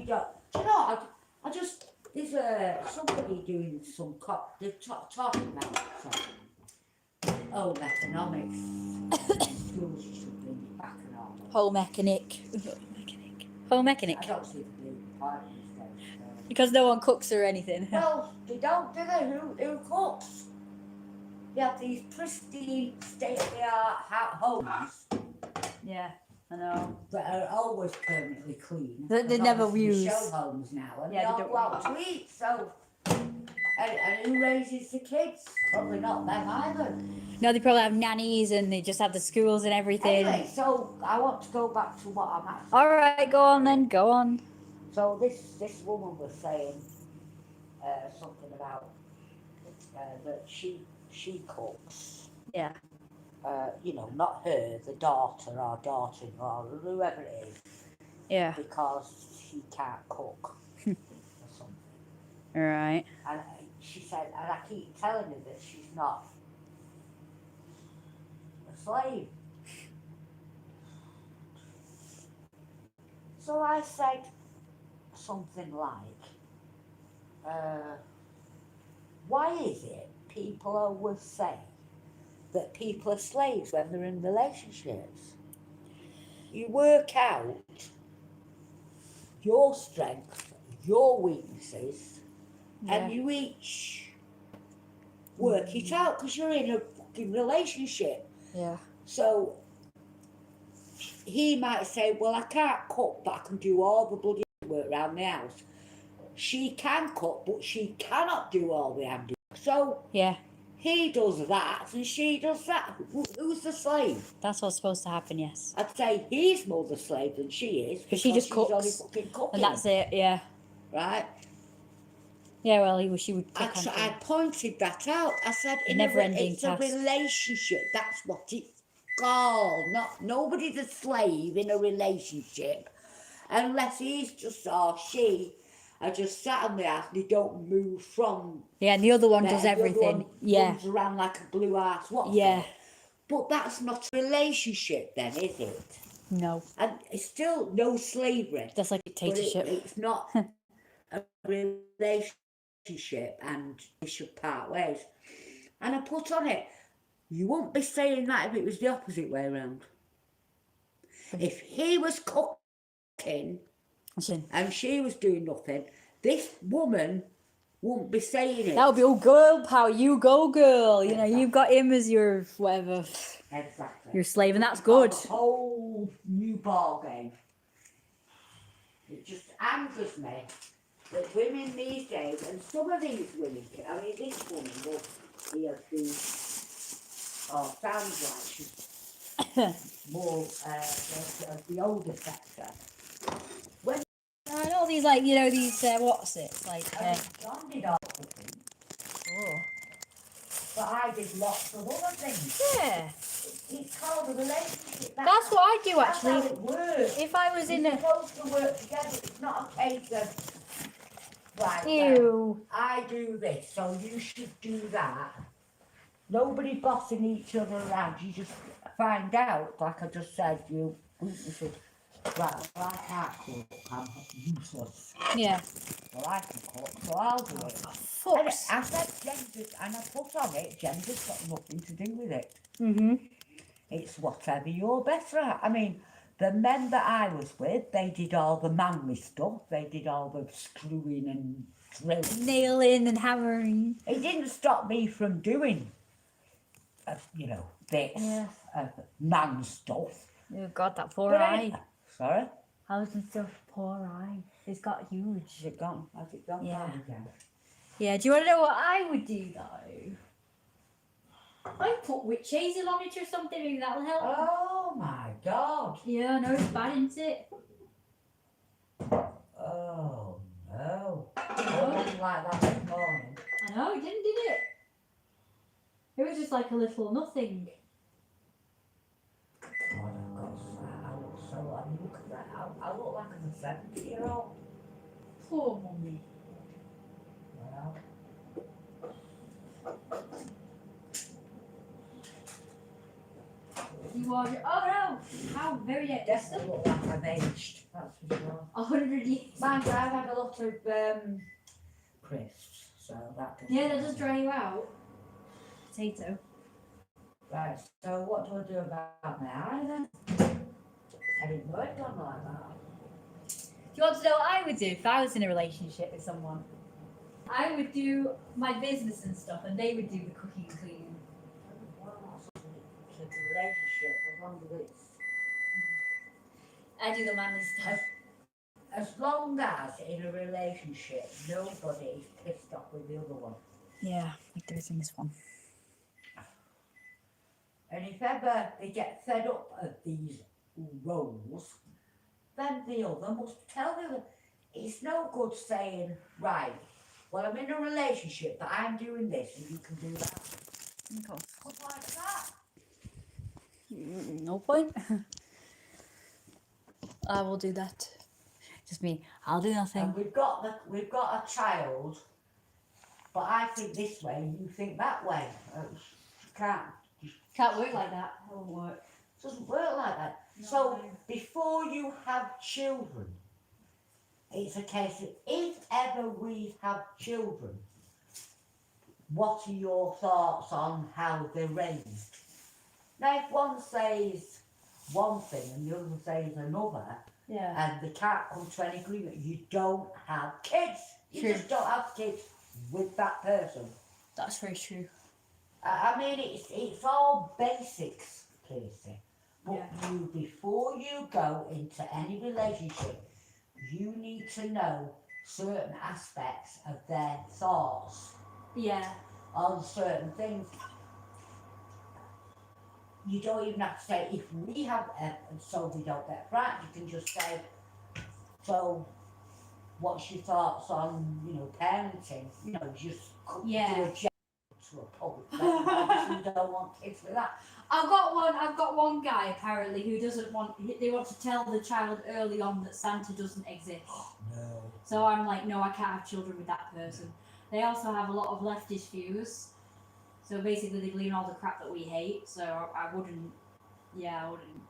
don't. Do you know, I just... There's somebody doing some they're talking about something. Economics. Schools should bring it back and all. Home mechanic. Home mechanic. I don't see the blue part of this. Because no one cooks or anything. Well, they don't, do they? Who cooks? You have these pristine, state-of-the-art homes. Yeah, I know. That are always permanently clean. They never use. Show homes now, and yeah, they don't go out to eat. So, and who raises the kids? Probably not them either. No, they probably have nannies, and they just have the schools and everything. Anyway, so I want to go back to what I'm asking. All right, go on then. Go on. So this woman was saying something about that she cooks. Yeah. You know, not her, the daughter or daughter-in-law, or whoever it is. Yeah. Because she can't cook or something. Right. And she said, and I keep telling her that she's not slave. So I said something like, why is it people always say that people are slaves when they're in relationships? You work out your strengths, your weaknesses, and you each work it out because you're in a fucking relationship. Yeah. So he might say, well, I can't cook, but I can do all the bloody work around the house. She can cook, but she cannot do all the handiwork. So Yeah. he does that and she does that. Who's the slave? That's what's supposed to happen, yes. I'd say he's more the slave than she is because she just she's only cooks, fucking cooking. And that's it, yeah. Right? Yeah, well, she would cook. I pointed that out. I said, it's a relationship. That's what it's called. Nobody's a slave in a relationship unless he's just, or she, are just sat on the house and they don't move from. Yeah, and the other one does everything. Runs around like a blue ass. What's yeah. it? But that's not a relationship then, is it? No. And it's still no slavery. That's like dictatorship. It's not a relationship and we should part ways. And I put on it, you wouldn't be saying that if it was the opposite way around. If he was cooking and she was doing nothing, this woman wouldn't be saying it. That would be, oh, girl power, you go, girl. You know, you've got him as your whatever. Exactly. Your slave, and that's good. A whole new ball game. It just angers me that women these days, and some of these women, I mean, this woman will be of the, sounds like she's more the older sector. When I know these, like, you know, these, what's it? It's like, John did all the things. Oh. But I did lots of other things. Yeah. It's called a relationship. That's what I do, actually. That's how it works. If I was in You're supposed to work together. It's not a case of, right, Ew. well, I do this, so you should do that. Nobody bossing each other around. You just find out, like I just said, you should, right, well, I can't cook, I'm useless. Yeah. Well, I can cook, so I'll do it. And I said gender, and I put on it, gender's got nothing to do with it. Mm-hmm. It's whatever you're better at. I mean, the men that I was with, they did all the manly stuff. They did all the screwing and drilling. Nailing and hammering. It didn't stop me from doing, this man stuff. Oh, God, that poor eye. Sorry? How's it so poor eye? It's got huge. Has it gone? Has it gone down again? Yeah, do you want to know what I would do, though? I'd put witch hazel on it or something, maybe that'll help. Oh, my God. Yeah, no, it's bad, isn't it? Oh, no. I didn't like that this morning. I know, it didn't, did it? It was just like a little nothing. God, I look so, look at that. I look like I'm a 70-year-old. Poor mummy. Well. You are, oh no! How very Definitely look like I've aged, that's for sure. 100 years. Mind you, I've had a lot of crisps, so that does. Yeah, that does dry you out. Potato. Right, so what do I do about my eye then? I didn't know it done like that. Do you want to know what I would do if I was in a relationship with someone? I would do my business and stuff, and they would do the cooking and cleaning. Well, that's a relationship, as long as it's. I do the manly stuff. As long as in a relationship, nobody is pissed off with the other one. Yeah, like there is in this one. And if ever they get fed up of these roles, then the other must tell them. It's no good saying, right, well, I'm in a relationship, but I'm doing this and you can do that. Okay. Stuff like that. No point. I will do that. Just me. I'll do nothing. And we've got a child, but I think this way, you think that way. You can't Can't work like that. It won't work. It doesn't work like that. No, So no. before you have children, it's a case of if ever we have children, what are your thoughts on how they're raised? Now, if one says one thing and the other says another, Yeah. and they can't come to any agreement, you don't have kids. You True. just don't have kids with that person. That's very true. I mean, it's all basics, Casey. But Yeah. you, before you go into any relationship, you need to know certain aspects of their thoughts Yeah. on certain things. You don't even have to say, if we have, so we don't get frightened, you can just say, so what's your thoughts on, parenting? Just Yeah. do a job to a public. Obviously, you don't want kids with that. I've got one guy apparently who doesn't want. They want to tell the child early on that Santa doesn't exist. No. So I'm like, no, I can't have children with that person. They also have a lot of leftist views. So basically, they believe in all the crap that we hate. So I wouldn't. Yeah, I wouldn't.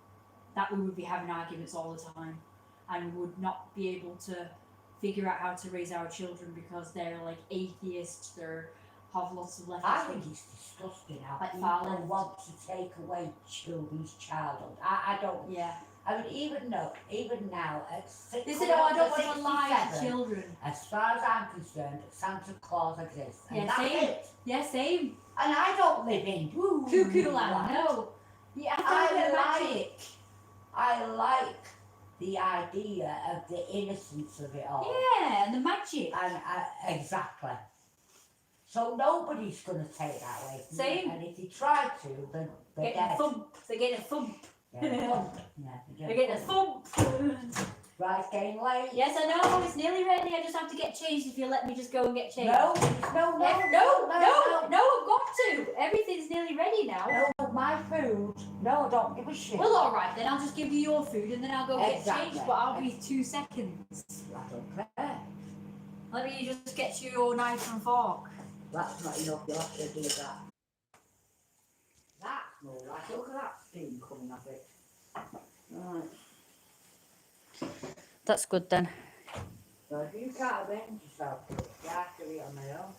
That we would be having arguments all the time, and we would not be able to figure out how to raise our children because they're like atheists. They're have lots of leftist. I think it's disgusting how Like people violence. want to take away children's childhood. I don't. Yeah. I mean, even now, at They said, "Oh, I don't want to 67, lie to children." as far as I'm concerned, Santa Claus exists. And Yeah, that's same. it. Yeah, same. And I don't live in Cuckoo land. No. Yeah, I magic. I like the idea of the innocence of it all. Yeah, and the magic. And exactly. So nobody's going to take that away from Same. you. And if you try to, then they're Getting a dead. thump. They're getting a thump. They're They're getting a thump. Right, it's getting late. Yes, I know. It's nearly ready. I just have to get changed. If you let me just go and get changed. No, No, I've got to. Everything's nearly ready now. No, my food. No, don't give a shit. Well, all right, then I'll just give you your food and then I'll go get Exactly. changed. But I'll be 2 seconds. I don't care. Let me just get you your knife and fork. That's not enough. You'll have to do that. That's more like. Look at that steam coming off it. Right. That's good then. So if you can't avenge yourself, you have to be on my own.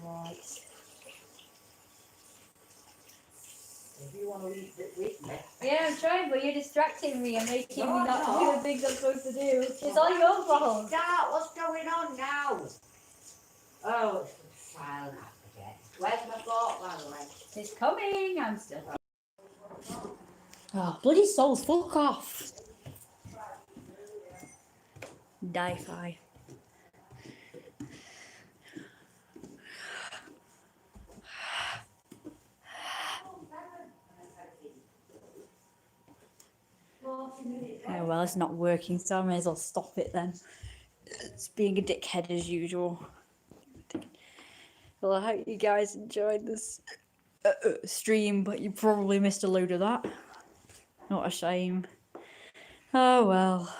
Right. If you want to eat it with me. Yeah, I'm trying, but you're distracting me and making No, me not I'm do not. the things I'm supposed to do. It's all your fault. Start. What's going on now? Oh, it's silent after that. Where's my fork, by the way? It's coming. I'm still. Oh, bloody souls, fuck off. Die-fi. Oh, well, it's not working, so I may as well stop it then. It's being a dickhead as usual. Well, I hope you guys enjoyed this stream, but you probably missed a load of that. What a shame. Oh well.